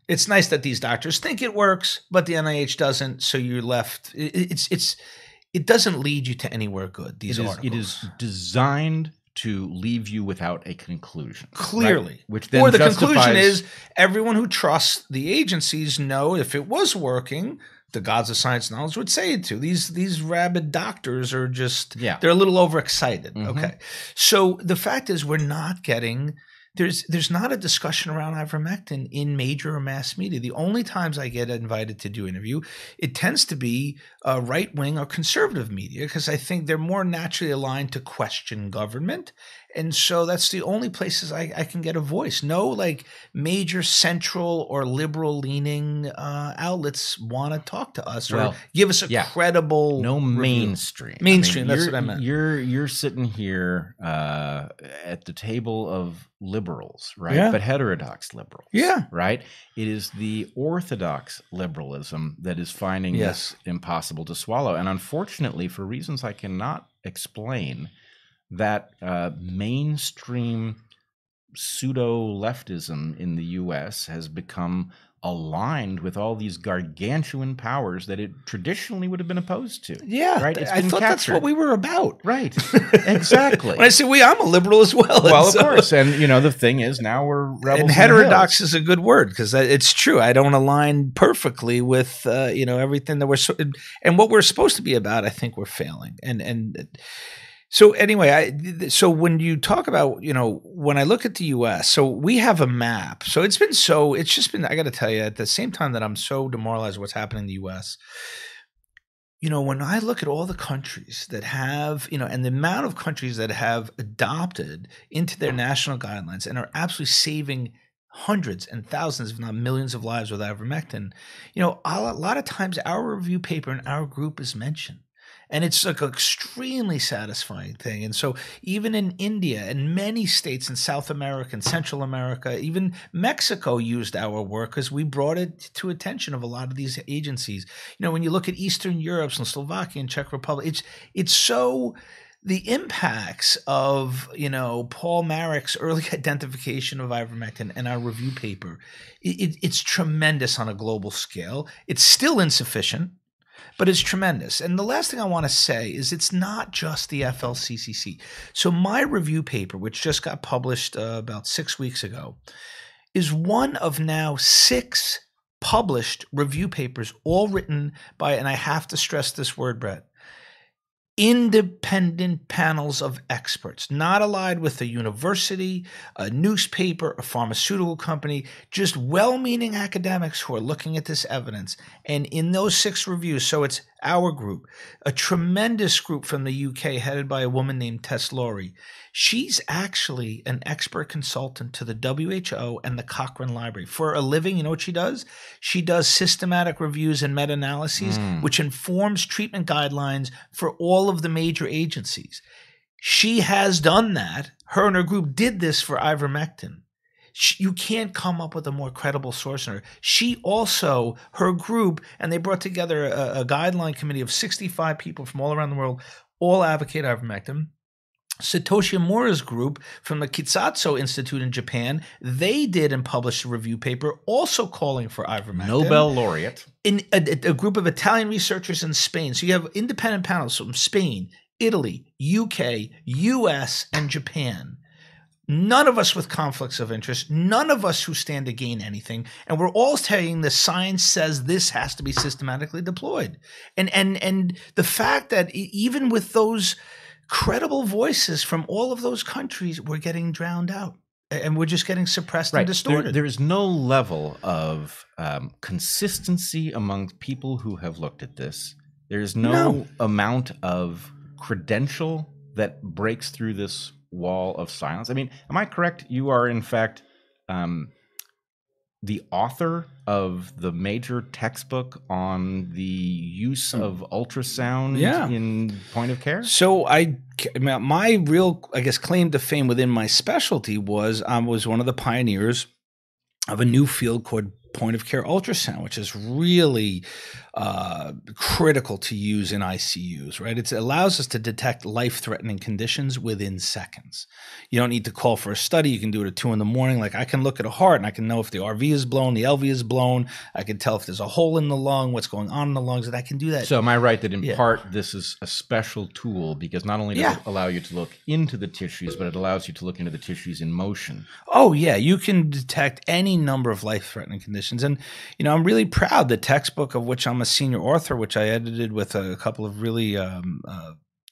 it's nice that these doctors think it works, but the NIH doesn't. So you're left. It doesn't lead you to anywhere good. These articles. It is designed to leave you without a conclusion. Clearly, right? Which then the conclusion is everyone who trusts the agencies know if it was working, the gods of science and knowledge would say it to. These rabid doctors are just they're a little overexcited. Okay, so the fact is we're not getting. There's not a discussion around ivermectin in major or mass media. The only times I get invited to do interview, it tends to be right-wing or conservative media because I think they're more naturally aligned to question government. And so that's the only places I can get a voice. No like major central or liberal leaning outlets want to talk to us or give us a credible mainstream. Mainstream, that's what I meant. You're sitting here at the table of liberals, right? Yeah. But heterodox liberals. Yeah. Right? It is the orthodox liberalism that is finding this impossible to swallow. And unfortunately, for reasons I cannot explain, that mainstream pseudo-leftism in the U.S. has become aligned with all these gargantuan powers that it traditionally would have been opposed to. Yeah, right? I thought that's what we were about. Right, exactly. When I say we, I'm a liberal as well. Well, of course. And, the thing is, now we're rebels. And heterodox is a good word because it's true. I don't align perfectly with, everything that and what we're supposed to be about, I think we're failing. So anyway, so when you talk about, when I look at the U.S., so we have a map. So it's just been, I got to tell you, at the same time that I'm so demoralized with what's happening in the U.S., when I look at all the countries that have, and the amount of countries that have adopted into their national guidelines and are absolutely saving hundreds and thousands, if not millions of lives with ivermectin, a lot of times our review paper in our group is mentioned. And it's like an extremely satisfying thing. And so even in India and many states in South America and Central America, even Mexico used our work because we brought it to attention of a lot of these agencies. When you look at Eastern Europe and Slovakia and Czech Republic, it's so the impacts of, Paul Marik's early identification of ivermectin and our review paper, it's tremendous on a global scale. It's still insufficient, but it's tremendous. And the last thing I want to say is it's not just the FLCCC. So my review paper, which just got published about 6 weeks ago, is one of now 6 published review papers, all written by, and I have to stress this word, Bret, independent panels of experts, not allied with a university, a newspaper, a pharmaceutical company, just well-meaning academics who are looking at this evidence. And in those 6 reviews, so it's our group, a tremendous group from the UK headed by a woman named Testamur. She's actually an expert consultant to the WHO and the Cochrane Library. For a living, you know what she does? She does systematic reviews and meta-analyses, which informs treatment guidelines for all of the major agencies. She has done that. Her and her group did this for ivermectin. You can't come up with a more credible source than her. She also, her group, and they brought together a guideline committee of 65 people from all around the world, all advocate ivermectin. Satoshi Omura's group from the Kitsatso Institute in Japan, they did and published a review paper also calling for ivermectin. Nobel laureate. In a group of Italian researchers in Spain. So you have independent panels from Spain, Italy, UK, US, and Japan. None of us with conflicts of interest, none of us who stand to gain anything, and we're all saying the science says this has to be systematically deployed. And the fact that even with those credible voices from all of those countries, we're getting drowned out, and we're just getting suppressed and distorted. There is no level of consistency among people who have looked at this. There is no amount of credential that breaks through this wall of silence. I mean, am I correct? You are, in fact, the author of the major textbook on the use of ultrasound in point of care? So my real, I guess, claim to fame within my specialty was I was one of the pioneers of a new field called point of care ultrasound, which is really critical to use in ICUs, right? It allows us to detect life-threatening conditions within seconds. You don't need to call for a study. You can do it at 2 a.m. Like I can look at a heart and I can know if the RV is blown, the LV is blown. I can tell if there's a hole in the lung, what's going on in the lungs, and I can do that. So am I right that in part this is a special tool because not only does it allow you to look into the tissues, but it allows you to look into the tissues in motion? Oh, yeah. You can detect any number of life-threatening conditions. And, I'm really proud the textbook of which I'm a senior author, which I edited with a couple of really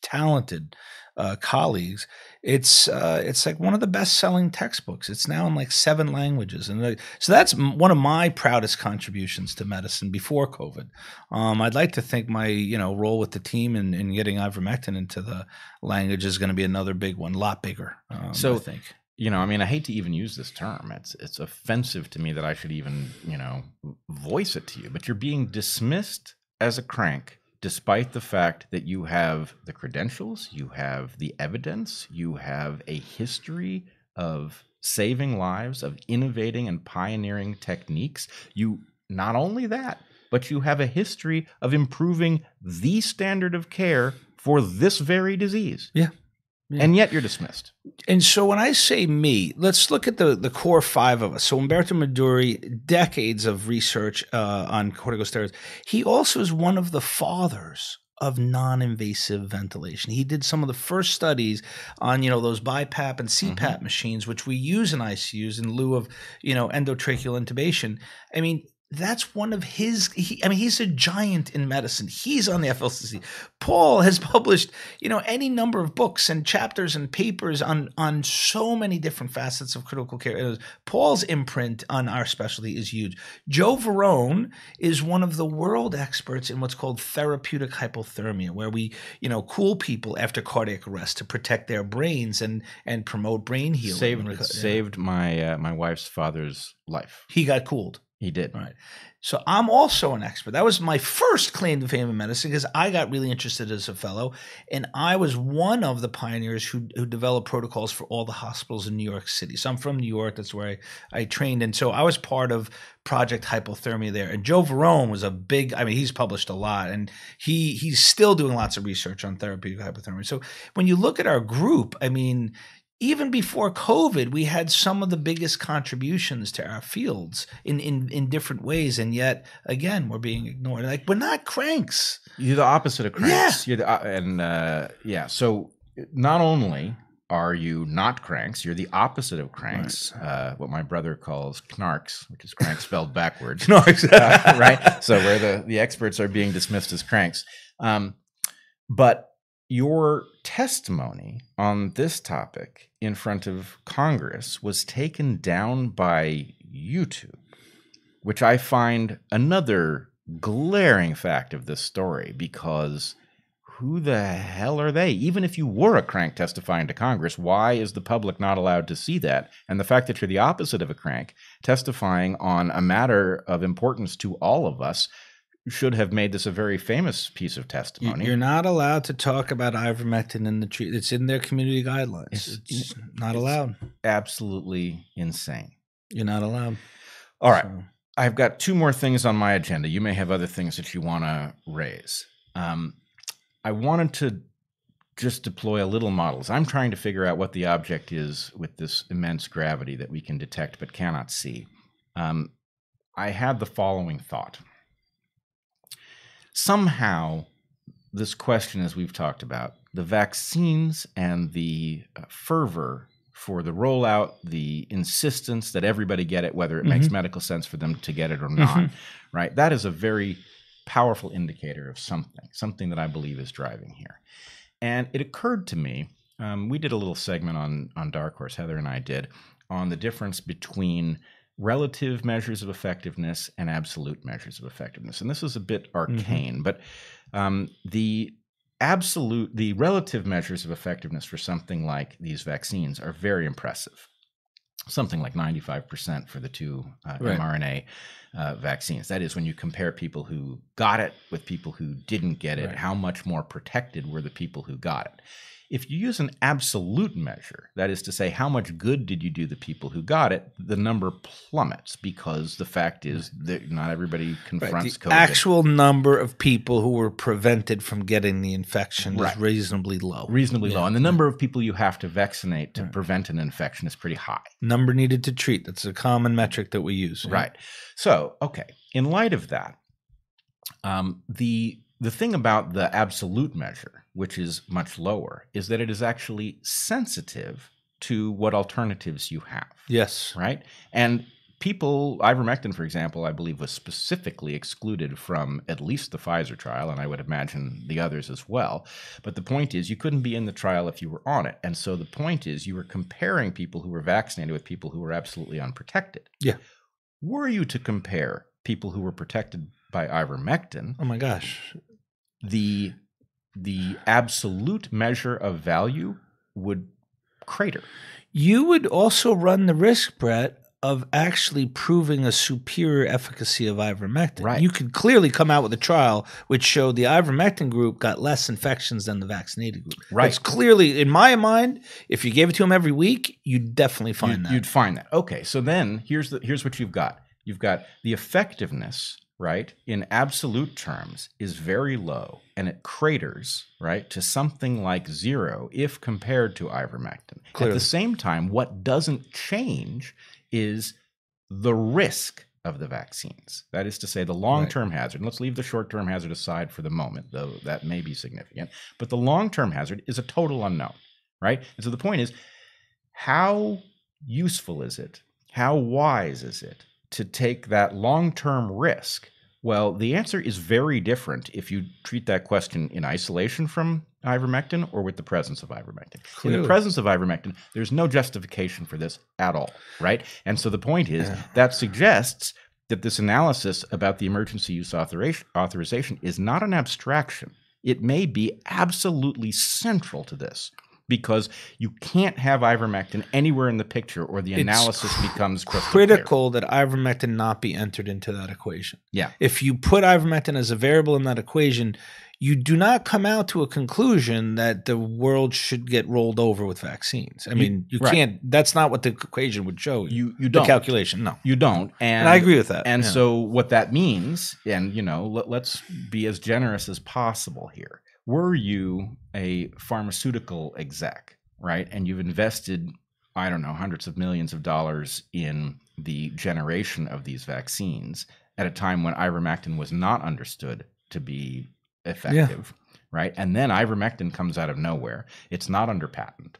talented colleagues. It's like one of the best-selling textbooks. It's now in like 7 languages, and so that's one of my proudest contributions to medicine before COVID. I'd like to think my role with the team in getting ivermectin into the language is going to be another big one, a lot bigger. I think. I hate to even use this term. It's offensive to me that I should even, voice it to you. But you're being dismissed as a crank, despite the fact that you have the credentials, you have the evidence, you have a history of saving lives, of innovating and pioneering techniques. You not only that, but you have a history of improving the standard of care for this very disease. Yeah. And yet you're dismissed. And so when I say me, let's look at the core five of us. So Umberto Meduri, decades of research on corticosteroids. He also is one of the fathers of non-invasive ventilation. He did some of the first studies on, those BiPAP and CPAP machines, which we use in ICUs in lieu of, endotracheal intubation. I mean, that's one of his, he's a giant in medicine. He's on the FLCC. Paul has published, any number of books and chapters and papers on so many different facets of critical care. Paul's imprint on our specialty is huge. Joe Verone is one of the world experts in what's called therapeutic hypothermia, where we, cool people after cardiac arrest to protect their brains and promote brain healing. Saved my wife's father's life. He got cooled. He did. Right. So I'm also an expert. That was my first claim to fame in medicine because I got really interested as a fellow. And I was one of the pioneers who developed protocols for all the hospitals in New York City. So I'm from New York. That's where I trained. And so I was part of Project Hypothermia there. And Joe Verone was a big, he's published a lot. And he's still doing lots of research on therapeutic hypothermia. So when you look at our group, even before COVID, we had some of the biggest contributions to our fields in different ways. And yet, again, we're being ignored. Like, we're not cranks. You're the opposite of cranks. Yeah. So not only are you not cranks, you're the opposite of cranks. Right. What my brother calls knarks, which is crank spelled backwards. Knarks. Right? So where the experts are being dismissed as cranks. But your testimony on this topic in front of Congress was taken down by YouTube, which I find another glaring fact of this story, because who the hell are they? Even if you were a crank testifying to Congress, why is the public not allowed to see that? And the fact that you're the opposite of a crank testifying on a matter of importance to all of us should have made this a very famous piece of testimony. You're not allowed to talk about ivermectin in the treatment. It's in their community guidelines. It's not allowed. Absolutely insane. You're not allowed. All right. So I've got two more things on my agenda. You may have other things that you want to raise. I wanted to just deploy a little models. I'm trying to figure out what the object is with this immense gravity that we can detect but cannot see. I had the following thought. Somehow, this question, as we've talked about, the vaccines and the fervor for the rollout, the insistence that everybody get it, whether it makes medical sense for them to get it or not, right? That is a very powerful indicator of something that I believe is driving here. And it occurred to me, we did a little segment on Dark Horse, Heather and I did, on the difference between relative measures of effectiveness and absolute measures of effectiveness. And this is a bit arcane, but the relative measures of effectiveness for something like these vaccines are very impressive. Something like 95% for the two mRNA vaccines. That is, when you compare people who got it with people who didn't get it, how much more protected were the people who got it. If you use an absolute measure, that is to say, how much good did you do the people who got it, the number plummets, because the fact is that not everybody confronts COVID. The actual number of people who were prevented from getting the infection is reasonably low. Reasonably low. And the number of people you have to vaccinate to prevent an infection is pretty high. Number needed to treat. That's a common metric that we use. Right. So, okay, in light of that, the thing about the absolute measure, which is much lower, is that it is actually sensitive to what alternatives you have. Yes. Right? And ivermectin, for example, I believe was specifically excluded from at least the Pfizer trial, and I would imagine the others as well. But the point is, you couldn't be in the trial if you were on it. And so the point is, you were comparing people who were vaccinated with people who were absolutely unprotected. Yeah. Were you to compare people who were protected by ivermectin, oh my gosh, the absolute measure of value would crater. You would also run the risk, Bret, of actually proving a superior efficacy of ivermectin. Right. You could clearly come out with a trial which showed the ivermectin group got less infections than the vaccinated group. Right. It's clearly, in my mind, if you gave it to them every week, you'd definitely find that. You'd find that. Okay, so then here's what you've got. You've got the effectiveness right, in absolute terms is very low, and it craters, right, to something like 0 if compared to ivermectin. Clearly. At the same time, what doesn't change is the risk of the vaccines. That is to say, the long-term hazard. Let's leave the short-term hazard aside for the moment, though that may be significant. But the long-term hazard is a total unknown, right? And so the point is, how useful is it? How wise is it to take that long-term risk? Well, the answer is very different if you treat that question in isolation from ivermectin or with the presence of ivermectin. Clearly. In the presence of ivermectin, there's no justification for this at all, right? And so the point is that suggests that this analysis about the emergency use authorization is not an abstraction. It may be absolutely central to this, because you can't have ivermectin anywhere in the picture or the analysis becomes critical that ivermectin not be entered into that equation. Yeah. If you put ivermectin as a variable in that equation, you do not come out to a conclusion that the world should get rolled over with vaccines. I mean, you can't. That's not what the equation would show you. You don't. The calculation, no. You don't. And I agree with that. And so what that means, and let's be as generous as possible here. Were you a pharmaceutical exec, right, and you've invested, I don't know, hundreds of millions of dollars in the generation of these vaccines at a time when ivermectin was not understood to be effective, right? And then ivermectin comes out of nowhere. It's not under patent,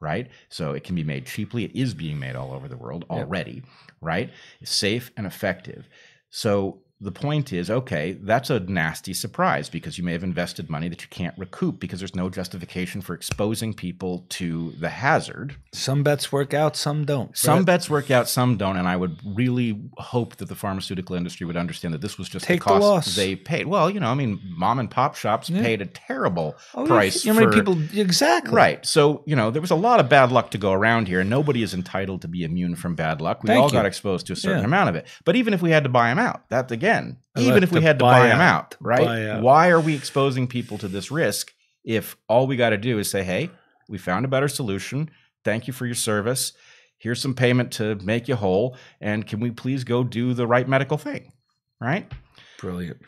right? So it can be made cheaply. It is being made all over the world already, right? It's safe and effective. So the point is, okay, that's a nasty surprise because you may have invested money that you can't recoup because there's no justification for exposing people to the hazard. Some bets work out, some don't. Some bets work out, some don't. And I would really hope that the pharmaceutical industry would understand that this was just the cost they paid. Well, mom and pop shops paid a terrible price for many people, exactly. Right. So, there was a lot of bad luck to go around here, and nobody is entitled to be immune from bad luck. We all got exposed to a certain amount of it. But even if we had to buy them out, that's again, even if we had to buy them out, right? Why are we exposing people to this risk if all we got to do is say, hey, we found a better solution. Thank you for your service. Here's some payment to make you whole. And can we please go do the right medical thing, right? Brilliant.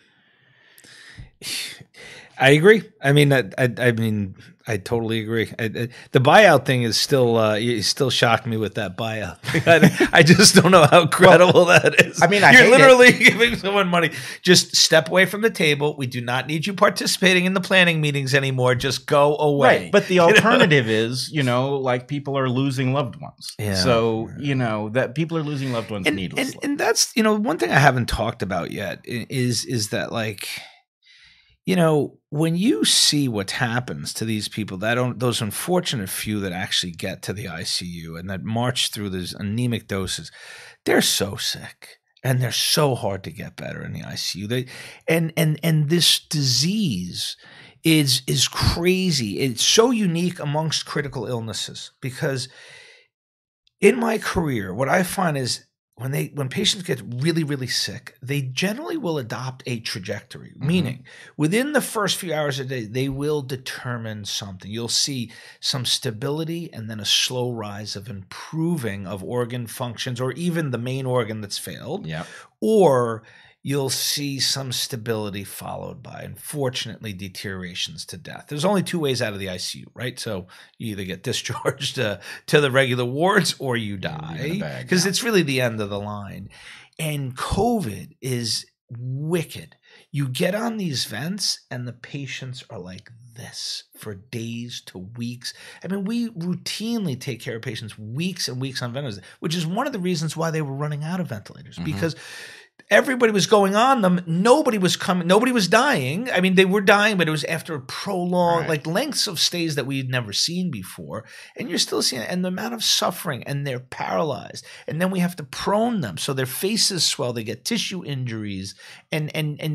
I agree. I mean, I totally agree. The buyout thing is still, you still shocked me with that buyout. I just don't know how credible that is. I mean, you're literally giving someone money. Just step away from the table. We do not need you participating in the planning meetings anymore. Just go away. Right. But the alternative is, like people are losing loved ones. Yeah. So, that people are losing loved ones needlessly. And that's, one thing I haven't talked about yet is that when you see what happens to these people, those unfortunate few that actually get to the ICU and that march through those anemic doses, they're so sick and they're so hard to get better in the ICU. And this disease is crazy. It's so unique amongst critical illnesses because in my career, what I find is when patients get really, really sick, they generally will adopt a trajectory, meaning within the first few hours of the day, they will determine something. You'll see some stability and then a slow rise of improving of organ functions or even the main organ that's failed. Yeah. Or you'll see some stability followed by, unfortunately, deteriorations to death. There's only two ways out of the ICU, right? So you either get discharged to the regular wards or you die because it's really the end of the line. And COVID is wicked. You get on these vents and the patients are like this for days to weeks. I mean, we routinely take care of patients weeks and weeks on ventilators, which is one of the reasons why they were running out of ventilators because everybody was going on them. Nobody was coming. Nobody was dying. I mean, they were dying, but it was after prolonged, lengths of stays that we had never seen before. And you're still seeing it. And the amount of suffering, and they're paralyzed. And then we have to prone them. So their faces swell. They get tissue injuries, and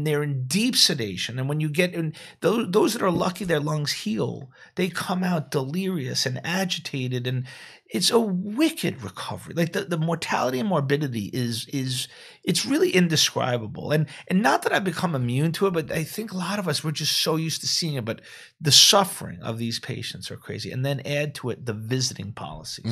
they're in deep sedation. And when you get in, those that are lucky their lungs heal, they come out delirious and agitated, and it's a wicked recovery. Like the mortality and morbidity is it's really indescribable. And not that I've become immune to it, but I think a lot of us, we're just so used to seeing it. But the suffering of these patients are crazy. And then add to it the visiting policies.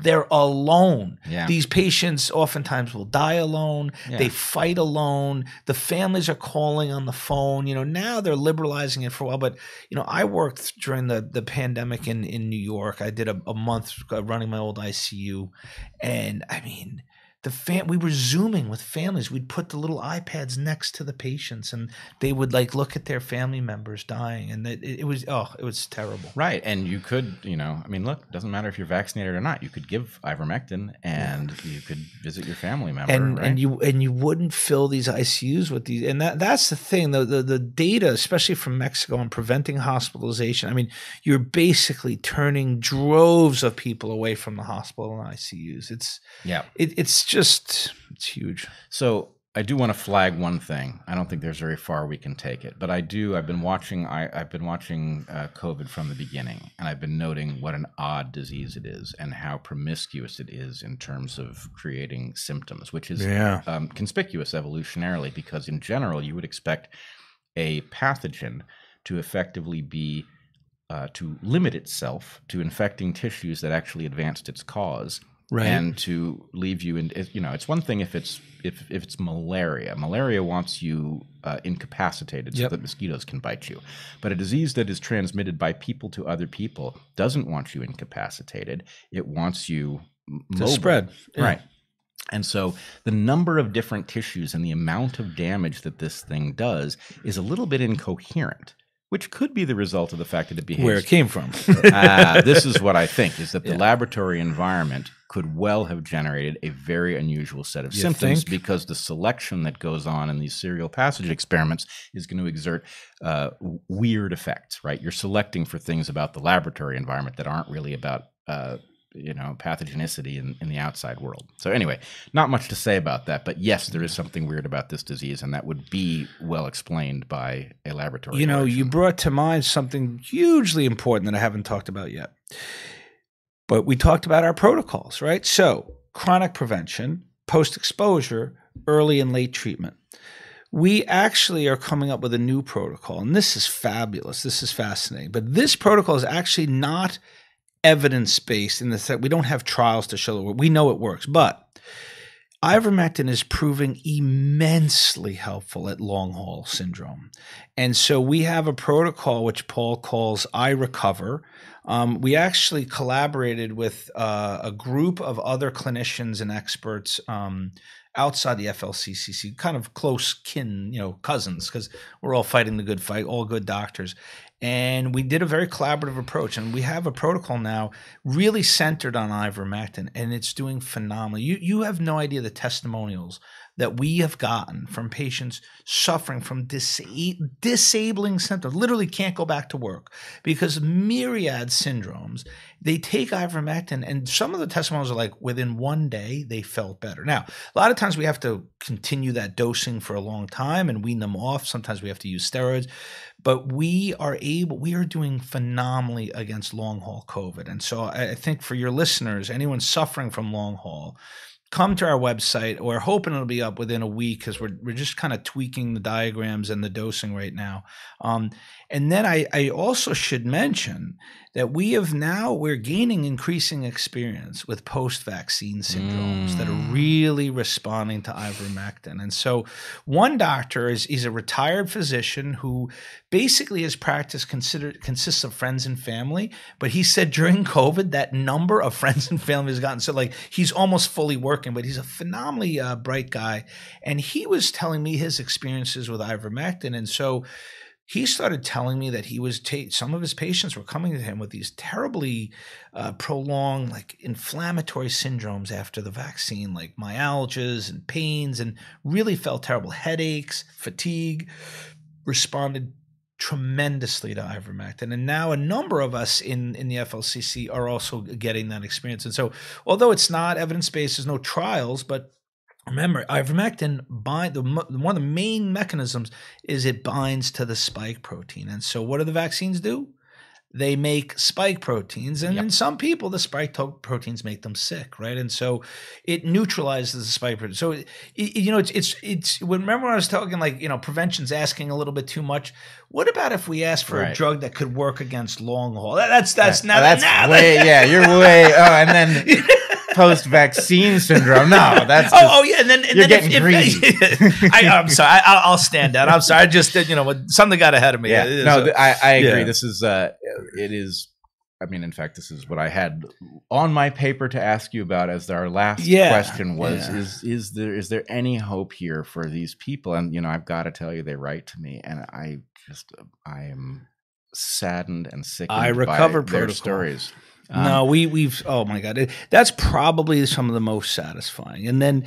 They're alone. Yeah. These patients oftentimes will die alone. Yeah. They fight alone. The families are calling on the phone. Now they're liberalizing it for a while. But, I worked during the pandemic in New York. I did a month running my old ICU. And I mean, we were Zooming with families. We'd put the little iPads next to the patients, and they would look at their family members dying, and it was terrible. Right, and you could, look, it doesn't matter if you're vaccinated or not. You could give ivermectin, and you could visit your family member, right? and you wouldn't fill these ICUs with these, and that's the thing. The data, especially from Mexico, on preventing hospitalization. I mean, you're basically turning droves of people away from the hospital and ICUs. It's huge. So I do want to flag one thing. I don't think there's very far we can take it, but I've been watching COVID from the beginning, and I've been noting what an odd disease it is and how promiscuous it is in terms of creating symptoms, which is conspicuous evolutionarily, because in general you would expect a pathogen to effectively be to limit itself to infecting tissues that actually advanced its cause. Right. And to leave you in, it's one thing if it's malaria. Malaria wants you incapacitated so that mosquitoes can bite you. But a disease that is transmitted by people to other people doesn't want you incapacitated. It wants you mobile. To spread. Yeah. Right. And so the number of different tissues and the amount of damage that this thing does is a little bit incoherent, which could be the result of the fact that it behaves. Where it came from. This is what I think, is that the laboratory environment could well have generated a very unusual set of symptoms, because the selection that goes on in these serial passage experiments is going to exert weird effects, right? You're selecting for things about the laboratory environment that aren't really about pathogenicity in the outside world. So anyway, not much to say about that, but yes, there is something weird about this disease, and that would be well explained by a laboratory. You brought to mind something hugely important that I haven't talked about yet. But we talked about our protocols, right? So chronic prevention, post-exposure, early and late treatment. We actually are coming up with a new protocol, and this is fabulous. This is fascinating. But this protocol is actually not evidence-based in the sense that we don't have trials to show it. We know it works, but ivermectin is proving immensely helpful at long-haul syndrome. And so we have a protocol which Paul calls iRecover. We actually collaborated with a group of other clinicians and experts outside the FLCCC, kind of close kin, cousins, because we're all fighting the good fight, all good doctors. And we did a very collaborative approach, and we have a protocol now really centered on ivermectin, and it's doing phenomenally. You have no idea the testimonials that we have gotten from patients suffering from disabling symptoms, literally can't go back to work because myriad syndromes. They take ivermectin, and some of the testimonials are like within one day they felt better. Now, a lot of times we have to continue that dosing for a long time and wean them off. Sometimes we have to use steroids, but we are doing phenomenally against long haul COVID. And so I think for your listeners, anyone suffering from long haul, come to our website. We're hoping it'll be up within a week because we're just kind of tweaking the diagrams and the dosing right now. And then I also should mention that we're gaining increasing experience with post-vaccine syndromes that are really responding to ivermectin. And so one doctor he's a retired physician who basically his practice consists of friends and family, but he said during COVID that number of friends and family has gotten so he's almost fully working, but he's a phenomenally bright guy. And he was telling me his experiences with ivermectin. And so he started telling me that he was some of his patients were coming to him with these terribly prolonged, inflammatory syndromes after the vaccine, like myalgias and pains, and really felt terrible headaches, fatigue, responded tremendously to ivermectin. And now a number of us in the FLCC are also getting that experience. And so although it's not evidence-based, there's no trials, but remember, ivermectin, one of the main mechanisms is it binds to the spike protein. And so what do the vaccines do? they make spike proteins. And in some people, the spike proteins make them sick, right? And so it neutralizes the spike protein. So, remember when I was talking like, prevention's asking a little bit too much. What about if we ask for a drug that could work against long haul? You're way, and then post-vaccine syndrome. No, that's just, and then you're getting greedy. I'm sorry. I'll stand down. I'm sorry. I just something got ahead of me. Yeah. I agree. Yeah. This is it is. I mean, in fact, this is what I had on my paper to ask you about as our last question was: is there any hope here for these people? And I've got to tell you, they write to me, and I am saddened and sickened by their stories. No, we've oh my God, that's probably some of the most satisfying. And then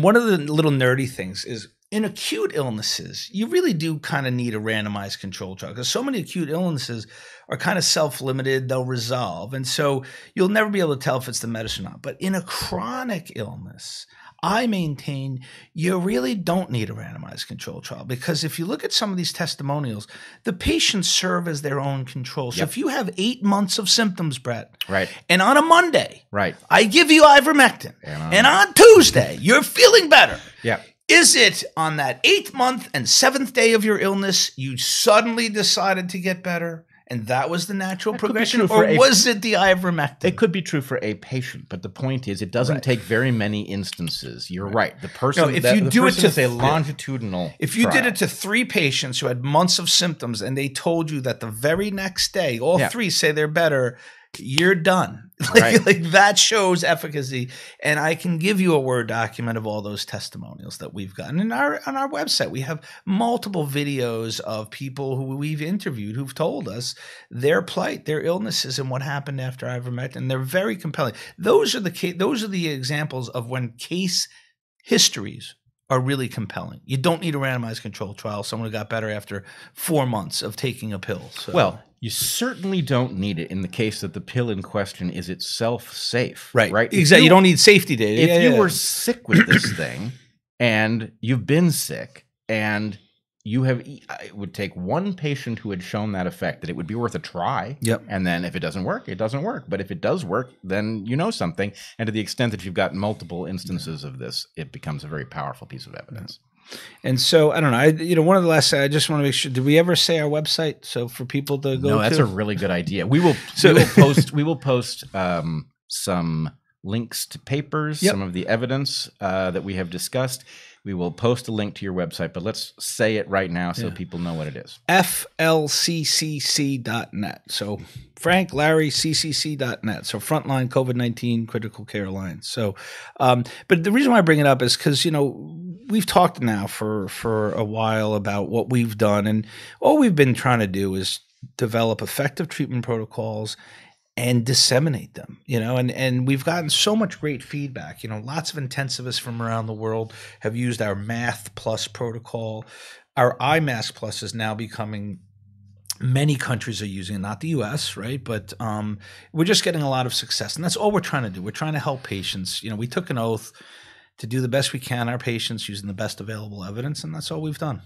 one of the little nerdy things is in acute illnesses, you really do kind of need a randomized control trial because so many acute illnesses are kind of self-limited, they'll resolve. And so you'll never be able to tell if it's the medicine or not. But in a chronic illness, I maintain you really don't need a randomized control trial because if you look at some of these testimonials, the patients serve as their own control. So if you have 8 months of symptoms, Bret, and on a Monday, I give you ivermectin, and on Tuesday, you're feeling better. Is it on that 8th month and 7th day of your illness, you suddenly decided to get better? And that was the natural progression, or was it the ivermectin? It could be true for a patient, but the point is, it doesn't take very many instances. You're right. The person, if you do it to a longitudinal, if you did it to 3 patients who had months of symptoms, and they told you that the very next day, all 3 say they're better, you're done. Like that shows efficacy. And I can give you a Word document of all those testimonials that we've gotten. And on our website, we have multiple videos of people who we've interviewed who've told us their plight, their illnesses, and what happened after ivermectin. And they're very compelling. Those are the examples of when case histories are really compelling. You don't need a randomized control trial. Someone who got better after 4 months of taking a pill. So. Well, you certainly don't need it in the case that the pill in question is itself safe. Right. Exactly. You don't need safety data. If you were sick with this thing and you've been sick and it would take one patient who had shown that effect, that it would be worth a try. And then if it doesn't work, it doesn't work. But if it does work, then you know something. And to the extent that you've got multiple instances of this, it becomes a very powerful piece of evidence. And so I don't know. One of the last, I just want to make sure. Did we ever say our website? So for people to go. No, that's a really good idea. We will post some links to papers, some of the evidence that we have discussed. We will post a link to your website, but let's say it right now so people know what it is. FLCCC.net. So Frank, Larry, CCC.net. So Frontline COVID-19 Critical Care Alliance. So, but the reason why I bring it up is because, we've talked now for a while about what we've done, and all we've been trying to do is develop effective treatment protocols and disseminate them, and we've gotten so much great feedback. Lots of intensivists from around the world have used our Math Plus protocol. Our iMask Plus is now becoming, many countries are using it, not the US, right? But we're just getting a lot of success, and that's all we're trying to do. We're trying to help patients. We took an oath to do the best we can, our patients, using the best available evidence, and that's all we've done.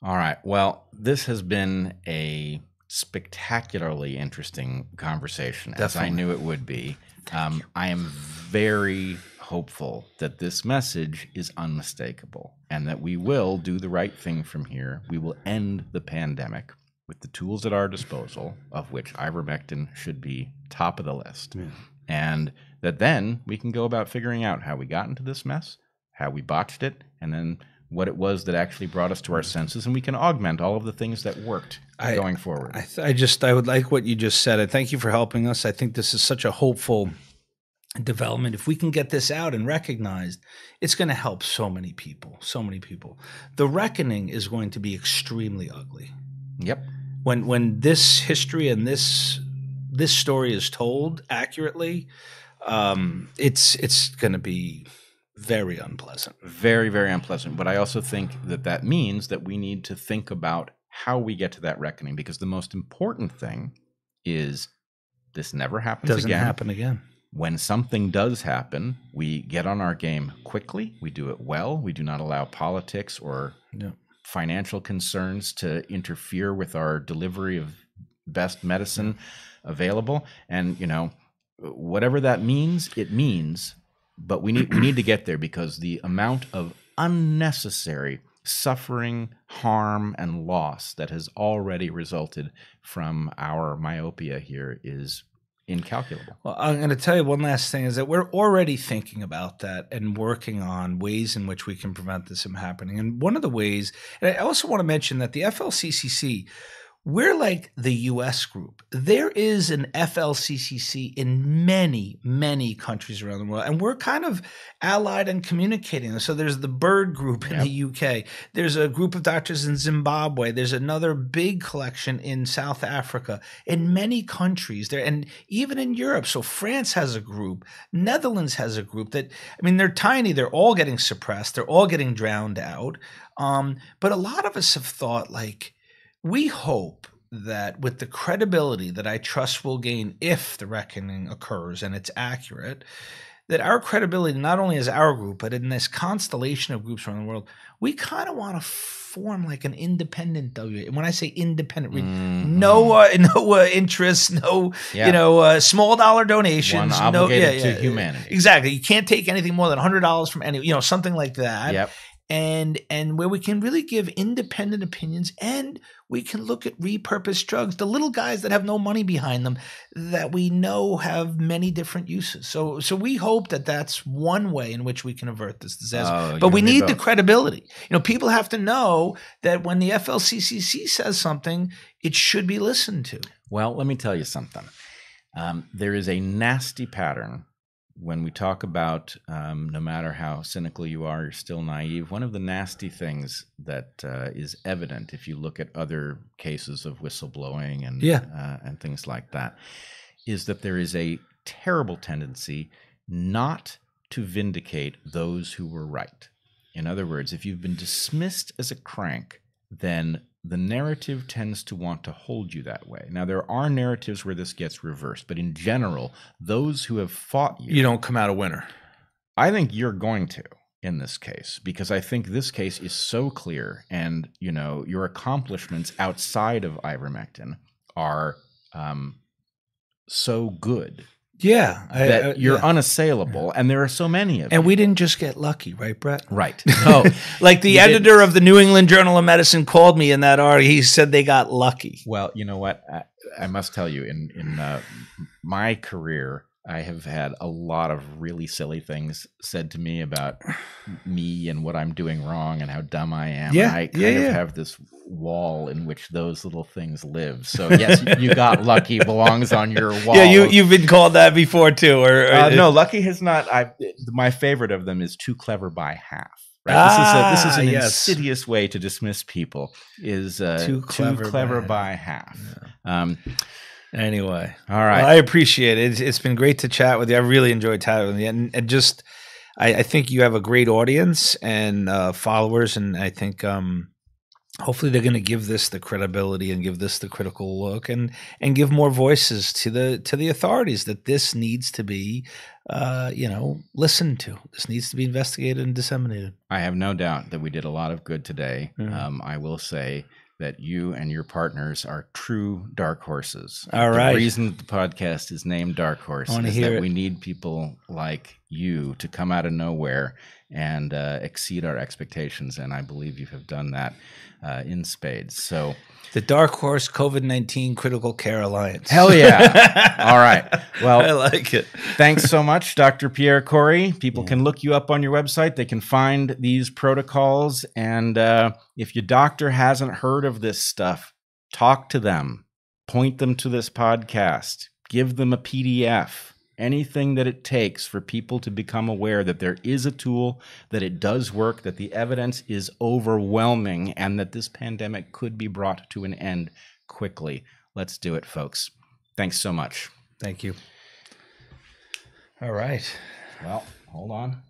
All right. Well, this has been a spectacularly interesting conversation, as I knew it would be. I am very hopeful that this message is unmistakable and that we will do the right thing from here. We will end the pandemic with the tools at our disposal, of which ivermectin should be top of the list. And that then we can go about figuring out how we got into this mess, how we botched it, and then what it was that actually brought us to our senses, and we can augment all of the things that worked going forward. I would like what you just said. I thank you for helping us. I think this is such a hopeful development. If we can get this out and recognized, it's going to help so many people, so many people. The reckoning is going to be extremely ugly. When this history and this story is told accurately, it's going to be very unpleasant. Very, very unpleasant. But I also think that means that we need to think about how we get to that reckoning, because the most important thing is this never happens again. Doesn't happen again. When something does happen, we get on our game quickly. We do it well. We do not allow politics or financial concerns to interfere with our delivery of best medicine available. And, whatever that means, it means, but we need to get there, because the amount of unnecessary suffering, harm, and loss that has already resulted from our myopia here is incalculable. Well, I'm going to tell you one last thing, is that we're already thinking about that and working on ways in which we can prevent this from happening. And one of the ways, and I also want to mention that the FLCCC, we're like the U.S. group. There is an FLCCC in many, many countries around the world, and we're kind of allied and communicating. So there's the BIRD group in the UK. There's a group of doctors in Zimbabwe. There's another big collection in South Africa. In many countries there, and even in Europe. So France has a group. Netherlands has a group that, they're tiny. They're all getting suppressed. They're all getting drowned out. But a lot of us have thought, we hope that with the credibility that I trust we'll gain if the reckoning occurs and it's accurate, that our credibility, not only as our group, but in this constellation of groups around the world, we kind of want to form like an independent W. And when I say independent, no interest, small dollar donations, one obligated to humanity. Exactly. You can't take anything more than $100 from any, something like that. Yep. And where we can really give independent opinions, and we can look at repurposed drugs, the little guys that have no money behind them, that we know have many different uses. So we hope that that's one way in which we can avert this disaster. But we need the credibility. People have to know that when the FLCCC says something, it should be listened to. Well, let me tell you something. There is a nasty pattern. When we talk about, no matter how cynical you are, you're still naive. One of the nasty things that is evident if you look at other cases of whistleblowing and things like that, is that there is a terrible tendency not to vindicate those who were right. In other words, if you've been dismissed as a crank, then the narrative tends to want to hold you that way. Now, there are narratives where this gets reversed, but in general, those who have fought you... You don't come out a winner. I think you're going to in this case, because I think this case is so clear, and, your accomplishments outside of ivermectin are so good. Yeah. That you're unassailable, and there are so many of you. And we didn't just get lucky, right, Bret? Right. No. Like the editor of the New England Journal of Medicine called me in that article. He said they got lucky. Well, you know what? I must tell you, in my career, I have had a lot of really silly things said to me about me and what I'm doing wrong and how dumb I am. Yeah, and I kind of have this wall in which those little things live. So yes, you got lucky belongs on your wall. Yeah, you've been called that before too. Or no, lucky has not. My favorite of them is too clever by half. Right? This is an insidious way to dismiss people. Is too clever by half. Yeah. Anyway, all right. Well, I appreciate it. It's been great to chat with you. I really enjoyed chatting with you, and just I think you have a great audience and followers, and I think hopefully they're going to give this the credibility and give this the critical look, and give more voices to the authorities that this needs to be listened to. This needs to be investigated and disseminated. I have no doubt that we did a lot of good today. Mm-hmm. I will say that you and your partners are true dark horses. All right. The reason the podcast is named Dark Horse is that we need people like you to come out of nowhere and exceed our expectations, and I believe you have done that in spades. So, the Dark Horse COVID-19 Critical Care Alliance. Hell yeah. All right. Well, I like it. Thanks so much, Dr. Pierre Kory. People can look you up on your website. They can find these protocols. And if your doctor hasn't heard of this stuff, talk to them. Point them to this podcast. Give them a PDF. Anything that it takes for people to become aware that there is a tool, that it does work, that the evidence is overwhelming, and that this pandemic could be brought to an end quickly. Let's do it, folks. Thanks so much. Thank you. All right. Well, hold on.